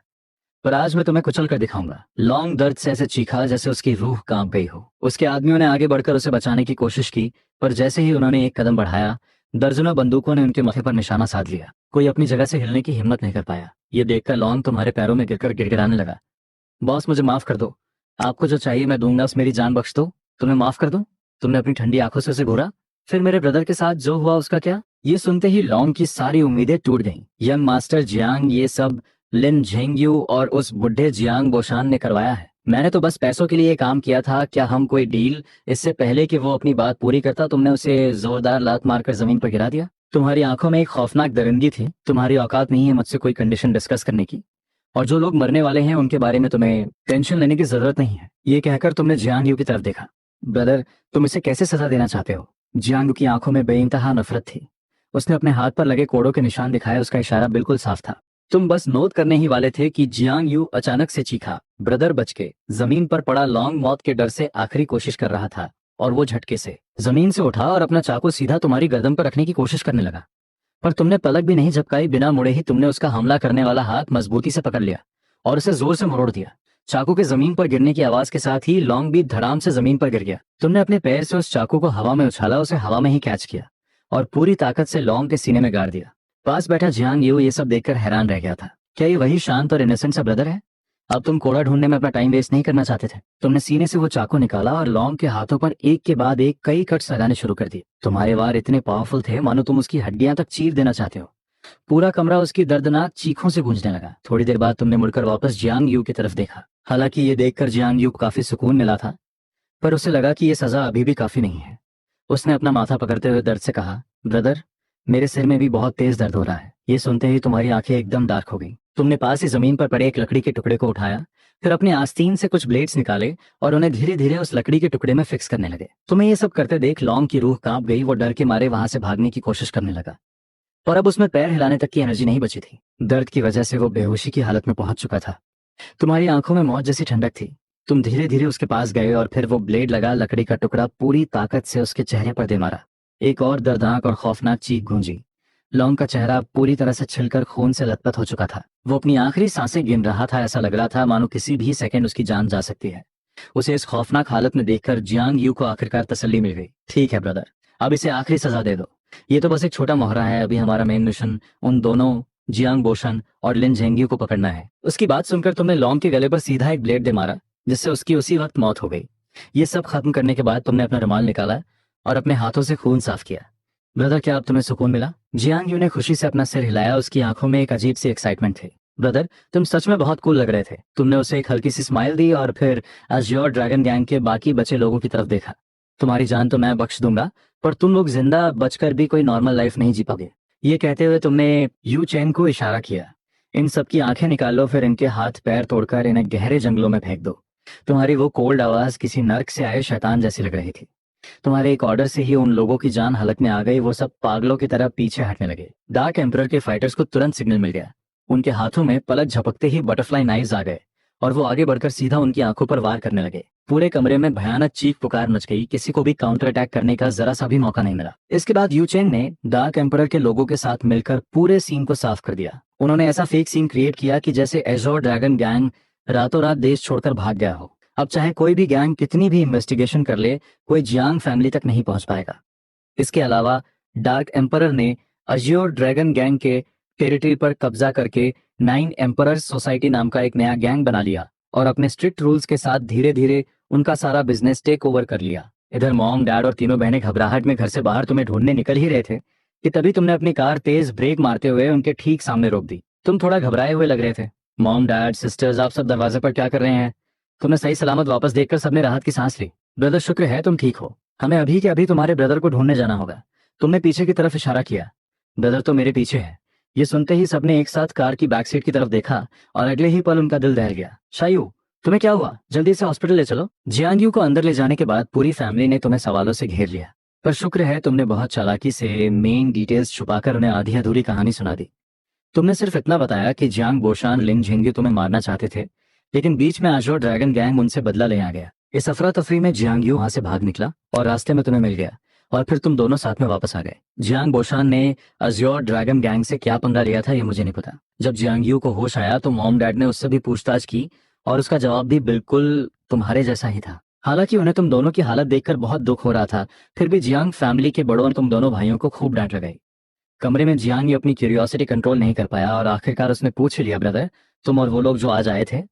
पर आज मैं तुम्हें कुचल कर दिखाऊंगा। लॉन्ग दर्द से ऐसे चीखा जैसे उसकी रूह कांप गई हो। उसके आदमियों ने आगे बढ़कर उसे बचाने की कोशिश की, पर जैसे ही उन्होंने एक कदम बढ़ाया, दर्जनों बंदूकों ने उनके माथे पर निशाना साध लिया। कोई अपनी जगह से हिलने की हिम्मत नहीं कर पाया। ये देखकर लॉन्ग तुम्हारे पैरों में गिरकर गिड़गिड़ाने लगा। बॉस, मुझे माफ कर दो, आपको जो चाहिए मैं दूंगा, उस मेरी जान बख्श दो, तुम्हें माफ कर दो। तुमने अपनी ठंडी आंखों से उसे घूरा। फिर मेरे ब्रदर के साथ जो हुआ उसका क्या? ये सुनते ही लॉन्ग की सारी उम्मीदें टूट गईं। यंग मास्टर जियांग ये सब लिन झेंग्यू और उस बुढ़े जियांग बोशान ने करवाया है। मैंने तो बस पैसों के लिए काम किया था। क्या हम कोई डील? इससे पहले कि वो अपनी बात पूरी करता तुमने उसे जोरदार लात मारकर जमीन पर गिरा दिया। तुम्हारी आंखों में एक खौफनाक दरिंदगी थी। तुम्हारी औकात नहीं है मुझसे कोई कंडीशन डिस्कस करने की, और जो लोग मरने वाले हैं उनके बारे में तुम्हें टेंशन लेने की जरूरत नहीं है। ये कहकर तुमने जियांग यू की तरफ देखा। ब्रदर, तुम इसे कैसे सजा देना चाहते हो? जियांग की आंखों में बेइंतहा नफरत थी। उसने अपने हाथ पर लगे कोड़ों के निशान दिखाए, उसका इशारा बिल्कुल साफ था। तुम बस नोट करने ही वाले थे कि जियांग यू अचानक से चीखा। ब्रदर बच के जमीन पर पड़ा लॉन्ग मौत के डर से आखिरी कोशिश कर रहा था, और वो झटके से जमीन से उठा और अपना चाकू सीधा तुम्हारी गर्दन पर रखने की कोशिश करने लगा। पर तुमने पलक भी नहीं झपकाई, बिना मुड़े ही तुमने उसका हमला करने वाला हाथ मजबूती से पकड़ लिया और उसे जोर से मरोड़ दिया। चाकू के जमीन पर गिरने की आवाज के साथ ही लॉन्ग भी धड़ाम से जमीन पर गिर गया। तुमने अपने पैर से उस चाकू को हवा में उछाला, उसे हवा में ही कैच किया और पूरी ताकत से लॉन्ग के सीने में गाड़ दिया। पास बैठा जियांग यू ये सब देखकर हैरान रह गया था। क्या ये वही शांत और इनोसेंट सा ब्रदर है? अब तुम कोड़ा ढूंढने में अपना टाइम वेस्ट नहीं करना चाहते थे। तुमने सीने से वो चाकू निकाला और लॉन्ग के हाथों पर एक के बाद एक कई कट्स लगाने शुरू कर दिए। तुम्हारे वार इतने पावरफुल थे मानो तुम उसकी हड्डियां तक चीर देना चाहते हो। पूरा कमरा उसकी दर्दनाक चीखों से गूंजने लगा। थोड़ी देर बाद तुमने मुड़कर वापस जियांग यू की तरफ देखा। हालांकि ये देखकर जियांग यू को काफी सुकून मिला था, पर उसे लगा कि ये सजा अभी भी काफी नहीं है। उसने अपना माथा पकड़ते हुए दर्द से कहा, ब्रदर, मेरे सिर में भी बहुत तेज दर्द हो रहा है। ये सुनते ही तुम्हारी आंखें एकदम डार्क हो गई। तुमने पास ही जमीन पर पड़े एक लकड़ी के टुकड़े को उठाया, फिर अपने आस्तीन से कुछ ब्लेड्स निकाले और उन्हें धीरे धीरे उस लकड़ी के टुकड़े में फिक्स करने लगे। तुम्हें ये सब करते देख लॉन्ग की रूह कांप गई। वो डर के मारे वहां से भागने की कोशिश करने लगा, और अब उसमें पैर हिलाने तक की एनर्जी नहीं बची थी। दर्द की वजह से वो बेहोशी की हालत में पहुंच चुका था। तुम्हारी आंखों में मौत जैसी ठंडक थी। तुम धीरे धीरे उसके पास गए और फिर वो ब्लेड लगा लकड़ी का टुकड़ा पूरी ताकत से उसके चेहरे पर दे मारा। एक और दर्दनाक और खौफनाक चीख गूंजी। लॉन्ग का चेहरा पूरी तरह से छिलकर खून से लथपथ हो चुका था। वो अपनी आखिरी सांसें गिन रहा था। ऐसा लग रहा था मानो किसी भी सेकंड उसकी जान जा सकती है। उसे इस खौफनाक हालत में देखकर जियांग यू को आखिरकार तसल्ली मिल गई। ठीक है ब्रदर, अब इसे आखिरी सजा दे दो। ये तो बस एक छोटा मोहरा है। अभी हमारा मेन मिशन उन दोनों जियांग बोशन और लिन जेंगियो को पकड़ना है। उसकी बात सुनकर तुमने लॉन्ग के गले पर सीधा एक ब्लेड दे मारा, जिससे उसकी उसी वक्त मौत हो गई। ये सब खत्म करने के बाद तुमने अपना रुमाल निकाला और अपने हाथों से खून साफ किया। ब्रदर, क्या अब तुम्हें सुकून मिला? जियांग यू ने खुशी से अपना सिर हिलाया। उसकी आंखों में एक अजीब सी एक्साइटमेंट थी। ब्रदर, तुम सच में बहुत कूल लग रहे थे। तुमने उसे एक हल्की सी स्माइल दी और फिर अज़्योर ड्रैगन गैंग के बाकी बचे लोगों की तरफ देखा। तुम्हारी जान तो मैं बख्श दूंगा, पर तुम लोग जिंदा बचकर भी कोई नॉर्मल लाइफ नहीं जी पाओगे। ये कहते हुए तुमने यू चैन को इशारा किया। इन सबकी आंखें निकाल लो, फिर इनके हाथ पैर तोड़कर इन्हें गहरे जंगलों में फेंक दो। तुम्हारी वो कोल्ड आवाज किसी नर्क से आए शैतान जैसी लग रही थी। तुम्हारे एक ऑर्डर से ही उन लोगों की जान हलक में आ गई। वो सब पागलों की तरह पीछे हटने लगे। डार्क एम्परर के फाइटर्स को तुरंत सिग्नल मिल गया। उनके हाथों में पलक झपकते ही बटरफ्लाई नाइव्स आ गए और वो आगे बढ़कर सीधा उनकी आंखों पर वार करने लगे। पूरे कमरे में भयानक चीख पुकार मच गई। किसी को भी काउंटर अटैक करने का जरा सा भी मौका नहीं मिला। इसके बाद यूचेन ने डार्क एम्परर के लोगों के साथ मिलकर पूरे सीन को साफ कर दिया। उन्होंने ऐसा फेक सीन क्रिएट किया कि जैसे एज़ोर ड्रैगन गैंग रातों रात देश छोड़कर भाग गया हो। अब चाहे कोई भी गैंग कितनी भी इन्वेस्टिगेशन कर ले, कोई जियांग फैमिली तक नहीं पहुंच पाएगा। इसके अलावा डार्क एम्परर ने अज़्योर ड्रैगन गैंग के टेरिटरी पर कब्जा करके 9 एम्परर्स सोसाइटी नाम का एक नया गैंग बना लिया और अपने स्ट्रिक्ट रूल्स के साथ धीरे धीरे उनका सारा बिजनेस टेक ओवर कर लिया। इधर मॉम, डैड और तीनों बहनें घबराहट में घर से बाहर तुम्हें ढूंढने निकल ही रहे थे कि तभी तुमने अपनी कार तेज ब्रेक मारते हुए उनके ठीक सामने रोक दी। तुम थोड़ा घबराए हुए लग रहे थे। मॉम, डैड, सिस्टर्स, आप सब दरवाजे पर क्या कर रहे हैं? तुमने सही सलामत वापस देखकर सबने राहत की सांस ली। ब्रदर, शुक्र है तुम ठीक हो। हमें अभी के अभी तुम्हारे ब्रदर को ढूंढने जाना होगा। तुमने पीछे की तरफ इशारा किया। ब्रदर तो मेरे पीछे है। ये सुनते ही सबने एक साथ कार की बैक सीट की तरफ देखा और अगले ही पल उनका दिल दहल गया। शायू, तुम्हें क्या हुआ? जल्दी से हॉस्पिटल ले चलो। जियांग को अंदर ले जाने के बाद पूरी फैमिली ने तुम्हें सवालों से घेर लिया, पर शुक्र है तुमने बहुत चालाकी से मेन डिटेल्स छुपाकर उन्हें आधी अधूरी कहानी सुना दी। तुमने सिर्फ इतना बताया कि जियांग बोशान लिन झेंगी तुम्हें मारना चाहते थे, लेकिन बीच में अज़्योर ड्रैगन गैंग उनसे बदला ले आ गया। इस अफरा तफरी में जियांग वहां से भाग निकला और रास्ते में तुम्हें मिल गया और फिर तुम दोनों साथ में वापस आ गए। जियांग बोशान ने अज़्योर ड्रैगन गैंग से क्या पंगा लिया था ये मुझे नहीं पता। जब जियांग को होश आया तो मॉम डैड ने उससे भी पूछताछ की और उसका जवाब भी बिल्कुल तुम्हारे जैसा ही था। हालांकि उन्हें तुम दोनों की हालत देखकर बहुत दुख हो रहा था, फिर भी जियांग फैमिली के बड़ों ने तुम दोनों भाइयों को खूब डांट लगाई। कमरे में जियांग अपनी क्यूरियोसिटी कंट्रोल नहीं कर पाया और आखिरकार उसने पूछ लिया, ब्रदर, तुम और वो लोग जो आज आए थे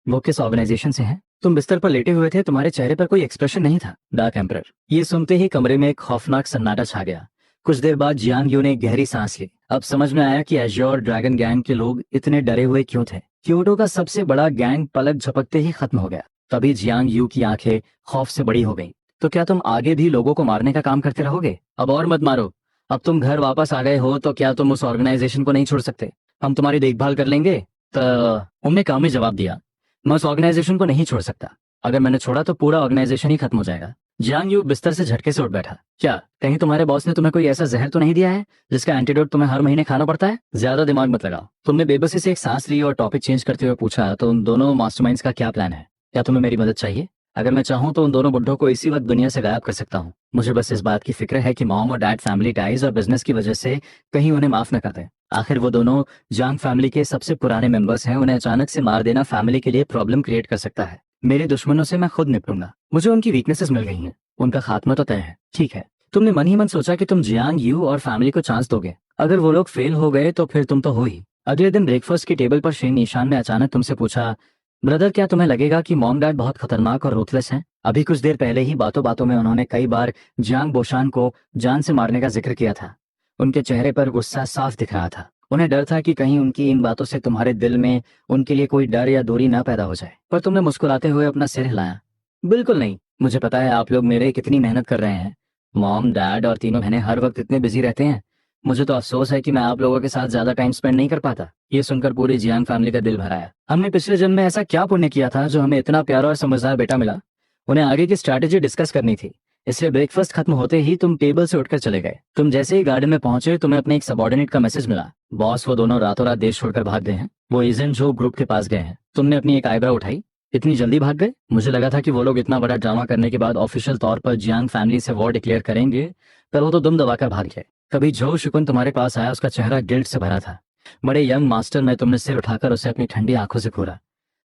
वो किस ऑर्गेनाइजेशन से हैं? तुम बिस्तर पर लेटे हुए थे, तुम्हारे चेहरे पर कोई एक्सप्रेशन नहीं था। Dark emperor. ये सुनते ही कमरे में एक खौफनाक सन्नाटा छा गया। कुछ देर बाद जियांग ने एक गहरी सांस ली। अब समझ में आया कि अज़्योर ड्रैगन गैंग के लोग इतने डरे हुए क्यों थे। क्योटो का सबसे बड़ा गैंग पलक झपकते ही खत्म हो गया। तभी जियांग की आंखें खौफ से बड़ी हो गईं। तो क्या तुम आगे भी लोगों को मारने का काम करते रहोगे? अब और मत मारो। अब तुम घर वापस आ गए हो तो क्या तुम उस ऑर्गेनाइजेशन को नहीं छोड़ सकते? हम तुम्हारी देखभाल कर लेंगे। तो उनने काम में जवाब दिया, मैं उस ऑर्गेनाइजेशन को नहीं छोड़ सकता। अगर मैंने छोड़ा तो पूरा ऑर्गेनाइजेशन ही खत्म हो जाएगा। जियांग यू बिस्तर से झटके से उठ बैठा। क्या कहीं तुम्हारे बॉस ने तुम्हें कोई ऐसा जहर तो नहीं दिया है जिसका एंटीडोट तुम्हें हर महीने खाना पड़ता है? ज्यादा दिमाग मत लगाओ। तुमने बेबसी से एक सांस ली और टॉपिक चेंज करते हुए पूछा, तो उन दोनों मास्टरमाइंड्स का क्या प्लान है? क्या तुम्हें मेरी मदद चाहिए? अगर मैं चाहूँ तो उन दोनों बुड्ढों को इसी वक्त दुनिया से गायब कर सकता हूँ। मुझे बस इस बात की फिक्र है कि मॉम और डैड फैमिली टाइज और बिजनेस की वजह से कहीं उन्हें माफ न कर दें। आखिर वो दोनों जांग फैमिली के सबसे पुराने मेंबर्स हैं। उन्हें अचानक से मार देना फैमिली के लिए प्रॉब्लम क्रिएट कर सकता है। मेरे दुश्मनों से मैं खुद निपटूंगा। मुझे उनकी वीकनेसेस मिल गई हैं, उनका खात्मा तो तय है। ठीक है, तुमने मन ही मन सोचा कि तुम जियांग यू और फैमिली को चांस दोगे। अगर वो लोग फेल हो गए तो फिर तुम तो हो ही। अगले दिन ब्रेकफास्ट की टेबल पर शेन ईशान ने अचानक तुमसे पूछा, ब्रदर क्या तुम्हें लगेगा कि मॉम डैड बहुत खतरनाक और रूथलेस हैं? अभी कुछ देर पहले ही बातों बातों में उन्होंने कई बार जियांग बोशान को जान से मारने का जिक्र किया था। उनके चेहरे पर गुस्सा साफ दिख रहा था। उन्हें डर था कि कहीं उनकी इन बातों से तुम्हारे दिल में उनके लिए कोई डर या दूरी ना पैदा हो जाए। पर तुमने मुस्कुराते हुए अपना सिर हिलाया। बिल्कुल नहीं, मुझे पता है आप लोग मेरे कितनी मेहनत कर रहे हैं। मॉम डैड और तीनों बहनें हर वक्त इतने बिजी रहते हैं। मुझे तो अफसोस है कि मैं आप लोगों के साथ ज्यादा टाइम स्पेंड नहीं कर पाता। ये सुनकर पूरी जियांग फैमिली का दिल भर आया। हमने पिछले जन्म में ऐसा क्या पुण्य किया था जो हमें इतना प्यारा और समझदार बेटा मिला? उन्हें आगे की स्ट्रैटेजी डिस्कस करनी थी, इसलिए ब्रेकफास्ट खत्म होते ही तुम टेबल से उठकर चले गए। तुम जैसे ही गार्डन में पहुंचे तुम्हें अपने एक सबॉर्डिनेट का मैसेज मिला, बॉस वो दोनों रातों रात देश छोड़कर भाग गए हैं। वो एजेंट जो ग्रुप के पास गए हैं। तुमने अपनी एक आईब्रो उठाई। इतनी जल्दी भाग गए? मुझे लगा था कि वो लोग इतना बड़ा ड्रामा करने के बाद ऑफिशियल तौर पर जियांग फैमिली से वॉर डिक्लेयर करेंगे, पर वो तो दुम दबाकर भाग गए। तभी जो शुकुन तुम्हारे पास आया उसका चेहरा गिल्ट से भरा था। बड़े यंग मास्टर में तुमने सिर उठाकर उसे अपनी ठंडी आंखों से घूरा।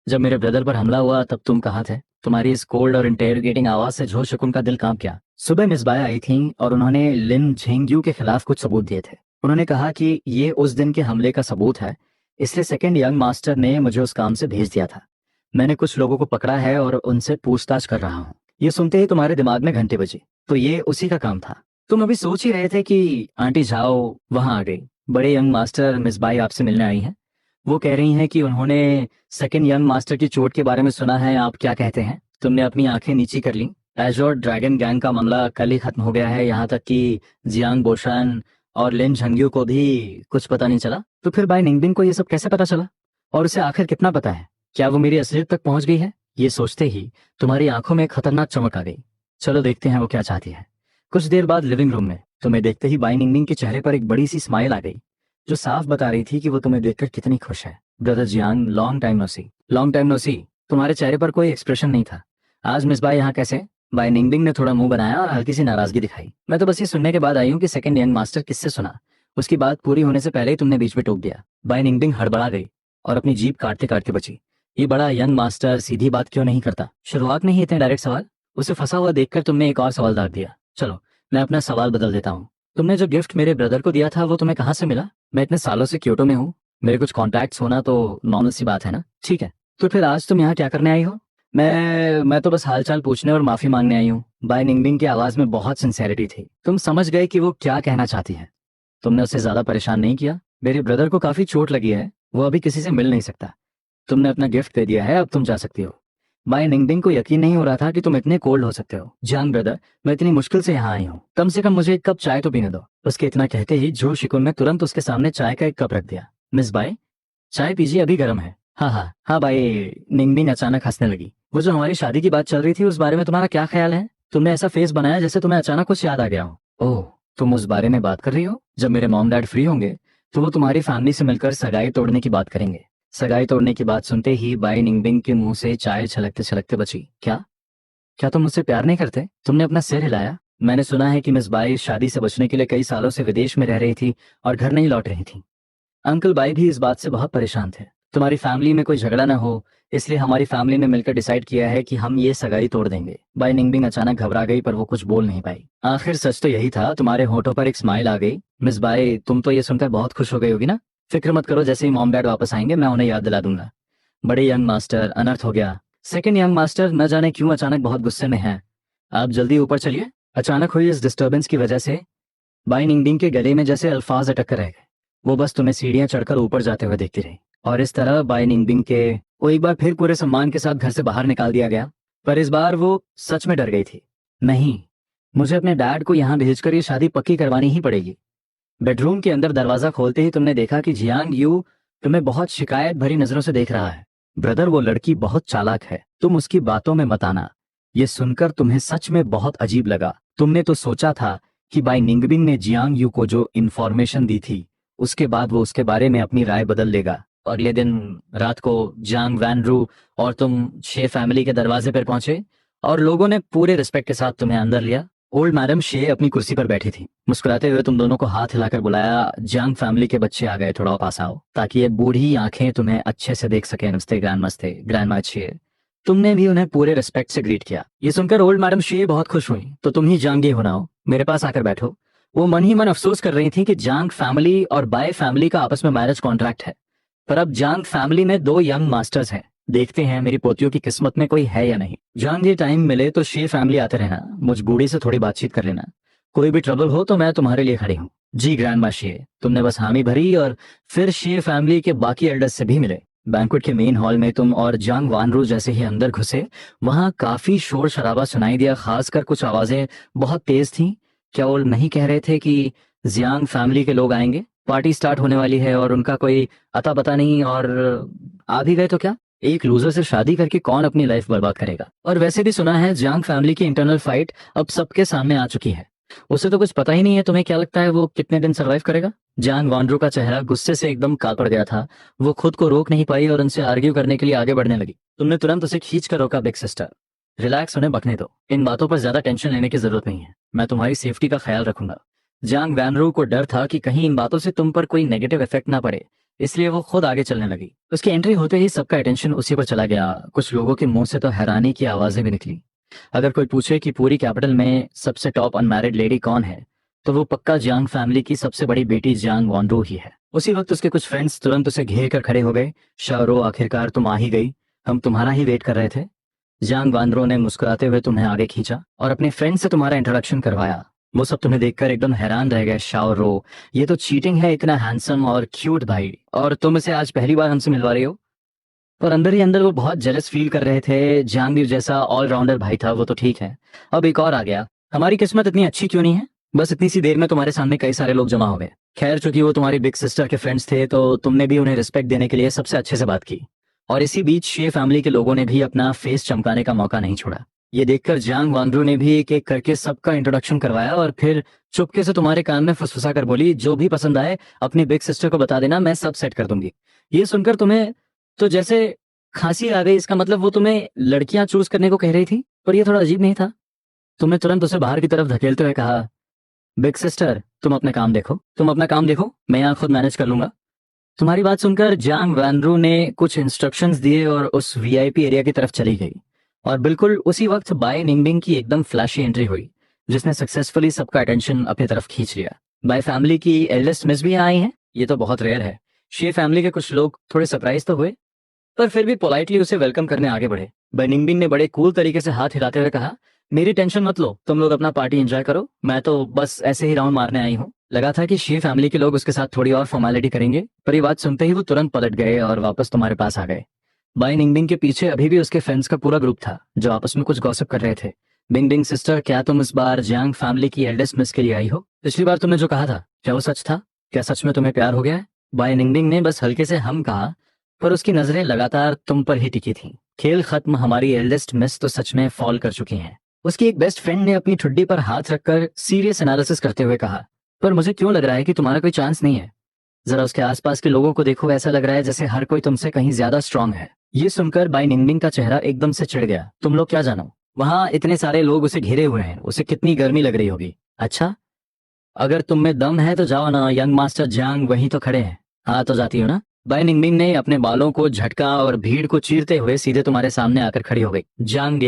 जब मेरे ब्रदर पर हमला हुआ तब तुम कहाँ थे? तुम्हारी इस कोल्ड और इंटेरोगेटिंग आवाज से जो शुकुन का दिल कांप गया। सुबह मिस बाय आई थी और उन्होंने लिन झेंगयू के खिलाफ कुछ सबूत दिए थे। उन्होंने कहा कि ये उस दिन के हमले का सबूत है, इसलिए सेकंड यंग मास्टर ने मुझे उस काम से भेज दिया था। मैंने कुछ लोगों को पकड़ा है और उनसे पूछताछ कर रहा हूँ। ये सुनते ही तुम्हारे दिमाग में घंटे बजी। तो ये उसी का काम था। तुम अभी सोच ही रहे थे कि आंटी झाओ वहां आ गई। बड़े यंग मास्टर मिस बाई आपसे मिलने आई हैं। वो कह रही हैं कि उन्होंने सेकंड यंग मास्टर की चोट के बारे में सुना है। आप क्या कहते हैं? तुमने अपनी आंखें नीची कर ली। एजोर ड्रैगन गैंग का मामला कल ही खत्म हो गया है, यहाँ तक कि जियांग बोशान और लिन झंग्यू को भी कुछ पता नहीं चला। तो फिर बाई निंगबिंग को ये सब कैसे पता चला? और उसे आखिर कितना पता है? क्या वो मेरी असलियत तक पहुंच गई है? ये सोचते ही तुम्हारी आंखों में एक खतरनाक चमक आ गई। चलो देखते हैं वो क्या चाहती है। कुछ देर बाद लिविंग रूम में तुम्हें देखते ही बाई निंगबिंग के चेहरे पर एक बड़ी सी स्माइल आ गई, जो साफ बता रही थी कि वो तुम्हें देखकर कितनी खुश है। Brother Jiang, long time no see. Long time no see. तुम्हारे चेहरे पर कोई एक्सप्रेशन नहीं था। आज मिस बाई यहाँ कैसे? बाई निंगबिंग ने थोड़ा मुंह बनाया और हल्की सी नाराजगी दिखाई। मैं तो बस ये सुनने के बाद आई हूँ कि सेकंड यंग मास्टर किससे सुना। उसकी बात पूरी होने से पहले ही तुमने बीच में टोक दिया। बाई निंगबिंग हड़बड़ा गई और अपनी जीभ काटते काटते बची। ये बड़ा यंग मास्टर सीधी बात क्यों नहीं करता? शुरुआत में ही इतने डायरेक्ट सवाल। उसे फंसा हुआ देखकर तुमने एक और सवाल दाग दिया। चलो मैं अपना सवाल बदल देता हूँ। तुमने जो गिफ्ट मेरे ब्रदर को दिया था वो तुम्हें कहाँ से मिला? मैं इतने सालों से क्योटो में हूँ, मेरे कुछ कॉन्टैक्ट्स होना तो नॉर्मल सी बात है ना। ठीक है, तो फिर आज तुम यहाँ क्या करने आई हो? मैं तो बस हालचाल पूछने और माफी मांगने आई हूँ। बाय निंगबिंग की आवाज में बहुत सिंसेरिटी थी। तुम समझ गए कि वो क्या कहना चाहती है। तुमने उसे ज्यादा परेशान नहीं किया। मेरे ब्रदर को काफी चोट लगी है, वो अभी किसी से मिल नहीं सकता। तुमने अपना गिफ्ट दे दिया है, अब तुम जा सकती हो। बाय निंगबिंग को यकीन नहीं हो रहा था कि तुम इतने कोल्ड हो सकते हो। जान ब्रदर, मैं इतनी मुश्किल से यहाँ आई हूँ, कम से कम मुझे एक कप चाय तो पीने दो। उसके इतना कहते ही जो शिकुन ने तुरंत उसके सामने चाय का एक कप रख दिया। मिस बाय, चाय पीजिए, अभी गर्म है। हाँ हाँ हाँ। बाय निंगबिंग अचानक हंसने लगी। वो जो हमारी शादी की बात चल रही थी उस बारे में तुम्हारा क्या ख्याल है? तुमने ऐसा फेस बनाया जैसे तुम्हें अचानक कुछ याद आ गया हो। ओह, तुम उस बारे में बात कर रही हो? जब मेरे मॉम डैड फ्री होंगे तो वो तुम्हारी फैमिली से मिलकर सगाई तोड़ने की बात करेंगे। सगाई तोड़ने की बात सुनते ही बाई निंगबिंग के मुंह से चाय छलकते छलकते बची। क्या क्या तुम मुझसे प्यार नहीं करते? तुमने अपना सिर हिलाया। मैंने सुना है कि मिस बाई शादी से बचने के लिए कई सालों से विदेश में रह रही थी और घर नहीं लौट रही थी। अंकल बाई भी इस बात से बहुत परेशान थे। तुम्हारी फैमिली में कोई झगड़ा ना हो, इसलिए हमारी फैमिली ने मिलकर डिसाइड किया है कि हम ये सगाई तोड़ देंगे। बाई निंगबिंग अचानक घबरा गई, पर वो कुछ बोल नहीं पाई। आखिर सच तो यही था। तुम्हारे होठों पर एक स्माइल आ गई। मिस बाई, तुम तो ये सुनकर बहुत खुश हो गई होगी ना? फिक्र मत करो, जैसे ही मॉम डैड वापस आएंगे मैं उन्हें याद दिला दूंगा। बड़े यंग मास्टर, अनर्थ हो गया। सेकंड यंग मास्टर न जाने क्यों अचानक बहुत गुस्से में है। आप जल्दी ऊपर चलिए। अचानक हुई इस डिस्टर्बेंस की वजह से बाई निंगबिंग के गले में जैसे अल्फाज अटक कर रह गए। वो बस तुम्हें सीढ़ियां चढ़कर ऊपर जाते हुए देखती रही। और इस तरह बाई निंगबिंग के वो एक बार फिर पूरे सम्मान के साथ घर से बाहर निकाल दिया गया। पर इस बार वो सच में डर गई थी। नहीं, मुझे अपने डैड को यहाँ भेजकर ये शादी पक्की करवानी ही पड़ेगी। बेडरूम के अंदर दरवाजा खोलते ही तुमने देखा कि जियांग यू तुम्हें बहुत शिकायत भरी नजरों से देख रहा है। ब्रदर, वो लड़की बहुत चालाक है, तुम उसकी बातों में मत आना। ये सुनकर तुम्हें सच में बहुत अजीब लगा। तुमने तो सोचा था कि बाई निंगबिंग ने जियांग यू को जो इन्फॉर्मेशन दी थी उसके बाद वो उसके बारे में अपनी राय बदल लेगा। और ये दिन रात को जांग वैनरू और तुम शे फैमिली के दरवाजे पर पहुंचे और लोगों ने पूरे रिस्पेक्ट के साथ तुम्हें अंदर लिया। ओल्ड मैडम शे अपनी कुर्सी पर बैठी थी। मुस्कुराते हुए तुम दोनों को हाथ हिलाकर बुलाया, जांग फैमिली के बच्चे आ गए, थोड़ा पास आओ ताकि ये बूढ़ी आंखें तुम्हें अच्छे से देख सके। नमस्ते ग्रैंड मा शे। तुमने भी उन्हें पूरे रिस्पेक्ट से ग्रीट किया। ये सुनकर ओल्ड मैडम शे बहुत खुश हुई। तो तुम ही जांग ये होना, मेरे पास आकर बैठो। वो मन ही मन अफसोस कर रही थी कि जांग फैमिली और बाय फैमिली का आपस में मैरिज कॉन्ट्रैक्ट है, पर अब जांग फैमिली में 2 यंग मास्टर्स हैं। देखते हैं मेरी पोतियों की किस्मत में कोई है या नहीं। जांग ये टाइम मिले तो शे फैमिली आते रहना, मुझ बूढ़ी से थोड़ी बातचीत कर लेना। कोई भी ट्रबल हो तो मैं तुम्हारे लिए खड़ी हूँ। जी ग्रैंड मा शे। तुमने बस हामी भरी और फिर शे फैमिली के बाकी एल्डर्स से भी मिले। बैंक्वेट के मेन हॉल में तुम और जांग वानरू जैसे ही अंदर घुसे वहां काफी शोर शराबा सुनाई दिया, खासकर कुछ आवाजें बहुत तेज थीं। क्या वो नहीं कह रहे थे कि जियांग फैमिली के लोग आएंगे, पार्टी स्टार्ट होने वाली है और उनका कोई अता पता नहीं, और आ भी गए तो क्या? एक लूजर से शादी करके कौन अपनी लाइफ बर्बाद करेगा? और वैसे भी सुना है जियांग फैमिली की इंटरनल फाइट अब सबके सामने आ चुकी है। उसे तो कुछ पता ही नहीं है। तुम्हें क्या लगता है वो कितने दिन सर्वाइव करेगा? जांग वानरू का चेहरा गुस्से से एकदम काल पड़ गया था। वो खुद को रोक नहीं पाई और उनसे आर्ग्यू करने के लिए आगे बढ़ने लगी। तुमने तुरंत उसे खींच कर रोका। बिग सिस्टर रिलैक्स, उन्हें बकने दो। इन बातों पर ज्यादा टेंशन लेने की जरूरत नहीं है। मैं तुम्हारी सेफ्टी का ख्याल रखूंगा। जांग वैनरू को डर था कि कहीं इन बातों से तुम पर कोई नेगेटिव इफेक्ट ना पड़े, इसलिए वो खुद आगे चलने लगी। उसकी एंट्री होते ही सबका अटेंशन उसी पर चला गया। कुछ लोगों के मुंह से तो हैरानी की आवाजें भी निकली। अगर कोई पूछे कि पूरी कैपिटल में सबसे टॉप अनमैरिड लेडी कौन है तो वो पक्का जियांग फैमिली की सबसे बड़ी बेटी जियांग वॉनरू ही है। उसी वक्त उसके कुछ फ्रेंड्स तुरंत उसे घेर कर खड़े हो गए। शाओरो, आखिरकार तुम आ ही गई, हम तुम्हारा ही वेट कर रहे थे। जियांग वानरू ने मुस्कुराते हुए तुम्हें आगे खींचा और अपने फ्रेंड से तुम्हारा इंट्रोडक्शन करवाया। वो सब तुम्हें देखकर एकदम हैरान रह गए। शाओरो, ये तो चीटिंग है, इतना हैंडसम और क्यूट भाई, और तुम इसे आज पहली बार हमसे मिलवा रही हो। पर अंदर ही अंदर वो बहुत जेलस फील कर रहे थे। जहांगीर जैसा ऑलराउंडर भाई था वो तो ठीक है, अब एक और आ गया। हमारी किस्मत इतनी अच्छी क्यों नहीं है? बस इतनी सी देर में तुम्हारे सामने कई सारे लोग जमा हो गए। खैर, चूंकि वो तुम्हारी बिग सिस्टर के फ्रेंड्स थे तो तुमने भी उन्हें रिस्पेक्ट देने के लिए सबसे अच्छे से बात की। और इसी बीच शे फैमिली के लोगों ने भी अपना फेस चमकाने का मौका नहीं छोड़ा। ये देखकर जांग वानरू ने भी एक एक करके सबका इंट्रोडक्शन करवाया और फिर चुपके से तुम्हारे कान में फुसफुसा कर बोली, जो भी पसंद आए अपनी बिग सिस्टर को बता देना, मैं सब सेट कर दूंगी। ये सुनकर तुम्हें तो जैसे खांसी आ गई। इसका मतलब वो तुम्हें लड़कियां चूज करने को कह रही थी? पर ये थोड़ा अजीब नहीं था? तुमने तुरंत उसे बाहर की तरफ धकेलते हुए कहा, बिग सिस्टर तुम अपना काम देखो, मैं यहाँ खुद मैनेज कर लूंगा। तुम्हारी बात सुनकर जांग वैनरू ने कुछ इंस्ट्रक्शंस दिए और उस वीआईपी एरिया की तरफ चली गई। और बिल्कुल उसी वक्त बाय निंगबिंग की एकदम फ्लैशी एंट्री हुई जिसने सक्सेसफुली सबका अटेंशन अपनी तरफ खींच लिया। बाय फैमिली की एल्डेस्ट मिस भी यहाँ आई हैं, ये तो बहुत रेयर है। शे फैमिली के कुछ लोग थोड़े सरप्राइज तो हुए पर फिर भी पोलाइटली उसे वेलकम करने आगे बढ़े। बाय निंगबिंग ने बड़े कूल तरीके से हाथ हिलाते हुए कहा, मेरी टेंशन मत लो, तुम लोग अपना पार्टी एंजॉय करो, मैं तो बस ऐसे ही राउंड मारने आई हूँ। लगा था कि शे फैमिली के लोग उसके साथ थोड़ी और फॉर्मेलिटी करेंगे, पर ये बात सुनते ही वो तुरंत पलट गए और वापस तुम्हारे पास आ गए। बाय निंगबिंग के पीछे अभी भी उसके फ्रेंड्स का पूरा ग्रुप था जो आपस में कुछ गॉसिप कर रहे थे। बिंगबिंग सिस्टर, क्या तुम इस बार जियांग फैमिली की एल्डेस्ट मिस के लिए आई हो? पिछली बार तुमने जो कहा था क्या वो सच था? क्या सच में तुम्हें प्यार हो गया है? बाय निंगबिंग ने बस हल्के से हम कहा, पर उसकी नजरें लगातार तुम पर ही टिकी थीं। खेल खत्म, हमारी एल्डेस्ट मिस तो सच में फॉल कर चुकी हैं। उसकी एक बेस्ट फ्रेंड ने अपनी ठुड्डी पर हाथ रखकर सीरियस एनालिसिस करते हुए कहा, पर मुझे क्यों लग रहा है कि तुम्हारा कोई चांस नहीं है। जरा उसके आसपास के लोगों को देखो, ऐसा लग रहा है जैसे हर कोई तुमसे कहीं ज्यादा स्ट्रांग है। ये सुनकर बाय निंगबिंग का चेहरा एकदम से चिढ़ गया। तुम लोग क्या जानो, वहां इतने सारे लोग उसे घेरे हुए हैं, उसे कितनी गर्मी लग रही होगी। अच्छा, अगर तुम में दम है तो जाओ ना, यंग मास्टर जांग वहीं तो खड़े हैं। हाँ तो जाती हो ना? बाय निंगबिंग ने अपने बालों को झटका और भीड़ को चीरते हुए सीधे तुम्हारे सामने आकर खड़ी हो गई। जांग,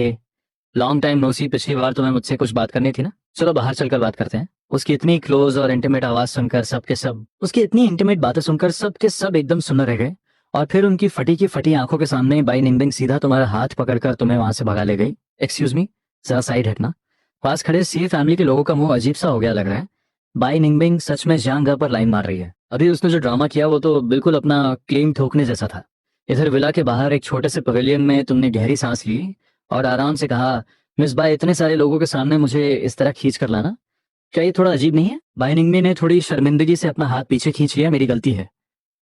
लॉन्ग टाइम नो सी, पिछली बार तुम्हें मुझसे कुछ बात करनी थी ना, चलो बाहर चलकर बात करते हैं। उसकी इतनी क्लोज और इंटीमेट आवाज सुनकर सबके सब, उसकी इतनी इंटीमेट बातें सुनकर सबके सब एकदम सुन्न रह गए। और फिर उनकी फटी की फटी आंखों के सामने बाय निंगबिंग सीधा तुम्हारा हाथ पकड़कर तुम्हें वहां से भगा ले गई। एक्सक्यूज मी, जरा साइड हटना। पास खड़े सी फैमिली के लोगों का मुंह अजीब सा हो गया लग रहा है। बाय निंगबिंग सच में जांग पर लाइन मार रही है। अभी उसने जो ड्रामा किया वो तो बिल्कुल अपना क्लेम ठोकने जैसा था। इधर विला के बाहर एक छोटे से पवेलियन में तुमने गहरी सांस ली और आराम से कहा, मिस बाय, इतने सारे लोगों के सामने मुझे इस तरह खींच कर लाना, क्या ये थोड़ा अजीब नहीं है? बाय निंगबिंग ने थोड़ी शर्मिंदगी से अपना हाथ पीछे खींच लिया। मेरी गलती है,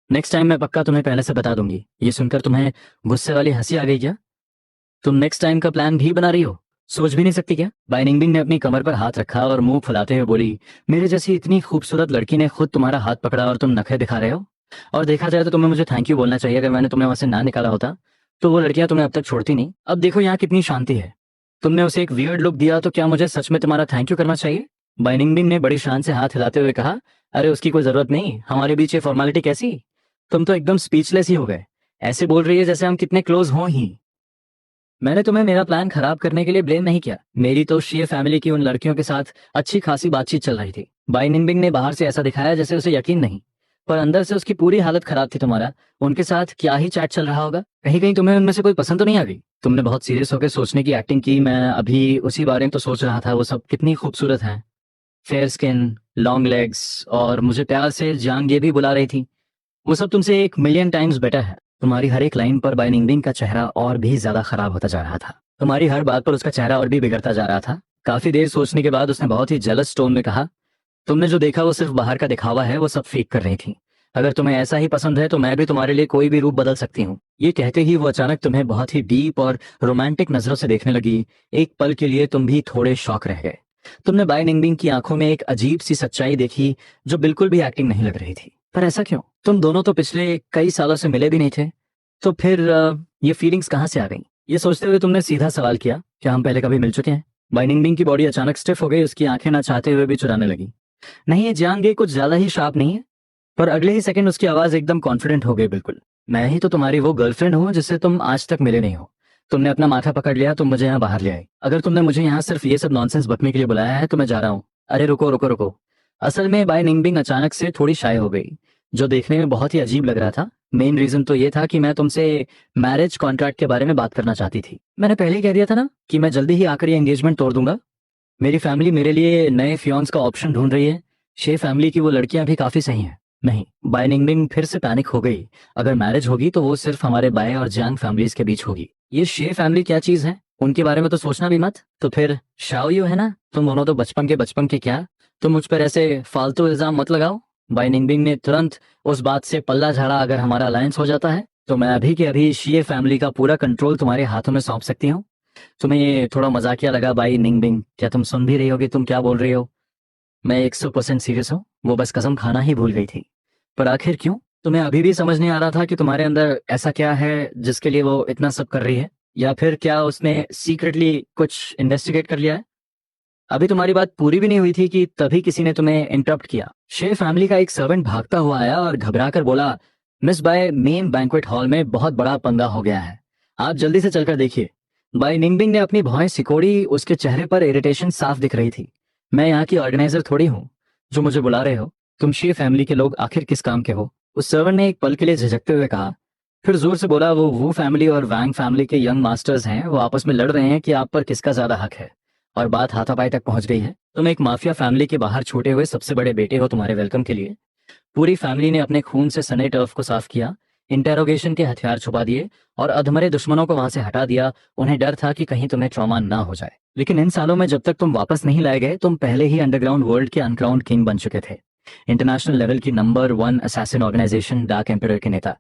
नेक्स्ट टाइम मैं पक्का तुम्हें पहले से बता दूंगी। ये सुनकर तुम्हें गुस्से वाली हंसी आ गई क्या? तुम नेक्स्ट टाइम का प्लान भी बना रही हो? सोच भी नहीं सकती क्या? बाई निंगबिंग ने अपनी कमर पर हाथ रखा और मुंह फुलाते हुए बोली, मेरे जैसी इतनी खूबसूरत लड़की ने खुद तुम्हारा हाथ पकड़ा और तुम नखरे दिखा रहे हो? और देखा जाए तो तुम्हें मुझे थैंक यू बोलना चाहिए। अगर मैंने तुम्हें वहां से ना निकाला होता तो वो लड़कियां तुम्हें अब तक छोड़ती नहीं। अब देखो यहाँ कितनी शांति है। तुमने उसे एक वियर्ड लुक दिया तो क्या मुझे सच में तुम्हारा थैंक यू करना चाहिए? बाई निंगबिंग ने बड़ी शान से हाथ हिलाते हुए कहा, अरे उसकी कोई जरूरत नहीं, हमारे बीच ये फॉर्मेलिटी कैसी? तुम तो एकदम स्पीचलेस ही हो गए। ऐसे बोल रही है जैसे हम कितने क्लोज हों ही। मैंने तुम्हें मेरा प्लान खराब करने के लिए ब्लेम नहीं किया। मेरी तो शेर फैमिली की उन लड़कियों के साथ अच्छी खासी बातचीत चल रही थी। बाई निंगबिंग ने बाहर से ऐसा दिखाया जैसे उसे यकीन नहीं, पर अंदर से उसकी पूरी हालत खराब थी। तुम्हारा उनके साथ क्या ही चैट चल रहा होगा? कहीं कहीं तुम्हें उनमें से कोई पसंद तो नहीं आ गई? तुमने बहुत सीरियस होकर सोचने की एक्टिंग की। मैं अभी उसी बारे में तो सोच रहा था। वो सब कितनी खूबसूरत है, फेयर स्किन, लॉन्ग लेग्स, और मुझे प्यार से जान ये भी बुला रही थी। वो सब तुमसे 1 मिलियन टाइम्स बेटर है। तुम्हारी हर एक लाइन पर बाय निंगबिंग का चेहरा और भी ज्यादा खराब होता जा रहा था। तुम्हारी हर बात पर उसका चेहरा और भी बिगड़ता जा रहा था। काफी देर सोचने के बाद उसने बहुत ही जलस टोन में कहा, तुमने जो देखा वो सिर्फ बाहर का दिखावा है। वो सब फेक कर रही थी। अगर तुम्हें ऐसा ही पसंद है तो मैं भी तुम्हारे लिए कोई भी रूप बदल सकती हूँ। ये कहते ही वो अचानक तुम्हें बहुत ही डीप और रोमांटिक नजरों से देखने लगी। एक पल के लिए तुम भी थोड़े शॉक रह गए। तुमने बाय निंगबिंग की आंखों में एक अजीब सी सच्चाई देखी जो बिल्कुल भी एक्टिंग नहीं लग रही थी। पर ऐसा क्यों? तुम दोनों तो पिछले कई सालों से मिले भी नहीं थे, तो फिर ये फीलिंग्स कहाँ से आ गई? ये सोचते हुए तुमने सीधा सवाल किया, क्या हम पहले कभी मिल चुके हैं? बाय निंगबिंग की बॉडी अचानक स्टिफ हो गई। उसकी आंखें ना चाहते हुए भी चुराने लगी। नहीं, ये जान कुछ ज्यादा ही शार्प नहीं है। पर अगले ही सेकंड उसकी आवाज एकदम कॉन्फिडेंट हो गई। बिल्कुल, मैं ही तो तुम्हारी वो गर्लफ्रेंड हूँ जिससे तुम आज तक मिले नहीं हो। तुमने अपना माथा पकड़ लिया, तुम मुझे यहाँ बाहर ले आई। अगर तुमने मुझे यहाँ सिर्फ ये सब नॉनसेंस बकने के लिए बुलाया है तो मैं जा रहा हूँ। अरे रुको रुको रुको। असल में बाय निंगबिंग अचानक से थोड़ी शाय हो गई, जो देखने में बहुत ही अजीब लग रहा था। मेन रीजन तो ये था कि मैं तुमसे मैरिज कॉन्ट्रैक्ट के बारे में बात करना चाहती थी। मैंने पहले ही कह दिया था ना कि मैं जल्दी ही आकर ये एंगेजमेंट तोड़ दूंगा। मेरी फैमिली मेरे लिए नए फियांस का ऑप्शन ढूंढ रही है। शे फैमिली की वो लड़कियां भी काफी सही हैं। नहीं, बाय निंगबिंग फिर से पैनिक हो गई। अगर मैरिज होगी तो वो सिर्फ हमारे बाय और जांग फैमिलीज के बीच होगी। ये शे फैमिली क्या चीज है, उनके बारे में तो सोचना भी मत। तो फिर शाओयू है ना, तुम दोनों तो बचपन के क्या। तुम मुझ पर ऐसे फालतू इल्जाम मत लगाओ। बाय निंगबिंग ने तुरंत उस बात से पल्ला झाड़ा, अगर हमारा अलायंस हो जाता है तो मैं अभी के अभी शीए फैमिली का पूरा कंट्रोल तुम्हारे हाथों में सौंप सकती हूँ। तुम्हें ये थोड़ा मजाकिया लगा बाई निंगबिंग? क्या तुम सुन भी रही होगी तुम क्या बोल रही हो? मैं 100% सीरियस हूँ। वो बस कसम खाना ही भूल गई थी। पर आखिर क्यों? तुम्हें अभी भी समझ नहीं आ रहा था कि तुम्हारे अंदर ऐसा क्या है जिसके लिए वो इतना सब कर रही है? या फिर क्या उसने सीक्रेटली कुछ इन्वेस्टिगेट कर लिया है? अभी तुम्हारी बात पूरी भी नहीं हुई थी कि तभी किसी ने तुम्हें इंटरप्ट किया। शे फैमिली का एक सर्वेंट भागता हुआ आया और घबरा कर बोला, miss Bai, main banquet hall में बहुत बड़ा पंगा हो गया है, आप जल्दी से चलकर देखिए। बाय निंगबिंग ने अपनी भौहें सिकोड़ी। उसके चेहरे पर इरिटेशन साफ दिख रही थी। मैं यहाँ की ऑर्गेनाइजर थोड़ी हूँ जो मुझे बुला रहे हो। तुम शे फैमिली के लोग आखिर किस काम के हो? उस सर्वेंट ने एक पल के लिए झिझकते हुए कहा, फिर जोर से बोला, वो वू फैमिली और वैंग फैमिली के यंग मास्टर्स हैं। वो आपस में लड़ रहे हैं कि आप पर किसका ज्यादा हक है। और बात हाथापाई तक पहुंच गई है। तुम एक माफिया फैमिली के बाहर छूटे हुए सबसे बड़े बेटे हो। तुम्हारे वेलकम के लिए पूरी फैमिली ने अपने खून से सने टर्फ को साफ किया, इंटेरोगेशन के हथियार छुपा दिए और अधमरे दुश्मनों को वहां से हटा दिया। उन्हें डर था कि कहीं तुम्हें ट्रॉमा ना हो जाए। लेकिन इन सालों में जब तक तुम वापस नहीं लाए गए, तुम पहले ही अंडरग्राउंड वर्ल्ड के अनक्राउंड किंग बन चुके थे। इंटरनेशनल लेवल की number 1 assassin organisation Dark Empire के नेता।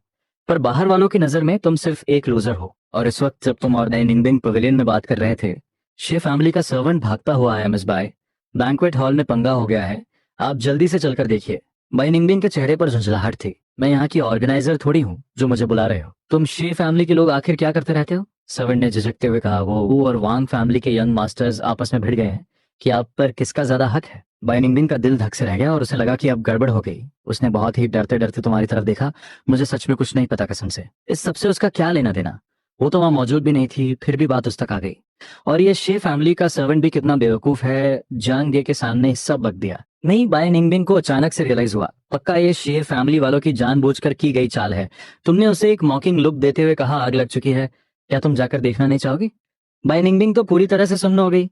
पर बाहर वालों की नजर में तुम सिर्फ एक लूजर हो। और इस वक्त जब तुम और नए निंगबिंग पवेलियन में बात कर रहे थे, शे फैमिली का सर्वेंट भागता हुआ आया, मिस बाय, बैंक्वेट हॉल में पंगा हो गया है, आप जल्दी से चलकर देखिए। बाय निंगबिंग के चेहरे पर झुंझलाहट थी। मैं यहाँ की ऑर्गेनाइजर थोड़ी हूँ जो मुझे बुला रहे हो। तुम शे फैमिली के लोग आखिर क्या करते रहते हो? सर्वेंट ने झिझकते हुए कहा, वो वू और वांग फैमिली के यंग मास्टर्स आपस में भिड़ गए हैं कि आप पर किसका ज्यादा हक है। बाय निंगबिंग का दिल धक से रह गया और उसे लगा कि अब गड़बड़ हो गई। उसने बहुत ही डरते डरते तुम्हारी तरफ देखा। मुझे सच में कुछ नहीं पता कसम से। इस सबसे उसका क्या लेना देना? वो तो वहां मौजूद भी नहीं थी, फिर भी बात उस तक आ गई। और ये शे फैमिली का सर्वेंट भी कितना बेवकूफ है, जांग दे के सामने सब बक दिया। नहीं, बाय निंगबिंग को अचानक से रियलाइज हुआ, पक्का ये शे फैमिली वालों की जानबूझकर की गई चाल है। तुमने उसे एक मॉकिंग लुक देते हुए कहा, आग लग चुकी है, क्या तुम जाकर देखना नहीं चाहोगी? बाय निंगबिंग तो पूरी तरह से सुन्न हो गई।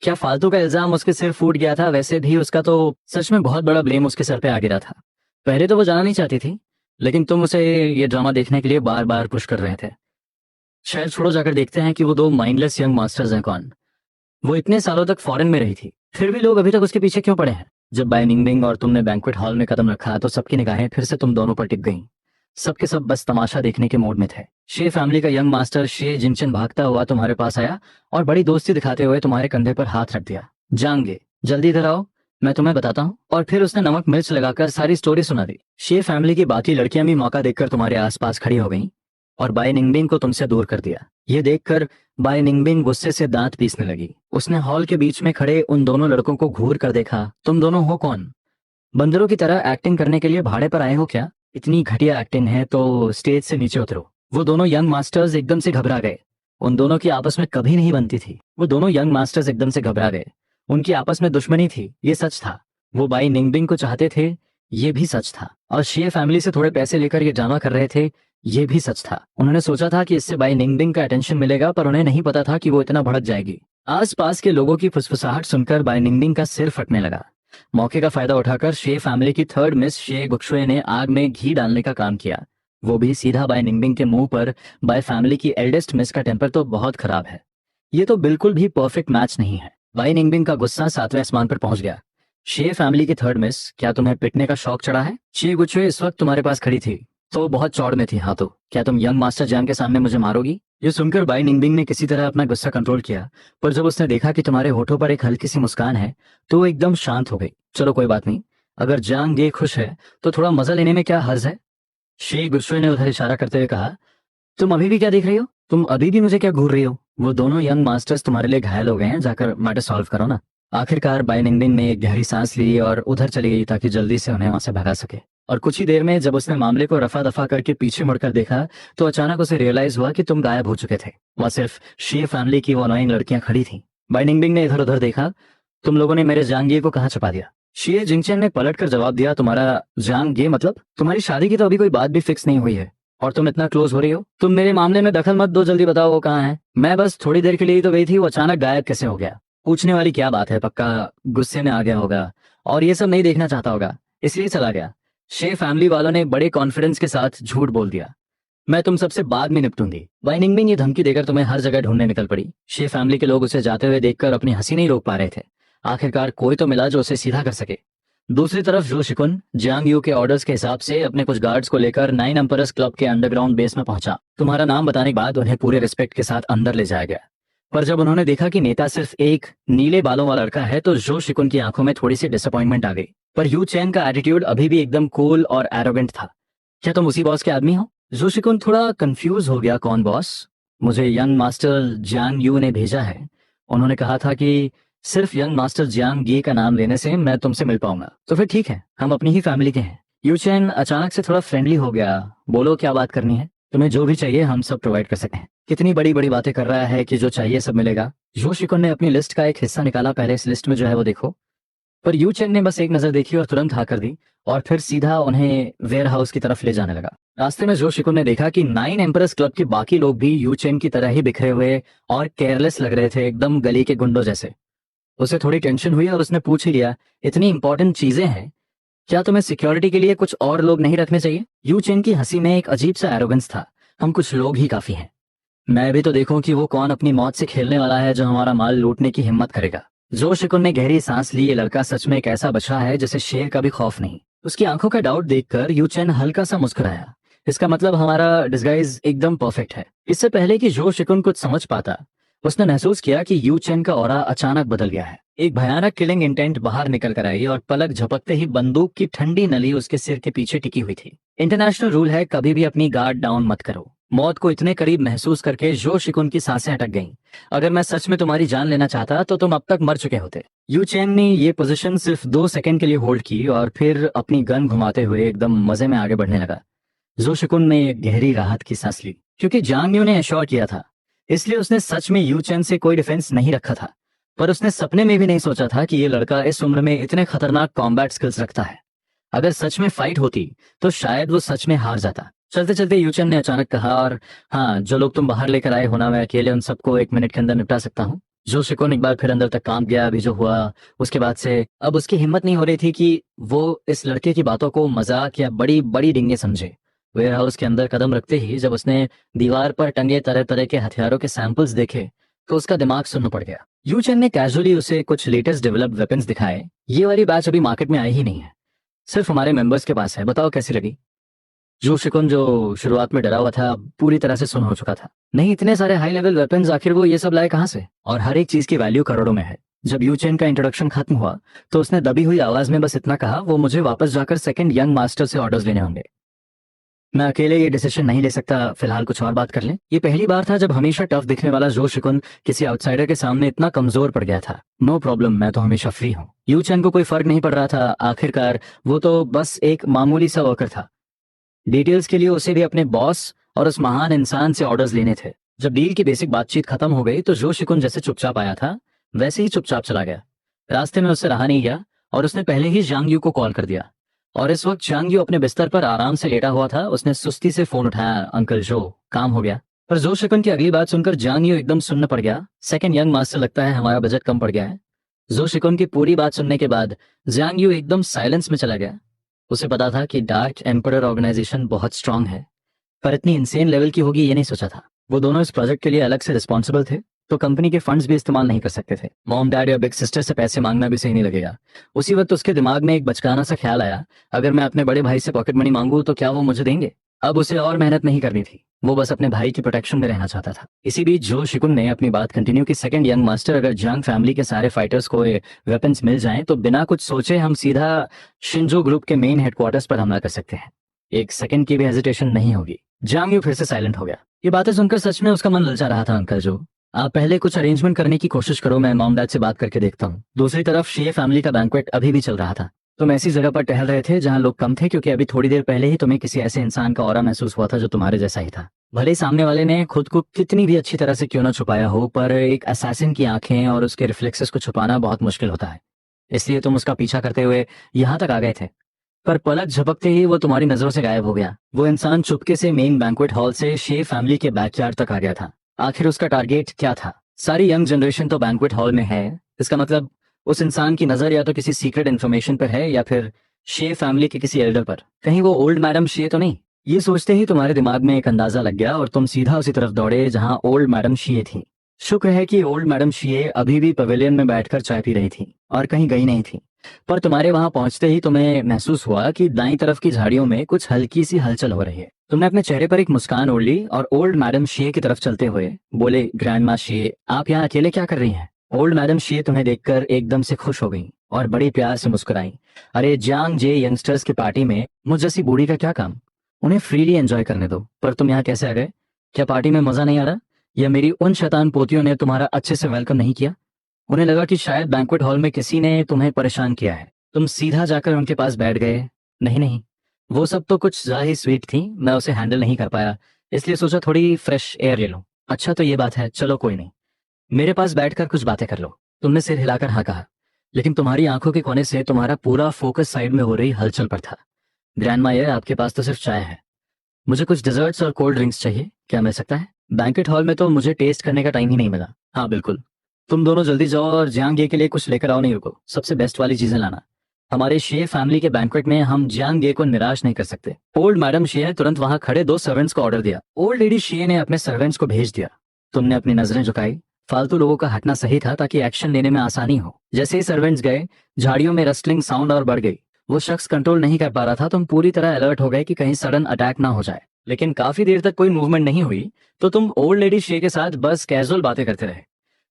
क्या फालतू का इल्जाम उसके सिर फूट गया था? वैसे भी उसका तो सच में बहुत बड़ा ब्लेम उसके सर पे आ गिरा था। पहले तो वो जाना नहीं चाहती थी, लेकिन तुम उसे ये ड्रामा देखने के लिए बार बार पुश कर रहे थे। शायद छोड़ो, जाकर देखते हैं कि वो दो माइंडलेस यंग मास्टर्स हैं कौन। वो इतने सालों तक फॉरेन में रही थी, फिर भी लोग अभी तक उसके पीछे क्यों पड़े हैं? जब बाय निंगबिंग और तुमने बैंक्वेट हॉल में कदम रखा तो सबकी निगाहें फिर से तुम दोनों पर टिक गईं। सबके सब बस तमाशा देखने के मूड में थे। शे फैमिली का यंग मास्टर शे जिनचन भागता हुआ तुम्हारे पास आया और बड़ी दोस्ती दिखाते हुए तुम्हारे कंधे पर हाथ रख दिया। जांगे, जल्दी इधर आओ, मैं तुम्हें बताता हूँ। और फिर उसने नमक मिर्च लगाकर सारी स्टोरी सुना दी। शे फैमिली की बाकी लड़कियां भी मौका देखकर तुम्हारे आसपास खड़ी हो गईं और बाय निंगबिंग को तुमसे दूर कर दिया। ये देखकर बाय निंगबिंग गुस्से से दांत पीसने लगी। उसने हॉल के बीच में खड़े उन दोनों लड़कों को घूर कर देखा। तुम दोनों हो कौन? बंदरों की तरह एक्टिंग करने के लिए भाड़े पर आए हो क्या? इतनी घटिया एक्टिंग है तो स्टेज से नीचे उतरो। वो दोनों यंग मास्टर्स एकदम से घबरा गए। उन दोनों की आपस में कभी नहीं बनती थी। वो दोनों यंग मास्टर्स एकदम से घबरा गए। उनकी आपस में दुश्मनी थी, ये सच था। वो बाई निंगबिंग को चाहते थे, ये भी सच था। और शे फैमिली से थोड़े पैसे लेकर ये ड्रामा कर रहे थे, ये भी सच था। उन्होंने सोचा था कि इससे बाई निंगबिंग का अटेंशन मिलेगा, पर उन्हें नहीं पता था कि वो इतना भड़क जाएगी। आसपास के लोगों की फुसफुसाहट सुनकर बाई निंगबिंग का सिर फटने लगा। मौके का फायदा उठाकर शे फैमिली की थर्ड मिस शे गुक्शुए ने आग में घी डालने का काम किया, वो भी सीधा बाय निंगबिंग के मुंह पर। बाय फैमिली की एल्डेस्ट मिस का टेम्पर तो बहुत खराब है, ये तो बिल्कुल भी परफेक्ट मैच नहीं है। बाय निंगबिंग का गुस्सा सातवें आसमान पर पहुंच गया। शे फैमिली की थर्ड मिस, क्या तुम्हें पिटने का शौक चढ़ा है? शे गुक्शुए इस वक्त तुम्हारे पास खड़ी थी, तो बहुत चौड़ में थी। हाँ तो क्या तुम यंग मास्टर जैंग के सामने मुझे मारोगी? ये सुनकर बाय निंगबिंग ने किसी तरह अपना गुस्सा कंट्रोल किया, पर जब उसने देखा कि तुम्हारे होठों पर एक हल्की सी मुस्कान है तो वो एकदम शांत हो गई। चलो कोई बात नहीं, अगर जांग ये खुश है तो थोड़ा मजा लेने में क्या हर्ज है? शे गुस्से ने उधर इशारा करते हुए कहा। तुम अभी भी क्या देख रही हो? तुम अभी भी मुझे क्या घूर रही हो? वो दोनों यंग मास्टर्स तुम्हारे लिए घायल हो गए हैं, जाकर मैटर सॉल्व करो ना। आखिरकार बाय निंगबिंग ने एक गहरी सांस ली और उधर चली गई ताकि जल्दी से उन्हें वहां से भगा सके। और कुछ ही देर में जब उसने मामले को रफा दफा करके पीछे मुड़कर देखा तो अचानक उसे रियलाइज हुआ कि तुम गायब हो चुके थे। वहां सिर्फ शे फैमिली की वो अनोइंग लड़कियां खड़ी थीं। बाय निंगबिंग ने इधर उधर देखा। तुम लोगों ने मेरे जांगिए को कहाँ छुपा दिया? शे जिंगचेन ने पलट कर जवाब दिया। तुम्हारा जांगिए मतलब? तुम्हारी शादी की तो अभी कोई बात भी फिक्स नहीं हुई है और तुम इतना क्लोज हो रही हो। तुम मेरे मामले में दखल मत दो, जल्दी बताओ वो कहाँ है। मैं बस थोड़ी देर के लिए ही तो गई थी, वो अचानक गायब कैसे हो गया? पूछने वाली क्या बात है, पक्का गुस्से में आ गया होगा और ये सब नहीं देखना चाहता होगा, इसलिए चला गया। शे फैमिली वालों ने बड़े कॉन्फिडेंस के साथ झूठ बोल दिया। मैं तुम सबसे बाद में निपटूंगी। बाय निंगबिंग ये धमकी देकर तुम्हें हर जगह ढूंढने निकल पड़ी। शे फैमिली के लोग उसे जाते हुए देखकर अपनी हंसी नहीं रोक पा रहे थे। आखिरकार कोई तो मिला जो उसे सीधा कर सके। दूसरी तरफ जो शिकुन जियांग यू के ऑर्डर्स के हिसाब से अपने कुछ गार्ड्स को लेकर नाइन एम्परर्स क्लब के अंडरग्राउंड बेस में पहुंचा। तुम्हारा नाम बताने के बाद उन्हें पूरे रिस्पेक्ट के साथ अंदर ले जाया गया, पर जब उन्होंने देखा कि नेता सिर्फ एक नीले बालों वाला लड़का है तो जो शिकुन की आंखों में थोड़ी सी डिसअपॉइंटमेंट आ गई। पर यू चैन का एटीट्यूड अभी भी एकदम कूल और एरोगेंट था। क्या तुम उसी बॉस के आदमी हो? जो शिकुन थोड़ा कंफ्यूज हो गया। कौन बॉस? मुझे यंग मास्टर जियांग यू ने भेजा है। उन्होंने कहा था कि सिर्फ यंग मास्टर जियांग ये का नाम लेने से मैं तुमसे मिल पाऊंगा। तो फिर ठीक है, हम अपनी ही फैमिली के हैं। यू चैन अचानक से थोड़ा फ्रेंडली हो गया। बोलो क्या बात करनी है? तुम्हें जो भी चाहिए हम सब प्रोवाइड कर सकते हैं। कितनी बड़ी बड़ी बातें कर रहा है कि जो चाहिए सब मिलेगा। जो शिकुन ने अपनी लिस्ट का एक हिस्सा निकाला। पहले इस लिस्ट में जो है वो देखो। पर यू चैन ने बस एक नजर देखी और तुरंत हाँ कर दी और फिर सीधा उन्हें वेयर हाउस की तरफ ले जाने लगा। रास्ते में जो शिकुन ने देखा कि नाइन एम्परर्स क्लब के बाकी लोग भी यू चैन की तरह ही बिखरे हुए और केयरलेस लग रहे थे, एकदम गली के गुंडों जैसे। उसे थोड़ी टेंशन हुई और उसने पूछ ही लिया, इतनी इंपॉर्टेंट चीजें हैं, क्या तुम्हें सिक्योरिटी के लिए कुछ और लोग नहीं रखने चाहिए? यू चेन की हंसी में एक अजीब सा एरोगेंस था। हम कुछ लोग ही काफी हैं। मैं भी तो देखूं कि वो कौन अपनी मौत से खेलने वाला है जो हमारा माल लूटने की हिम्मत करेगा। जो शिकुन ने गहरी सांस ली। ये लड़का सच में एक ऐसा बछड़ा है जिसे शेर का भी खौफ नहीं। उसकी आंखों का डाउट देखकर यू चेन हल्का सा मुस्कुराया। इसका मतलब हमारा डिस्गाइज एकदम परफेक्ट है। इससे पहले कि जो शिकुन कुछ समझ पाता, उसने महसूस किया कि यू चेन का ऑरा अचानक बदल गया है। एक भयानक किलिंग इंटेंट बाहर निकल कर आई और पलक झपकते ही बंदूक की ठंडी नली उसके सिर के पीछे टिकी हुई थी। इंटरनेशनल रूल है, कभी भी अपनी गार्ड डाउन मत करो। मौत को इतने करीब महसूस करके जो शिकुन की सांसें अटक गईं। अगर मैं सच में तुम्हारी जान लेना चाहता तो तुम अब तक मर चुके होते। यू चेन ने ये पोजीशन सिर्फ 2 सेकंड के लिए होल्ड की और फिर अपनी गन घुमाते हुए एकदम मजे में आगे बढ़ने लगा। जो शिकुन ने एक गहरी राहत की सांस ली, क्योंकि जांग यू ने एश्योर किया था, इसलिए उसने सच में यू चेन से कोई डिफेंस नहीं रखा था। पर उसने सपने में भी नहीं सोचा था कि ये लड़का इस उम्र में इतने खतरनाक कॉम्बैट स्किल्स रखता है। अगर सच में फाइट होती तो शायद वो सच में हार जाता। चलते चलते यू चेन ने अचानक कहा, और हाँ, जो लोग तुम बाहर लेकर आए हो ना, मैं अकेले उन सबको 1 मिनट के अंदर निपटा सकता हूँ। जो शिकुन एक बार फिर अंदर तक काम गया। अभी जो हुआ उसके बाद से अब उसकी हिम्मत नहीं हो रही थी कि वो इस लड़के की बातों को मजाक या बड़ी बड़ी डिंगे समझे। वेयर हाउस के अंदर कदम रखते ही जब उसने दीवार पर टंगे तरह तरह के हथियारों के सैंपल्स देखे तो उसका दिमाग सुन्न पड़ गया। यू चेन ने कैजुअली उसे कुछ लेटेस्ट डेवलप्ड वेपन्स दिखाए। ये वाली बैच अभी मार्केट में आई ही नहीं है, सिर्फ हमारे मेंबर्स के पास है, बताओ कैसी लगी? जो शिकुन जो शुरुआत में डरा हुआ था पूरी तरह से सुन हो चुका था। नहीं, इतने सारे हाई लेवल वेपन्स, आखिर वो ये सब लाए कहाँ से? और हर एक चीज की वैल्यू करोड़ों में है। जब यू चेन का इंट्रोडक्शन खत्म हुआ तो उसने दबी हुई आवाज में बस इतना कहा, वो मुझे वापस जाकर सेकंड यंग मास्टर से ऑर्डर्स लेने होंगे। मैं अकेले ये डिसीजन नहीं ले सकता, फिलहाल कुछ और बात कर लें। ये पहली बार था जब हमेशा टफ दिखने वाला जो शिकुन किसी आउटसाइडर के सामने इतना कमजोर पड़ गया था। नो प्रॉब्लम, मैं तो हमेशा फ्री हूँ। यू चैन को कोई फर्क नहीं पड़ रहा था, आखिरकार वो तो बस एक मामूली सा वर्कर था। डिटेल्स के लिए उसे भी अपने बॉस और उस महान इंसान से ऑर्डर्स लेने थे। जब डील की बेसिक बातचीत खत्म हो गई तो जो शिकुन जैसे चुपचाप आया था वैसे ही चुपचाप चला गया। रास्ते में उससे रहा नहीं गया और उसने पहले ही जांग यू को कॉल कर दिया। और इस वक्त जांग यू अपने बिस्तर पर आराम से लेटा हुआ था। उसने सुस्ती से फोन उठाया, अंकल जो, काम हो गया। पर जो शिकुन की अगली बात सुनकर जांग यू एकदम सुन्न पड़ गया। सेकंड यंग मास्टर, लगता है हमारा बजट कम पड़ गया है। जो शिकुन की पूरी बात सुनने के बाद जांग यू एकदम साइलेंस में चला गया। उसे पता था कि डार्क एम्परर ऑर्गेनाइजेशन बहुत स्ट्रांग है, पर इतनी इंसेन लेवल की होगी ये नहीं सोचा था। वो दोनों इस प्रोजेक्ट के लिए अलग से रिस्पॉन्सिबल थे, तो कंपनी के फंड्स भी इस्तेमाल नहीं कर सकते थे। मॉम डैड या बिग सिस्टर से पैसे मांगना भी सही नहीं लगेगा। उसी वक्त उसके दिमाग में एक बचकाना सा ख्याल आया, अगर मैं अपने बड़े भाई से पॉकेट मनी मांगू तो क्या वो मुझे देंगे? अब उसे और मेहनत नहीं करनी थी, वो बस अपने भाई की प्रोटेक्शन में रहना चाहता था। इसी बीच जो शिकुन ने अपनी बात कंटिन्यू की, सेकंड यंग मास्टर, अगर जंग फैमिली के सारे फाइटर्स को वेपन्स मिल जाएं तो बिना कुछ सोचे हम सीधा शिंजो ग्रुप के मेन हेडक्वार्टर्स पर हमला कर सकते हैं। एक सेकंड की भी हेजिटेशन नहीं होगी। जांग यू फिर से साइलेंट हो गया। ये बातें सुनकर सच में उसका मन ललचा रहा था। अंकल जो, आप पहले कुछ अरेंजमेंट करने की कोशिश करो, मैं मॉम डैड से बात करके देखता हूँ। दूसरी तरफ शे फैमिली का बैंक्वेट अभी भी चल रहा था। तुम ऐसी जगह पर टहल रहे थे जहाँ लोग कम थे, क्योंकि अभी थोड़ी देर पहले ही तुम्हें किसी ऐसे इंसान का ऑरा महसूस हुआ था जो तुम्हारे जैसा ही था। भले ही सामने वाले ने खुद को कितनी भी अच्छी तरह से क्यों ना छुपाया हो, पर एक असैसिन की आंखें और उसके रिफ्लेक्सेस को छुपाना बहुत मुश्किल होता है। इसलिए तुम उसका पीछा करते हुए यहाँ तक आ गए थे, पर पलक झपकते ही वो तुम्हारी नजरों से गायब हो गया। वो इंसान चुपके से मेन बैंक्वेट हॉल से शे फैमिली के बैकयार्ड तक आ गया था। आखिर उसका टारगेट क्या था? सारी यंग जनरेशन तो बैंक्वेट हॉल में है, इसका मतलब उस इंसान की नजर या तो किसी सीक्रेट इन्फॉर्मेशन पर है या फिर शे फैमिली के किसी एल्डर पर। कहीं वो ओल्ड मैडम शे तो नहीं? ये सोचते ही तुम्हारे दिमाग में एक अंदाजा लग गया और तुम सीधा उसी तरफ दौड़े जहां ओल्ड मैडम शीए थी। शुक्र है कि ओल्ड मैडम शीए अभी भी पवेलियन में बैठकर चाय पी रही थी और कहीं गई नहीं थी। पर तुम्हारे वहां पहुंचते ही तुम्हें महसूस हुआ कि दाईं तरफ की झाड़ियों में कुछ हल्की सी हलचल हो रही है। तुमने अपने चेहरे पर एक मुस्कान ओढ़ ली और ओल्ड मैडम शीए की तरफ चलते हुए बोले, ग्रैंड माँ शीए, आप यहाँ अकेले क्या कर रही हैं? ओल्ड मैडम शीए तुम्हें देखकर एकदम से खुश हो गई और बड़ी प्यार से मुस्कुराई। अरे जांग जे, यंगस्टर्स की पार्टी में मुझ जैसी बूढ़ी का क्या काम? उन्हें फ्रीली एंजॉय करने दो। पर तुम यहाँ कैसे आ गए? क्या पार्टी में मजा नहीं आ रहा, या मेरी उन शैतान पोतियों ने तुम्हारा अच्छे से वेलकम नहीं किया? उन्हें लगा कि शायद बैंक्वेट हॉल में किसी ने तुम्हें परेशान किया है। तुम सीधा जाकर उनके पास बैठ गए। नहीं नहीं, वो सब तो कुछ ज्यादा ही स्वीट थी, मैं उसे हैंडल नहीं कर पाया, इसलिए सोचा थोड़ी फ्रेश एयर ले लूं। अच्छा तो ये बात है, चलो कोई नहीं, मेरे पास बैठकर कुछ बातें कर लो। तुमने सिर हिलाकर हाँ कहा, लेकिन तुम्हारी आंखों के कोने से तुम्हारा पूरा फोकस साइड में हो रही हलचल पर था। ग्रैंडमा, ये आपके पास तो सिर्फ चाय है, मुझे कुछ डिजर्ट्स और कोल्ड ड्रिंक्स चाहिए, क्या मिल सकता है? बैंक्वेट हॉल में तो मुझे टेस्ट करने का टाइम ही नहीं मिला। हाँ बिल्कुल, तुम दोनों जल्दी जाओ और जियांग गे के लिए कुछ लेकर आओ, नहीं रुको, सबसे बेस्ट वाली चीजें लाना। हमारे शे फैमिली के बैंक्वेट में हम जियांग गे को निराश नहीं कर सकते। ओल्ड मैडम शे ने तुरंत वहां खड़े दो सर्वेंट्स को ऑर्डर दिया। ओल्ड लेडी शे ने अपने सर्वेंट्स को भेज दिया। तुमने अपनी नजरें झुकाई। फालतू लोगों का हटना सही था ताकि एक्शन लेने में आसानी हो। जैसे ही सर्वेंट्स गए, झाड़ियों में रस्टलिंग साउंड और बढ़ गई। वो शख्स कंट्रोल नहीं कर पा रहा था। तुम पूरी तरह अलर्ट हो गए कि कहीं सडन अटैक ना हो जाए। लेकिन काफी देर तक कोई मूवमेंट नहीं हुई तो तुम ओल्ड लेडी शे के साथ बस कैजुअल बातें करते रहे।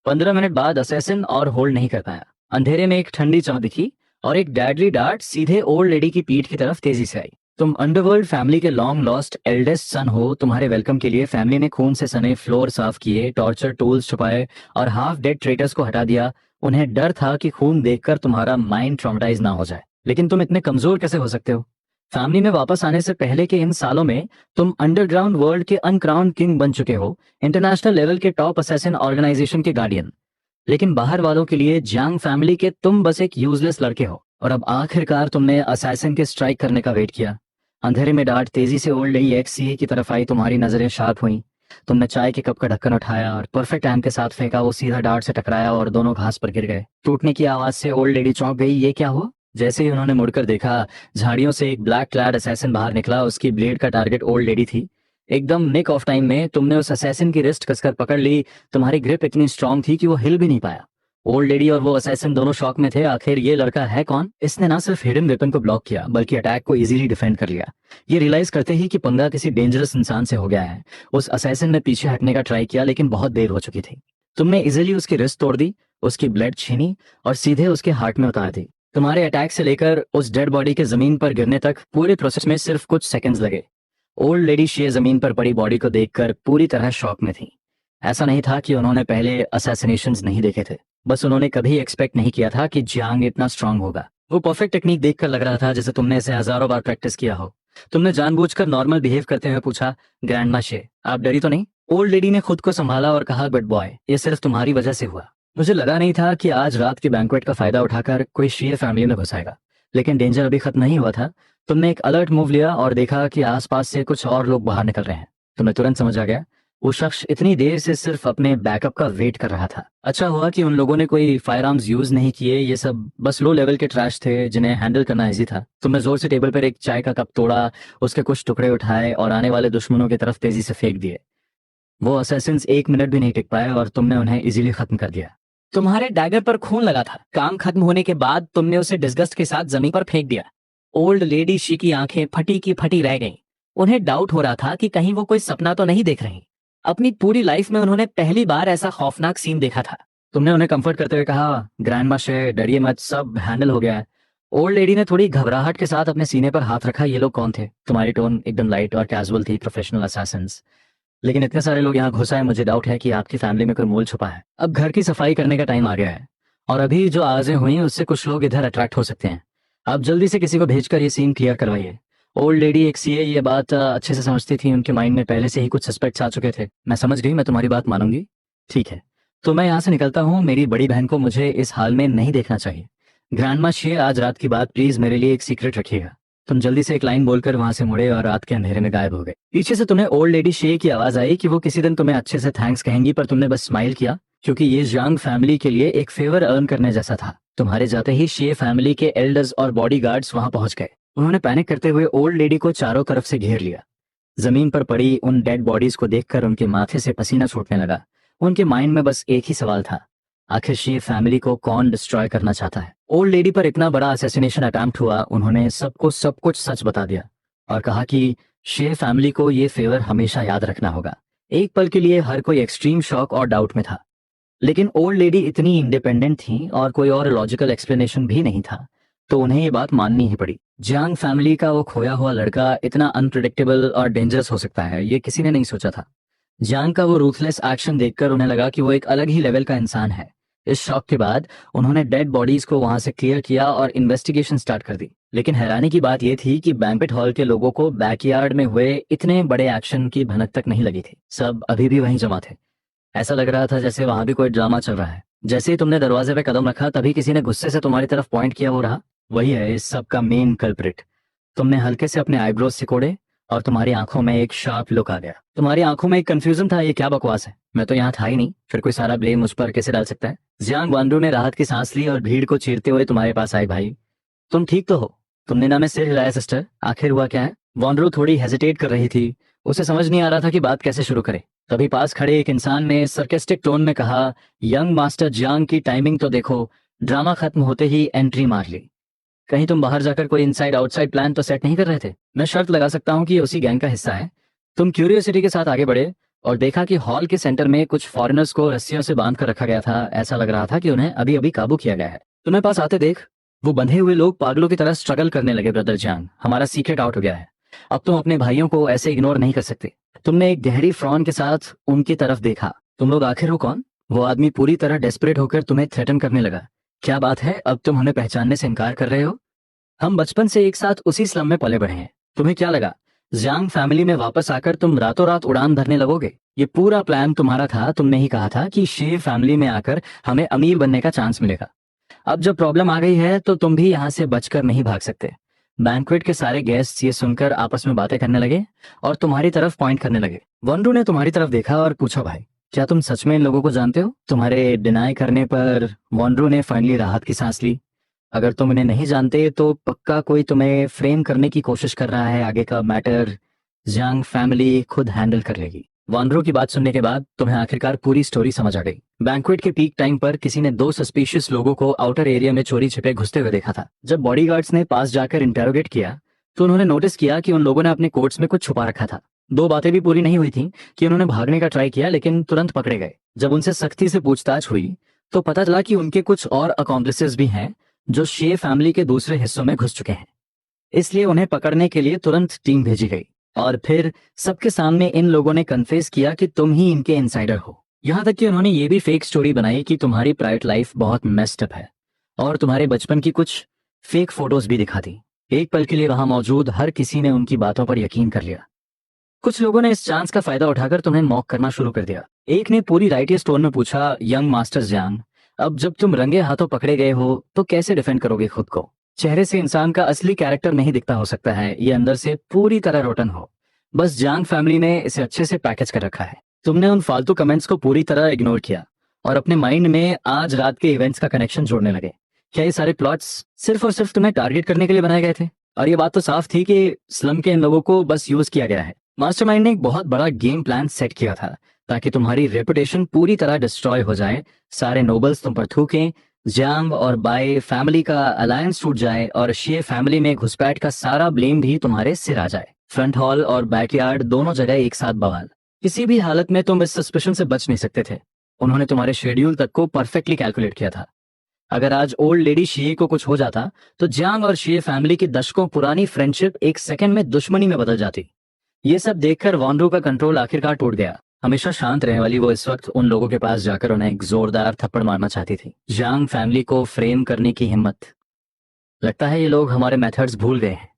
15 मिनट बाद असैसिन और होल्ड नहीं कर पाया। अंधेरे में एक ठंडी चमक दिखी और एक डैडली डार्ट सीधे ओल्ड लेडी की पीठ की तरफ तेजी से आई। तुम अंडरवर्ल्ड फैमिली के लॉन्ग लॉस्ट एल्डेस्ट सन हो। तुम्हारे वेलकम के लिए फैमिली ने खून से सने फ्लोर साफ किए, टॉर्चर टूल्स छुपाए और हाफ डेड ट्रेटर्स को हटा दिया। उन्हें डर था कि खून देखकर तुम्हारा माइंड ट्रॉमेटाइज ना हो जाए। लेकिन तुम इतने कमजोर कैसे हो सकते हो? फैमिली में वापस आने से पहले के इन सालों में तुम अंडरग्राउंड वर्ल्ड के अनक्राउंड किंग बन चुके हो, इंटरनेशनल लेवल के टॉप असैसिन ऑर्गेनाइजेशन के गार्डियन। लेकिन बाहर वालों के लिए जांग फैमिली के तुम बस एक यूजलेस लड़के हो। और अब आखिरकार तुमने असैसिन के स्ट्राइक करने का वेट किया। अंधेरे में डार्ट तेजी से ओल्ड लेडी एक्स सीए की तरफ आई। तुम्हारी नजरें शार्प हुई। तुमने चाय के कप का ढक्कन उठाया और परफेक्ट टाइम के साथ फेंका। वो सीधा डार्ट से टकराया और दोनों घास पर गिर गए। टूटने की आवाज से ओल्ड लेडी चौंक गई। ये क्या हुआ? जैसे ही उन्होंने मुड़कर देखा, झाड़ियों से एक ब्लैक क्लैड असैसिन बाहर निकला। उसकी ब्लेड का टारगेट ओल्ड लेडी थी। एकदम निक ऑफ टाइम में तुमने उस असैसिन की रिस्ट कसकर पकड़ ली। तुम्हारी ग्रिप इतनी स्ट्रांग थी कि वो हिल भी नहीं पाया। ओल्ड लेडी और वो असैसिन दोनों शॉक में थे, आखिर ये लड़का है कौन। इसने ना सिर्फ हिडन वेपन को ब्लॉक किया बल्कि अटैक को इजीली डिफेंड कर लिया। ये रियलाइज करते ही कि पंगा किसी डेंजरस इंसान से हो गया है, उस असैसिन ने पीछे हटने का ट्राई किया, लेकिन बहुत देर हो चुकी थी। तुमने इजीली उसकी रिस्ट तोड़ दी, उसकी ब्लड छीनी और सीधे उसके हार्ट में उतार दी। तुम्हारे अटैक से लेकर उस डेड बॉडी के जमीन पर गिरने तक पूरे प्रोसेस में सिर्फ कुछ सेकंड्स लगे। ओल्ड लेडी शे जमीन पर पड़ी बॉडी को देखकर पूरी तरह शॉक में थी। ऐसा नहीं था कि उन्होंने पहले असैसिनेशंस नहीं देखे थे, बस उन्होंने कभी एक्सपेक्ट नहीं किया था कि जियांग इतना स्ट्रांग होगा। वो परफेक्ट टेक्निक देखकर लग रहा था जैसे तुमने इसे हजारों बार प्रैक्टिस किया हो। तुमने जानबूझकर नॉर्मल बिहेव करते हुए पूछा, ग्रैंडमा शे, आप डरी तो नहीं? ओल्ड लेडी ने खुद को संभाला और कहा, गुड बॉय, ये सिर्फ तुम्हारी वजह से हुआ। मुझे लगा नहीं था कि आज रात के बैंक्वेट का फायदा उठाकर कोई शे फैमिली में घुसाएगा, लेकिन डेंजर अभी खत्म नहीं हुआ था। तुमने एक अलर्ट मूव लिया और देखा कि आसपास से कुछ और लोग बाहर निकल रहे हैं। तुम्हें तुरंत समझ आ गया वो शख्स इतनी देर से सिर्फ अपने बैकअप का वेट कर रहा था। अच्छा हुआ कि उन लोगों ने कोई फायर आर्म्स यूज नहीं किए, ये सब बस लो लेवल के ट्रैश थे जिन्हें हैंडल करना इजी था। तुमने जोर से टेबल पर एक चाय का कप तोड़ा, उसके कुछ टुकड़े उठाए और आने वाले दुश्मनों की तरफ तेजी से फेंक दिए। वो असैसिन्स 1 मिनट भी नहीं टिक पाए और तुमने उन्हें इजीली खत्म कर दिया। तुम्हारे डैगर पर खून लगा था। काम खत्म होने के बाद तुमने उसे डिस्गस्ट के साथ जमीन पर फेंक दिया। ओल्ड लेडी शी की आंखें फटी की फटी रह गईं। उन्हें डाउट हो रहा था कि कहीं वो कोई सपना तो नहीं देख रही। अपनी पूरी लाइफ में उन्होंने पहली बार ऐसा खौफनाक सीन देखा था। तुमने उन्हें कंफर्ट करते हुए कहा, ग्रैंडमा शे, डरिए मत, सब हैंडल हो गया है। ओल्ड लेडी ने थोड़ी घबराहट के साथ अपने सीने पर हाथ रखा। ये लोग कौन थे? तुम्हारी टोन एकदम लाइट और कैजुअल थी, प्रोफेशनल असैसिन्स। लेकिन इतने सारे लोग यहाँ घुस आए, मुझे डाउट है कि आपकी फैमिली में कोई मोल छुपा है। अब घर की सफाई करने का टाइम आ गया है और अभी जो आवाजें हुई उससे कुछ लोग इधर अट्रैक्ट हो सकते हैं। आप जल्दी से किसी को भेजकर ये सीन क्लियर करवाइए। ओल्ड लेडी एक सीए ये बात अच्छे से समझती थी, उनके माइंड में पहले से ही कुछ सस्पेक्ट्स आ चुके थे। मैं समझ गई, मैं तुम्हारी बात मानूंगी। ठीक है, तो मैं यहाँ से निकलता हूँ। मेरी बड़ी बहन को मुझे इस हाल में नहीं देखना चाहिए। ग्रैंडमा शे, आज रात की बात प्लीज मेरे लिए एक सीक्रेट रखिएगा। तुम जल्दी से एक लाइन बोलकर वहां से मुड़े और रात के अंधेरे में गायब हो गए। पीछे से तुम्हें ओल्ड लेडी शे की आवाज आई कि वो किसी दिन तुम्हें अच्छे से थैंक्स कहेंगी, पर तुमने बस स्माइल किया क्योंकि ये जियांग फैमिली के लिए एक फेवर अर्न करने जैसा था। तुम्हारे जाते ही शे फैमिली के एल्डर्स और बॉडीगार्ड्स वहां पहुंच गए। उन्होंने पैनिक करते हुए ओल्ड लेडी को चारों तरफ से घेर लिया। जमीन पर पड़ी उन डेड बॉडीज को देखकर उनके माथे से पसीना छूटने लगा। उनके माइंड में बस एक ही सवाल था, आखिर शे फैमिली को कौन डिस्ट्रॉय करना चाहता है। ओल्ड लेडी पर इतना बड़ा असैसिनेशन अटेम्प्ट हुआ, उन्होंने सबको सब कुछ सच बता दिया और कहा कि शे फैमिली को ये फेवर हमेशा याद रखना होगा। एक पल के लिए हर कोई एक्सट्रीम शॉक और डाउट में था, लेकिन ओल्ड लेडी इतनी इंडिपेंडेंट थी और कोई और लॉजिकल एक्सप्लेनेशन भी नहीं था, तो उन्हें ये बात माननी ही पड़ी। जियांग फैमिली का वो खोया हुआ लड़का इतना अनप्रिडिक्टेबल और डेंजरस हो सकता है, ये किसी ने नहीं सोचा था। जियांग का वो रूथलेस एक्शन देखकर उन्हें लगा कि वो एक अलग ही लेवल का इंसान है। इस शॉक के बाद उन्होंने डेड बॉडीज को वहां से क्लियर किया और इन्वेस्टिगेशन स्टार्ट कर दी। लेकिन हैरानी की बात यह थी कि बैंक्वेट हॉल के लोगों को बैकयार्ड में हुए इतने बड़े एक्शन की भनक तक नहीं लगी थी। सब अभी भी वहीं जमा थे। ऐसा लग रहा था जैसे वहां भी कोई ड्रामा चल रहा है। जैसे ही तुमने दरवाजे पे कदम रखा तभी किसी ने गुस्से से तुम्हारी तरफ पॉइंट किया। वो रहा, वही है इस सब का मेन कल्प्रिट। तुमने हल्के से अपने आईब्रोज सिकोड़े और तुम्हारी आंखों में एक शार्प लुक आ गया। तुम्हारी आंखों में एक कंफ्यूजन था, ये क्या बकवास है, मैं तो यहाँ था ही नहीं, फिर कोई सारा ब्लेम मुझ पर कैसे डाल सकता है। जियांग वांडू ने राहत की सांस ली और भीड़ को चीरते हुए तुम्हारे पास आई। भाई तुम ठीक तो हो? तुमने ना में सिर हिलाया। सिस्टर, आखिर हुआ क्या है? वांडरू थोड़ी हेजिटेट कर रही थी, उसे समझ नहीं आ रहा था कि बात कैसे शुरू करे। तभी पास खड़े एक इंसान ने सरकेस्टिक टोन में कहा, यंग मास्टर जियांग की टाइमिंग तो देखो, ड्रामा खत्म होते ही एंट्री मार ली। कहीं तुम बाहर जाकर कोई इनसाइड आउटसाइड प्लान तो सेट नहीं कर रहे थे? मैं शर्त लगा सकता हूँ कि ये उसी गैंग का हिस्सा है। तुम क्यूरियोसिटी के साथ आगे बढ़े और देखा कि हॉल के सेंटर में कुछ फॉरेनर्स को रस्सियों से बांध कर रखा गया था। ऐसा लग रहा था कि उन्हें अभी अभी काबू किया गया है। तुम्हें पास आते देख वो बंधे हुए लोग पागलों की तरह स्ट्रगल करने लगे। ब्रदर जियांग, हमारा सीक्रेट आउट हो गया है। अब तुम अपने भाइयों को ऐसे इग्नोर नहीं कर सकते। तुमने एक गहरी फ्रॉन के साथ उनकी तरफ देखा। तुम लोग आखिर हो कौन? वो आदमी पूरी तरह डेस्परेट होकर तुम्हें थ्रेटन करने लगा। क्या बात है, अब तुम हमें पहचानने से इनकार कर रहे हो? हम बचपन से एक साथ उसी स्लम में पले बढ़े हैं। तुम्हें क्या लगा जियांग फैमिली में वापस आकर तुम रातों रात उड़ान भरने लगोगे? ये पूरा प्लान तुम्हारा था। तुमने ही कहा था कि शे फैमिली में आकर हमें अमीर बनने का चांस मिलेगा। अब जब प्रॉब्लम आ गई है तो तुम भी यहाँ से बचकर नहीं भाग सकते। बैंक्वेट के सारे गेस्ट ये सुनकर आपस में बातें करने लगे और तुम्हारी तरफ पॉइंट करने लगे। वनरू ने तुम्हारी तरफ देखा और पूछा, भाई क्या तुम सच में इन लोगों को जानते हो? तुम्हारे डिनाई करने पर वनरू ने फाइनली राहत की सांस ली। अगर तुम इन्हें नहीं जानते तो पक्का कोई तुम्हें फ्रेम करने की कोशिश कर रहा है। आगे का मैटर जियांग फैमिली खुद हैंडल कर लेगी। वानरों की बात सुनने के बाद तुम्हें आखिरकार पूरी स्टोरी समझ आ गई। बैंक्वेट के पीक टाइम पर किसी ने 2 सस्पिशियस लोगों को आउटर एरिया में चोरी छिपे घुसते हुए देखा था। जब बॉडीगार्ड्स ने पास जाकर इंटेरोगेट किया तो उन्होंने नोटिस किया कि उन लोगों ने अपने कोट्स में कुछ छुपा रखा था। 2 बातें भी पूरी नहीं हुई थी कि उन्होंने भागने का ट्राई किया लेकिन तुरंत पकड़े गए। जब उनसे सख्ती से पूछताछ हुई तो पता चला कि उनके कुछ और अकॉम्प्लिसेस भी हैं जो शे फैमिली के दूसरे हिस्सों में घुस चुके हैं। इसलिए उन्हें पकड़ने के लिए तुरंत टीम भेजी गई और फिर सबके सामने इन लोगों ने कन्फेस किया कि तुम ही इनके इनसाइडर हो। यहाँ तक कि उन्होंने ये भी फेक स्टोरी बनाई कि तुम्हारी प्राइवेट लाइफ बहुत मेस्ड अप है और तुम्हारे बचपन की कुछ फेक फोटोज भी दिखा दी। एक पल के लिए वहां मौजूद हर किसी ने उनकी बातों पर यकीन कर लिया। कुछ लोगों ने इस चांस का फायदा उठाकर तुम्हें मॉक करना शुरू कर दिया। एक ने पूरी राइटियस टोन में पूछा, यंग मास्टर जियांग, अब जब तुम रंगे हाथों पकड़े गए हो तो कैसे डिफेंड करोगे खुद को? चेहरे से इंसान का असली कैरेक्टर नहीं दिखता हो सकता है, ये अंदर से पूरी तरह रोटन हो। बस जियांग फैमिली ने इसे अच्छे से पैकेज कर रखा है। तुमने उन फालतू कमेंट्स को पूरी तरह इग्नोर किया और अपने माइंड में आज रात के इवेंट्स का कनेक्शन जोड़ने लगे। क्या ये सारे प्लॉट्स सिर्फ और सिर्फ तुम्हें टारगेट करने के लिए बनाए गए थे? और ये बात तो साफ थी कि स्लम के इन लोगों को बस यूज किया गया है। मास्टरमाइंड ने एक बहुत बड़ा गेम प्लान सेट किया था ताकि तुम्हारी रेपुटेशन पूरी तरह डिस्ट्रॉय हो जाए, सारे नोबल्स तुम पर थूकें, जियांग और बाय फैमिली का अलायंस टूट जाए और शे फैमिली में घुसपैठ का सारा ब्लेम भी तुम्हारे सिर आ जाए। फ्रंट हॉल और बैकयार्ड दोनों जगह एक साथ बवाल। किसी भी हालत में तुम इस सस्पिशन से बच नहीं सकते थे। उन्होंने तुम्हारे शेड्यूल तक को परफेक्टली कैलकुलेट किया था। अगर आज ओल्ड लेडी शे को कुछ हो जाता तो जियांग और शे फैमिली की दशकों पुरानी फ्रेंडशिप एक सेकंड में दुश्मनी में बदल जाती। ये सब देखकर वॉनरू का कंट्रोल आखिरकार टूट गया। हमेशा शांत रहने वाली वो इस वक्त उन लोगों के पास जाकर उन्हें एक जोरदार थप्पड़ मारना चाहती थी। जियांग फैमिली को फ्रेम करने की हिम्मत। लगता है ये लोग हमारे मेथड्स भूल गए हैं।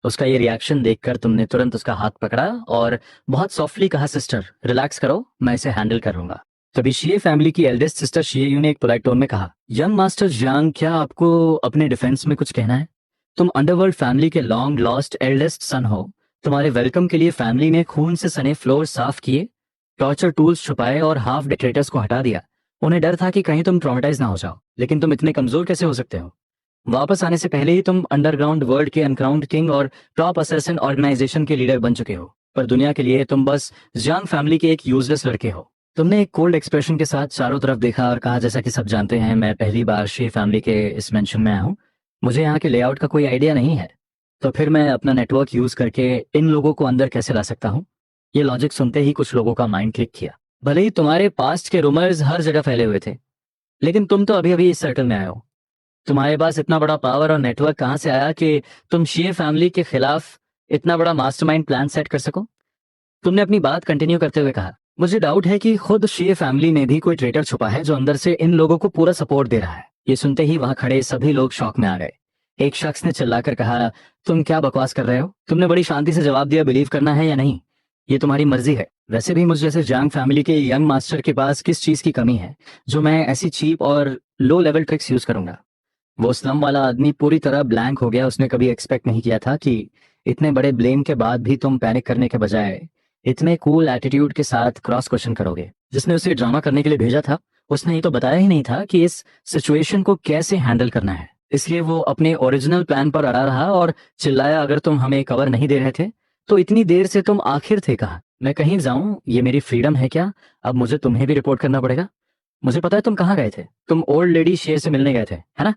उसका ये रिएक्शन देखकर तुमने तुरंत उसका हाथ पकड़ा और बहुत सॉफ्टली कहा, सिस्टर रिलैक्स करो, मैं इसे हैंडल करूंगा। तभी शिए फैमिली की एल्डेस्ट सिस्टर शिए यू ने एक पोलाइट टोन में कहा, यंग मास्टर जियांग, क्या आपको अपने डिफेंस में कुछ कहना है? तुम अंडरवर्ल्ड फैमिली के लॉन्ग लॉस्ट एल्डेस्ट सन हो। तुम्हारे वेलकम के लिए फैमिली ने खून से सने फ्लोर साफ किए, टॉर्चर टूल्स छुपाए और हाफ डिक्टेटर्स को हटा दिया। उन्हें डर था कि कहीं तुम ट्रॉमेटाइज ना हो जाओ, लेकिन तुम इतने कमजोर कैसे हो सकते हो? वापस आने से पहले ही तुम अंडरग्राउंड वर्ल्ड के अनक्राउंड किंग और टॉप असैसिन ऑर्गेनाइजेशन के लीडर बन चुके हो, पर दुनिया के लिए तुम बस जियांग फैमिली के एक यूजलेस लड़के हो। तुमने एक कोल्ड एक्सप्रेशन के साथ चारों तरफ देखा और कहा, जैसा कि सब जानते हैं, मैं पहली बार शे फैमिली के इस मेंशन में आया हूँ, मुझे यहाँ के लेआउट का कोई आइडिया नहीं है, तो फिर मैं अपना नेटवर्क यूज करके इन लोगों को अंदर कैसे ला सकता हूँ? ये लॉजिक सुनते ही कुछ लोगों का माइंड क्लिक किया। भले ही तुम्हारे पास्ट के रूमर्स हर जगह फैले हुए थे, लेकिन तुम तो अभी अभी इस सर्कल में आए हो। तुम्हारे पास इतना बड़ा पावर और नेटवर्क कहाँ से आया कि तुम शे फैमिली के खिलाफ इतना बड़ा मास्टरमाइंड प्लान सेट कर सको? तुमने अपनी बात कंटिन्यू करते हुए कहा, मुझे डाउट है कि खुद शे फैमिली में भी कोई ट्रेटर छुपा है जो अंदर से इन लोगों को पूरा सपोर्ट दे रहा है। ये सुनते ही वहां खड़े सभी लोग शॉक में आ गए। एक शख्स ने चिल्लाकर कहा, तुम क्या बकवास कर रहे हो? तुमने बड़ी शांति से जवाब दिया, बिलीव करना है या नहीं ये तुम्हारी मर्जी है। वैसे भी मुझ जैसे जियांग फैमिली के यंग मास्टर के पास किस चीज की कमी है जो मैं ऐसी चीप और लो लेवल ट्रिक्स यूज करूंगा? वो स्लम वाला आदमी पूरी तरह ब्लैंक हो गया। उसने कभी एक्सपेक्ट नहीं किया था कि इतने बड़े ब्लेम के बाद भी तुम पैनिक करने के बजाय इतने कूल एटीट्यूड के साथ क्रॉस क्वेश्चन करोगे। जिसने उसे ड्रामा करने के लिए भेजा था उसने ये तो बताया ही नहीं था कि इस सिचुएशन को कैसे हैंडल करना है। इसलिए वो अपने ओरिजिनल प्लान पर अड़ा रहा और चिल्लाया, अगर तुम हमें कवर नहीं दे रहे थे तो इतनी देर से तुम आखिर थे कहाँ? मैं कहीं जाऊं, ये मेरी फ्रीडम है क्या? अब मुझे तुम्हें भी रिपोर्ट करना पड़ेगा? मुझे पता है तुम कहाँ गए थे। तुम ओल्ड लेडी शेर से मिलने गए थे, है ना?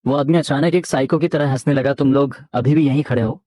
वो आदमी अचानक एक साइको की तरह हंसने लगा। तुम लोग अभी भी यहीं खड़े हो?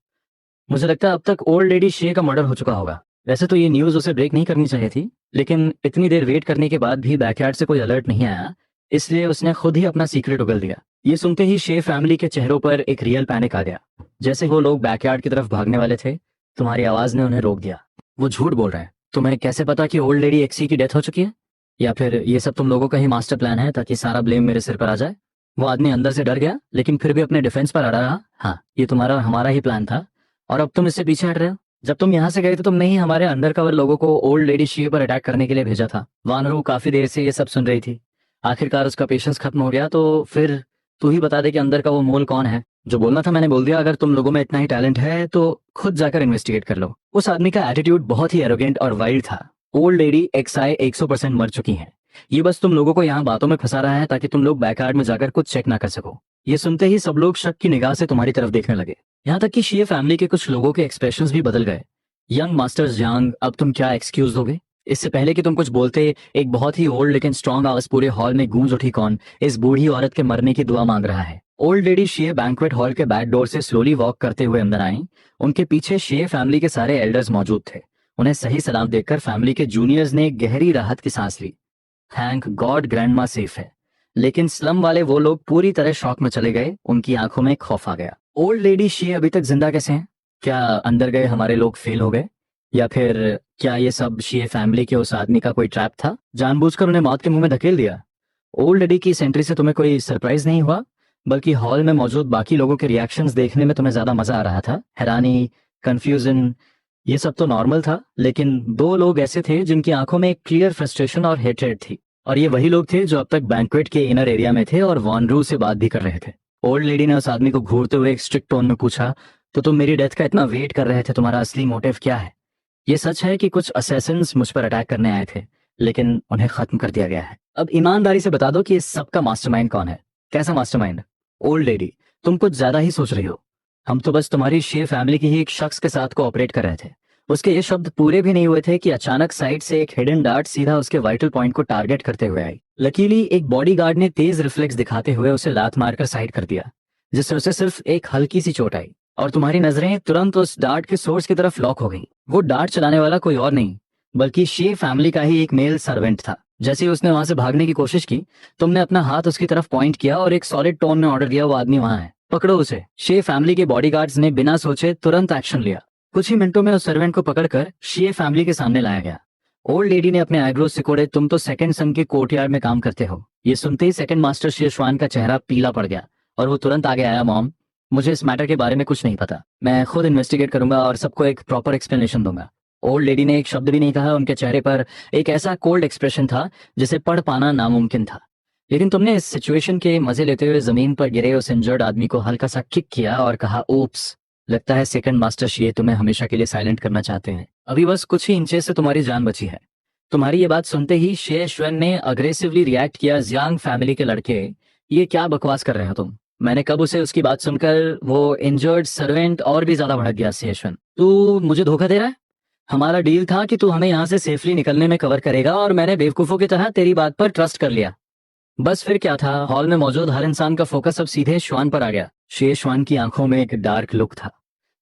मुझे लगता है अब तक ओल्ड लेडी शे का मर्डर हो चुका होगा। वैसे तो ये न्यूज उसे ब्रेक नहीं करनी चाहिए थी, लेकिन इतनी देर वेट करने के बाद भी बैकयार्ड से कोई अलर्ट नहीं आया, इसलिए उसने खुद ही अपना सीक्रेट उगल दिया। ये सुनते ही शे फैमिली के चेहरों पर एक रियल पैनिक आ गया। जैसे वो लोग बैकयार्ड की तरफ भागने वाले थे, तुम्हारी आवाज ने उन्हें रोक दिया। वो झूठ बोल रहे हैं। तुम्हें कैसे पता कि ओल्ड लेडी एक्सी की डेथ हो चुकी है? या फिर ये सब तुम लोगों का ही मास्टर प्लान है ताकि सारा ब्लेम मेरे सिर पर आ जाए? वो आदमी अंदर से डर गया, लेकिन फिर भी अपने डिफेंस पर अड़ा रहा। हाँ, ये तुम्हारा और हमारा ही प्लान था और अब तुम इससे पीछे हट रहे हो। जब तुम यहाँ से गए थे तुमने ही हमारे अंडरकवर लोगों को ओल्ड लेडी शे पर अटैक करने के लिए भेजा था। वानरू काफी देर से ये सब सुन रही थी। आखिरकार उसका पेशेंस खत्म हो गया। तो फिर तू ही बता दे कि अंदर का वो मोल कौन है? जो बोलना था मैंने बोल दिया। अगर तुम लोगों में इतना ही टैलेंट है तो खुद जाकर इन्वेस्टिगेट कर लो। उस आदमी का एटीट्यूड बहुत ही एरोगेंट और वाइल्ड था। ओल्ड लेडी XI 100% मर चुकी है। ये बस तुम लोगों को यहाँ बातों में फंसा रहा है ताकि तुम लोग बैकयार्ड में जाकर कुछ चेक ना कर सको। ये सुनते ही सब लोग शक की निगाह से तुम्हारी तरफ देखने लगे। यहाँ तक कि शे फैमिली के कुछ लोगों के एक्सप्रेशंस भी बदल गए। यंग मास्टर्स यांग, अब तुम क्या एक्सक्यूज दोगे? इससे पहले कि तुम कुछ बोलते, एक बहुत ही ओल्ड लेकिन स्ट्रॉन्ग आवाज पूरे हॉल में गूंज उठी। कौन इस बूढ़ी औरत के मरने की दुआ मांग रहा है? ओल्ड लेडी शेह बैंक्वेट हॉल के बैक डोर से स्लोली वॉक करते हुए अंदर आई। उनके पीछे शेह फैमिली के सारे एल्डर्स मौजूद थे। उन्हें सही सलाम देखकर फैमिली के जूनियर्स ने गहरी राहत की सांस ली। थैंक गॉड ग्रैंडमा सेफ है। लेकिन स्लम वाले वो लोग पूरी तरह शॉक में चले गए। उनकी आंखों में खौफ आ गया। ओल्ड लेडी शेह अभी तक जिंदा कैसे हैं? क्या अंदर गए हमारे लोग फेल हो गए, या फिर क्या ये सब शेह फैमिली के उस आदमी का कोई ट्रैप था? जानबूझकर उन्हें मौत के मुंह में धकेल दिया। ओल्ड लेडी की इस एंट्री से तुम्हें कोई सरप्राइज नहीं हुआ, बल्कि हॉल में मौजूद बाकी लोगों के रिएक्शंस देखने में तुम्हें ज्यादा मजा आ रहा था। हैरानी, कंफ्यूजन, ये सब तो नॉर्मल था, लेकिन दो लोग ऐसे थे जिनकी आंखों में एक क्लियर फ्रस्ट्रेशन और हेट्रेड थी। और ये वही लोग थे जो अब तक बैंक्वेट के इनर एरिया में थे और वॉन रू से बात भी कर रहे थे। ओल्ड लेडी ने उस आदमी को घूरते हुए एक स्ट्रिक्ट टोन में पूछा, तो तुम मेरी डेथ का इतना वेट कर रहे थे, तुम्हारा असली मोटिव क्या है? ये सच है कि कुछ असैसिन्स मुझ पर अटैक करने आए थे, लेकिन उन्हें खत्म कर दिया गया है। अब ईमानदारी से बता दो कि इस सब का मास्टरमाइंड कौन है? कैसा मास्टरमाइंड? ओल्ड लेडी, तुम कुछ ज्यादा ही सोच रही हो। हम तो बस तुम्हारी शेर फैमिली की ही एक शख्स के साथ कोऑपरेट कर रहे थे। उसके ये शब्द पूरे भी नहीं हुए थे कि अचानक साइड से एक हिडन डार्ट सीधा उसके वाइटल पॉइंट को टारगेट करते हुए आई। लकीली एक बॉडीगार्ड ने तेज रिफ्लेक्स दिखाते हुए उसे लात मारकर साइड कर दिया, जिससे उसे सिर्फ एक हल्की सी चोट आई और तुम्हारी नजरें तुरंत उस डार्ट के सोर्स की तरफ लॉक हो गई। वो डार्ट चलाने वाला कोई और नहीं, बल्कि शेर फैमिली का ही एक मेल सर्वेंट था। जैसे ही उसने वहां से भागने की कोशिश की, तुमने अपना हाथ उसकी तरफ पॉइंट किया और एक सॉलिड टोन में ऑर्डर दिया, वो आदमी वहां है, पकड़ो उसे। शेर फैमिली के बॉडीगार्ड्स ने बिना सोचे तुरंत एक्शन लिया। कुछ ही मिनटों में उस सर्वेंट को पकड़कर शेर फैमिली के सामने लाया गया। ओल्ड लेडी ने अपने आईब्रोज सिकोड़े। तुम तो सेकंड सन के कोर्टयार्ड में काम करते हो। ये सुनते ही सेकंड मास्टर शेरश्वान का चेहरा पीला पड़ गया और वो तुरंत आगे आया। मॉम, मुझे इस मैटर के बारे में कुछ नहीं पता। मैं खुद इन्वेस्टिगेट करूंगा और सबको एक प्रॉपर एक्सप्लेनेशन दूंगा। ओल्ड लेडी ने एक शब्द भी नहीं कहा। उनके चेहरे पर एक ऐसा कोल्ड एक्सप्रेशन था जिसे पढ़ पाना नामुमकिन था। लेकिन तुमने इस सिचुएशन के मजे लेते हुए जमीन पर गिरे उस इंजर्ड आदमी को हल्का सा किक किया और कहा, ओप्स, लगता है सेकंड मास्टर शेर तुम्हें हमेशा के लिए साइलेंट करना चाहते हैं। अभी बस कुछ ही इंचेस से तुम्हारी जान बची है। तुम्हारी ये बात सुनते ही शेर श्वेन ने अग्रेसिवली रिएक्ट किया। जियांग फैमिली के लड़के, ये क्या बकवास कर रहे हो तुम? मैंने कब उसे उसकी बात सुनकर वो इंजर्ड सर्वेंट और भी ज्यादा भड़क गया। शेरश्वन, तू मुझे धोखा दे रहा है? हमारा डील था कि तू हमें यहाँ से सेफली निकलने में कवर करेगा और मैंने बेवकूफों की तरह तेरी बात पर ट्रस्ट कर लिया। बस फिर क्या था, हॉल में मौजूद हर इंसान का फोकस अब सीधे श्वान पर आ गया। शेर श्वान की आंखों में एक डार्क लुक था,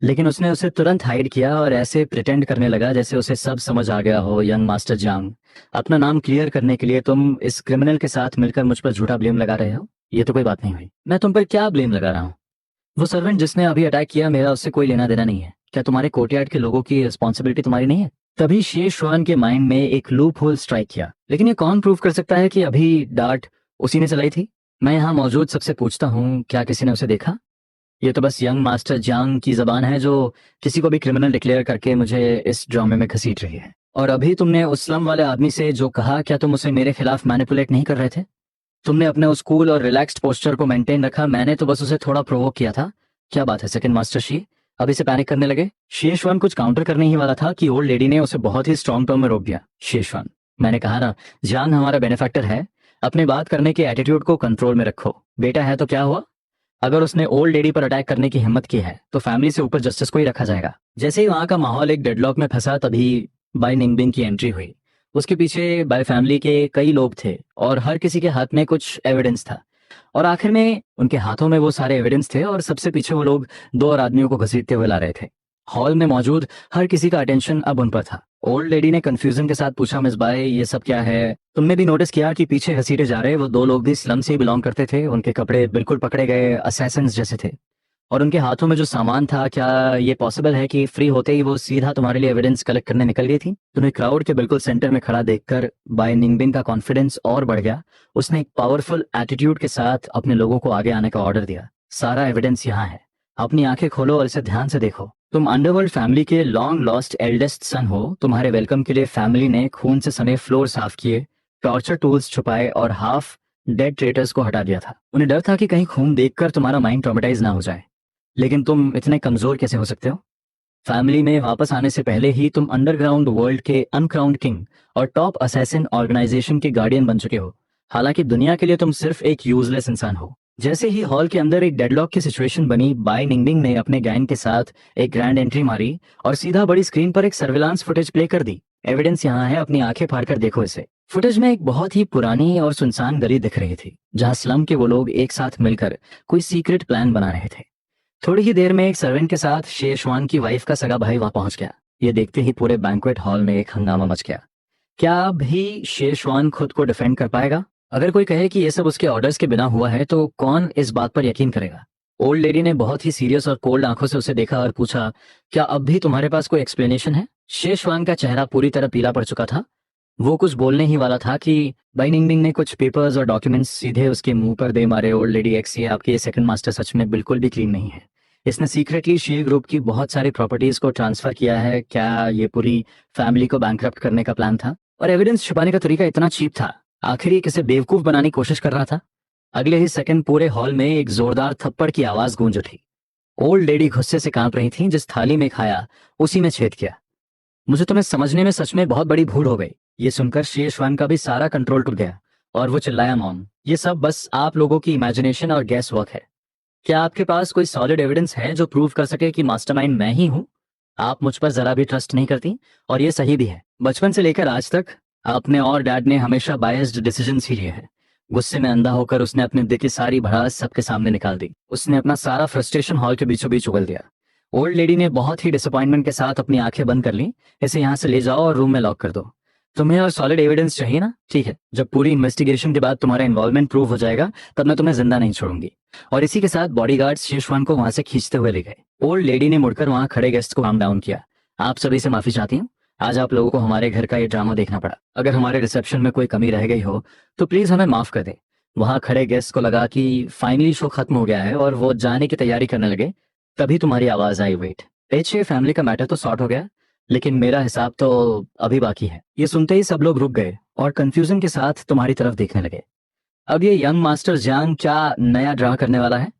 लेकिन उसने उसे तुरंत हाइड किया और ऐसे प्रिटेंड करने लगा जैसे उसे सब समझ आ गया हो। यंग मास्टर जांग, अपना नाम क्लियर करने के लिए तुम इस क्रिमिनल के साथ मिलकर मुझ पर झूठा ब्लेम लगा रहे हो? ये तो कोई बात नहीं हुई। मैं तुम पर क्या ब्लेम लगा रहा हूँ? वो सर्वेंट जिसने अभी अटैक किया, मेरा उससे कोई लेना देना नहीं है। क्या तुम्हारे कोर्टयार्ड के लोगों की रिस्पॉन्सिबिलिटी तुम्हारी नहीं है? तभी शेर श्वान के माइंड में एक लूप होल स्ट्राइक किया। लेकिन ये कौन प्रूव कर सकता है कि अभी डार्ट उसी ने चलाई थी? मैं यहाँ मौजूद सबसे पूछता हूँ, क्या किसी ने उसे देखा? ये तो बस यंग मास्टर जांग की जबान है जो किसी को भी क्रिमिनल डिक्लेयर करके मुझे इस ड्रामे में घसीट रही है। और अभी तुमने उस स्लम वाले आदमी से जो कहा, क्या तुम उसे मेरे खिलाफ मैनिपुलेट नहीं कर रहे थे? तुमने अपने उस कूल और रिलैक्स्ड पोस्चर को मेंटेन रखा। मैंने तो बस उसे थोड़ा प्रोवोक किया था। क्या बात है सेकंड मास्टर शी, अभी से पैनिक करने लगे? शेरश्वान कुछ काउंटर करने ही वाला था कि ओल्ड लेडी ने उसे बहुत ही स्ट्रॉन्ग टर्म में रोक दिया। शेरश्वान, मैंने कहा ना, जान हमारा बेनिफैक्टर है। अपने बात करने के एटीट्यूड को कंट्रोल में रखो। बेटा है तो क्या हुआ? अगर उसने ओल्ड लेडी पर अटैक करने की हिम्मत की है तो फैमिली से ऊपर जस्टिस को ही रखा जाएगा। जैसे ही वहां का माहौल एक डेडलॉक में फंसा, तभी बाय निंगबिंग की एंट्री हुई। उसके पीछे बाय फैमिली के कई लोग थे और हर किसी के हाथ में कुछ एविडेंस था। और आखिर में उनके हाथों में वो सारे एविडेंस थे और सबसे पीछे वो लोग दो और आदमियों को घसीटते हुए ला रहे थे। हॉल में मौजूद हर किसी का अटेंशन अब उन पर था। ओल्ड लेडी ने कंफ्यूजन के साथ पूछा, मिस बाय, ये सब क्या है? तुमने भी नोटिस किया कि पीछे घसीटे जा रहे वो दो लोग भी स्लम से ही बिलोंग करते थे। उनके कपड़े बिल्कुल पकड़े गए असैसिन्स जैसे थे और उनके हाथों में जो सामान था, क्या ये पॉसिबल है कि फ्री होते ही वो सीधा तुम्हारे लिए एविडेंस कलेक्ट करने निकल गई थी? तुम्हें क्राउड के बिल्कुल सेंटर में खड़ा देखकर बाय निंगबिंग का कॉन्फिडेंस और बढ़ गया। उसने एक पावरफुल एटीट्यूड के साथ अपने लोगों को आगे आने का ऑर्डर दिया। सारा एविडेंस यहाँ है, अपनी आंखें खोलो और इसे ध्यान से देखो। तुम अंडरवर्ल्ड फैमिली के लॉन्ग लॉस्ट एल्डेस्ट सन हो। तुम्हारे वेलकम के लिए फैमिली ने खून से सने फ्लोर साफ किए, टॉर्चर टूल्स छुपाए और हाफ डेड ट्रेटर्स को हटा दिया था। उन्हें डर था कि कहीं खून देखकर तुम्हारा माइंड ट्रॉमेटाइज ना हो जाए। लेकिन तुम इतने कमजोर कैसे हो सकते हो? फैमिली में वापस आने से पहले ही तुम अंडरग्राउंड वर्ल्ड के अनक्राउंड किंग और टॉप असैसिन ऑर्गेनाइजेशन के गार्डियन बन चुके हो। हालांकि दुनिया के लिए तुम सिर्फ एक यूजलेस इंसान हो। जैसे ही हॉल के अंदर एक डेडलॉक की सिचुएशन बनी, बाई निंगबिंग ने अपने गैंग के साथ एक ग्रैंड एंट्री मारी और सीधा बड़ी स्क्रीन पर एक सर्विलांस फुटेज प्ले कर दी। एविडेंस यहाँ है, अपनी आंखें फाड़कर देखो इसे। फुटेज में एक बहुत ही पुरानी और सुनसान गली दिख रही थी, जहाँ स्लम के वो लोग एक साथ मिलकर कोई सीक्रेट प्लान बना रहे थे। थोड़ी ही देर में एक सर्वेंट के साथ शेषवान की वाइफ का सगा भाई वहां पहुंच गया। ये देखते ही पूरे बैंक्वेट हॉल में एक हंगामा मच गया। क्या भी शेषवान खुद को डिफेंड कर पाएगा? अगर कोई कहे कि ये सब उसके ऑर्डर्स के बिना हुआ है तो कौन इस बात पर यकीन करेगा? ओल्ड लेडी ने बहुत ही सीरियस और कोल्ड आंखों से उसे देखा और पूछा, क्या अब भी तुम्हारे पास कोई एक्सप्लेनेशन है? शेषवान का चेहरा पूरी तरह पीला पड़ चुका था। वो कुछ बोलने ही वाला था कि बाई निंगबिंग ने कुछ पेपर्स और डॉक्यूमेंट्स सीधे उसके मुंह पर दे मारे। ओल्ड लेडी एक्स, ये आपके सेकंड मास्टर सच में बिल्कुल भी क्लीन नहीं है। इसने सीक्रेटली शे ग्रुप की बहुत सारी प्रॉपर्टीज को ट्रांसफर किया है। क्या ये पूरी फैमिली को बैंकरप्ट करने का प्लान था? और एविडेंस छुपाने का तरीका इतना चीप था, आखिर ये किसे बेवकूफ बनाने की कोशिश कर रहा था? अगले ही सेकंड पूरे हॉल में एक जोरदार थप्पड़ की आवाज गूंज उठी। ओल्ड लेडी गुस्से से कांप रही थी। जिस थाली में खाया उसी में छेद किया। मुझे तुम्हें समझने में सच में बहुत बड़ी भूल हो गई। ये सुनकर शेषवान का भी सारा कंट्रोल टूट गया और वो चिल्लाया, मॉम, ये सब बस आप लोगों की इमेजिनेशन और गैस वर्क है। क्या आपके पास कोई सॉलिड एविडेंस है जो प्रूव कर सके कि मास्टरमाइंड मैं ही हूं? आप मुझ पर जरा भी ट्रस्ट नहीं करती, और ये सही भी है। बचपन से लेकर आज तक आपने और डैड ने हमेशा बायस्ड डिसीजंस ही लिए हैं। गुस्से में अंधा होकर उसने अपने दिल की सारी भड़ास सबके सामने निकाल दी। उसने अपना सारा फ्रस्ट्रेशन हॉल के बीचों बीच उगल दिया। ओल्ड लेडी ने बहुत ही डिसअपॉइंटमेंट के साथ अपनी आंखें बंद कर ली। इसे यहाँ से ले जाओ और रूम में लॉक कर दो। तुम्हें और सॉलिड एविडेंस चाहिए ना? ठीक है, जब पूरी इन्वेस्टिगेशन के बाद तुम्हारा इन्वॉल्वमेंट प्रूव हो जाएगा तब मैं तुम्हें जिंदा नहीं छोड़ूंगी। और इसी के साथ बॉडीगार्ड्स शेषवान को वहां से खींचते हुए ले गए। ओल्ड लेडी ने मुड़कर वहां खड़े गेस्ट को काम डाउन किया। आप सभी से माफी चाहती हूँ, आज आप लोगों को हमारे घर का ये ड्रामा देखना पड़ा। अगर हमारे रिसेप्शन में कोई कमी रह गई हो तो प्लीज हमें माफ कर दें। वहां खड़े गेस्ट को लगा कि फाइनली शो खत्म हो गया है और वो जाने की तैयारी करने लगे। तभी तुम्हारी आवाज आई, वेट। एच फैमिली का मैटर तो सॉर्ट हो गया, लेकिन मेरा हिसाब तो अभी बाकी है। ये सुनते ही सब लोग रुक गए और कंफ्यूजन के साथ तुम्हारी तरफ देखने लगे। अब ये यंग मास्टर जियांग क्या नया ड्रा करने वाला है?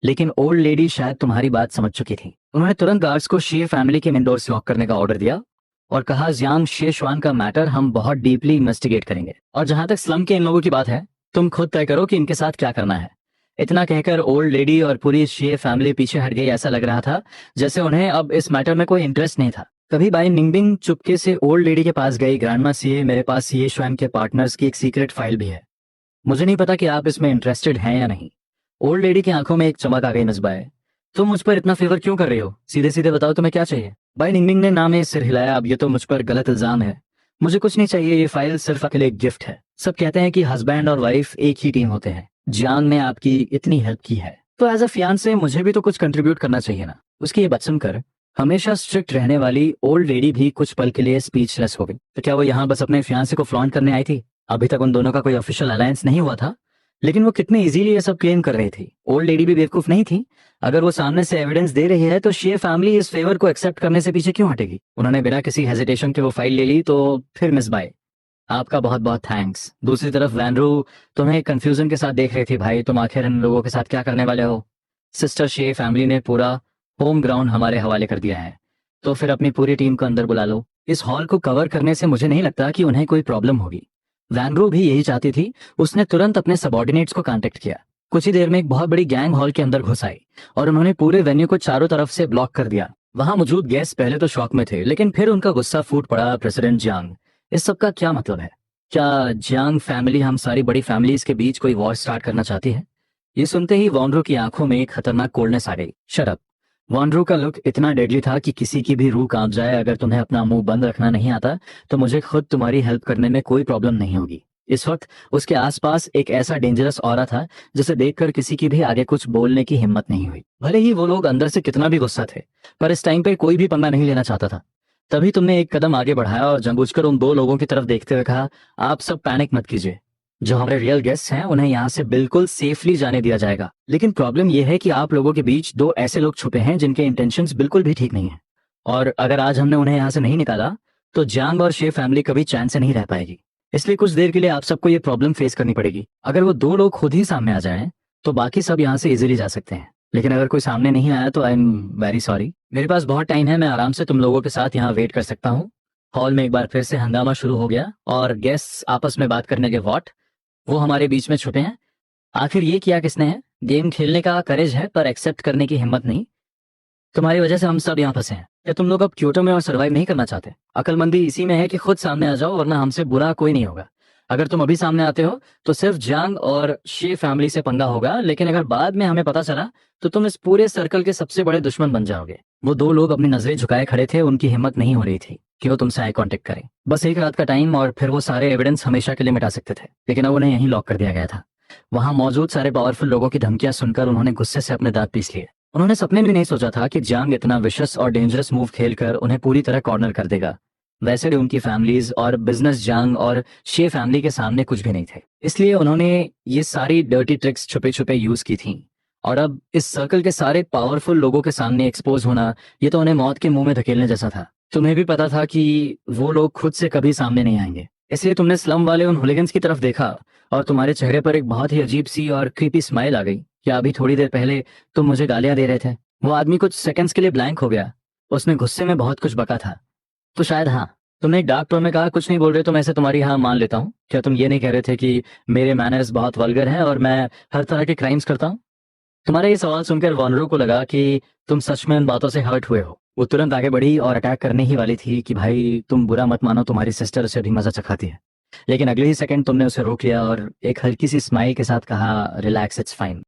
लेकिन ओल्ड लेडी शायद तुम्हारी बात समझ चुकी थी। उन्होंने तुरंत गार्ड्स को शे फैमिली के मेन डोर से लॉक करने का ऑर्डर दिया और कहा, जियांग शेषवान का मैटर हम बहुत डीपली इन्वेस्टिगेट करेंगे, और जहां तक स्लम के इन लोगों की बात है, तुम खुद तय करो कि इनके साथ क्या करना है। इतना कहकर ओल्ड लेडी और पूरी शे फैमिली पीछे हट गई। ऐसा लग रहा था जैसे उन्हें अब इस मैटर में कोई इंटरेस्ट नहीं था। तभी बाई निंगबिंग चुपके से ओल्ड लेडी के पास गई। ग्रैंडमा सीए, मेरे पास सीए स्वयं के पार्टनर्स की एक सीक्रेट फाइल भी है। मुझे नहीं पता कि आप इसमें इंटरेस्टेड हैं या नहीं। ओल्ड लेडी की आंखों में एक चमक आ गई। मिसबाह, तुम मुझ पर इतना फेवर क्यों कर रही हो? सीधे सीधे बताओ तुम्हें क्या चाहिए? बाई निंगबिंग ने नाम में सिर हिलाया। अब ये तो मुझ पर गलत इल्जाम है। मुझे कुछ नहीं चाहिए, ये फाइल सिर्फ अकेले एक गिफ्ट है। सब कहते हैं कि हस्बैंड और वाइफ एक ही टीम होते हैं। जियांग ने आपकी इतनी हेल्प की है तो एज अ फियांसे मुझे भी तो कुछ कंट्रीब्यूट करना चाहिए ना। उसकी ये बात सुनकर हमेशा स्ट्रिक्ट रहने वाली ओल्ड लेडी भी कुछ पल के लिए स्पीचलेस हो गई। तो क्या वो यहाँ बस अपने फियांसे को फ्लॉन्ट करने आई थी? अभी तक उन दोनों का कोई ऑफिशियल अलायंस नहीं हुआ था, लेकिन वो कितने इजीली ये सब क्लेम कर रही थी। ओल्ड लेडी भी बेवकूफ नहीं थी। अगर वो सामने से एविडेंस दे रही है तो शे फैमिली इस फेवर को एक्सेप्ट करने से पीछे क्यों हटेगी? उन्होंने बिना किसी हेजिटेशन के वो फाइल ले ली। तो फिर मिस बाय, आपका बहुत बहुत थैंक्स। दूसरी तरफ वैनरू तुम्हें कंफ्यूजन के साथ देख रही थी। भाई, तुम आखिर इन लोगों के साथ क्या करने वाले हो? सिस्टर शे फैमिली ने पूरा होम ग्राउंड हमारे हवाले कर दिया है, तो फिर अपनी पूरी टीम को अंदर बुला लो। इस हॉल को कवर करने से मुझे नहीं लगता कि उन्हें कोई प्रॉब्लम होगी। वैनरू भी यही चाहती थी। उसने तुरंत अपने सबॉर्डिनेट्स को कांटेक्ट किया। कुछ ही देर में एक बहुत बड़ी गैंग हॉल के अंदर घुस आई और उन्होंने पूरे वेन्यू को चारों तरफ से ब्लॉक कर दिया। वहां मौजूद गेस्ट पहले तो शॉक में थे, लेकिन फिर उनका गुस्सा फूट पड़ा। प्रेसिडेंट जियांग, इस सब का क्या मतलब है? क्या जियांग फैमिली हम सारी बड़ी फैमिलीज के बीच कोई वॉर स्टार्ट करना चाहती है? ये सुनते ही वॉनरू की आंखों में एक खतरनाक कोल्डनेस आ गई। Shut up. वॉनरू का लुक इतना डेडली था कि किसी की भी रूह कांप जाए। अगर तुम्हें अपना मुंह बंद रखना नहीं आता तो मुझे खुद तुम्हारी हेल्प करने में कोई प्रॉब्लम नहीं होगी। इस वक्त उसके आसपास एक ऐसा डेंजरस ऑरा था जिसे देखकर किसी की भी आगे कुछ बोलने की हिम्मत नहीं हुई। भले ही वो लोग अंदर से कितना भी गुस्सा थे, पर इस टाइम पे कोई भी पंगा नहीं लेना चाहता था। तभी तुमने एक कदम आगे बढ़ाया और जानबूझकर उन दो लोगों की तरफ देखते हुए कहा, आप सब पैनिक मत कीजिए। जो हमारे रियल गेस्ट हैं उन्हें यहाँ से बिल्कुल सेफली जाने दिया जाएगा। लेकिन प्रॉब्लम यह है कि आप लोगों के बीच दो ऐसे लोग छुपे हैं जिनके इंटेंशंस बिल्कुल भी ठीक नहीं है, और अगर आज हमने उन्हें यहाँ से नहीं निकाला तो जियांग और शे फैमिली कभी चैन से नहीं रह पाएगी। इसलिए कुछ देर के लिए आप सबको ये प्रॉब्लम फेस करनी पड़ेगी। अगर वो दो लोग खुद ही सामने आ जाएं तो बाकी सब यहाँ से इजीली जा सकते हैं, लेकिन अगर कोई सामने नहीं आया तो आई एम वेरी सॉरी। मेरे पास बहुत टाइम है, मैं आराम से तुम लोगों के साथ यहाँ वेट कर सकता हूँ। हॉल में एक बार फिर से हंगामा शुरू हो गया और गेस्ट्स आपस में बात करने के वॉट वो हमारे बीच में छुपे हैं। आखिर ये किया किसने है? गेम खेलने का करेज है पर एक्सेप्ट करने की हिम्मत नहीं। तुम्हारी वजह से हम सब यहाँ फंसे हैं। क्या तुम लोग अब क्योटो में और सर्वाइव नहीं करना चाहते? अक्लमंदी इसी में है कि खुद सामने आ जाओ, वरना हमसे बुरा कोई नहीं होगा। अगर तुम अभी सामने आते हो तो सिर्फ जांग और शे फैमिली से पंगा होगा, लेकिन अगर बाद में हमें पता चला तो तुम इस पूरे सर्कल के सबसे बड़े दुश्मन बन जाओगे। वो दो लोग अपनी नजरें झुकाए खड़े थे, उनकी हिम्मत नहीं हो रही थी कि वो तुमसे आई कांटेक्ट करें। बस एक रात का टाइम और फिर वो सारे एविडेंस हमेशा के लिए मिटा सकते थे, लेकिन अब उन्हें यहीं लॉक कर दिया गया था। वहां मौजूद सारे पावरफुल लोगों की धमकियां सुनकर उन्होंने गुस्से से अपने दांत पीस लिए। उन्होंने सपने में नहीं सोचा था कि जांग इतना विशस और डेंजरस मूव खेलकर उन्हें पूरी तरह कॉर्नर कर देगा। वैसे भी उनकी फैमिलीज और बिजनेस जांग और शे फैमिली के सामने कुछ भी नहीं थे, इसलिए उन्होंने ये सारी डर्टी ट्रिक्स छुपे छुपे यूज की थी। और अब इस सर्कल के सारे पावरफुल लोगों के सामने एक्सपोज होना, ये तो उन्हें मौत के मुंह में धकेलने जैसा था। तुम्हें भी पता था कि वो लोग खुद से कभी सामने नहीं आएंगे, इसलिए तुमने स्लम वाले उन हुलिगन्स की तरफ देखा और तुम्हारे चेहरे पर एक बहुत ही अजीब सी और क्रीपी स्माइल आ गई। क्या अभी थोड़ी देर पहले तुम मुझे गालियां दे रहे थे? वो आदमी कुछ सेकंड्स के लिए ब्लैंक हो गया। उसने गुस्से में बहुत कुछ बका था। तो शायद हाँ, तुमने एक डार्क टोन में कहा कुछ नहीं बोल रहे, तो मैं इसे तुम्हारी हाँ मान लेता हूँ। क्या तुम ये नहीं कह रहे थे कि मेरे मैनर्स बहुत वल्गर हैं और मैं हर तरह के क्राइम्स करता हूँ? तुम्हारा ये सवाल सुनकर वॉनरो को लगा कि तुम सच में इन बातों से हर्ट हुए हो। वो तुरंत आगे बढ़ी और अटैक करने ही वाली थी कि भाई तुम बुरा मत मानो, तुम्हारी सिस्टर उसे भी मजा चखाती है। लेकिन अगले ही सेकंड तुमने उसे रोक लिया और एक हल्की सी स्माइल के साथ कहा, रिलैक्स, इट्स फाइन।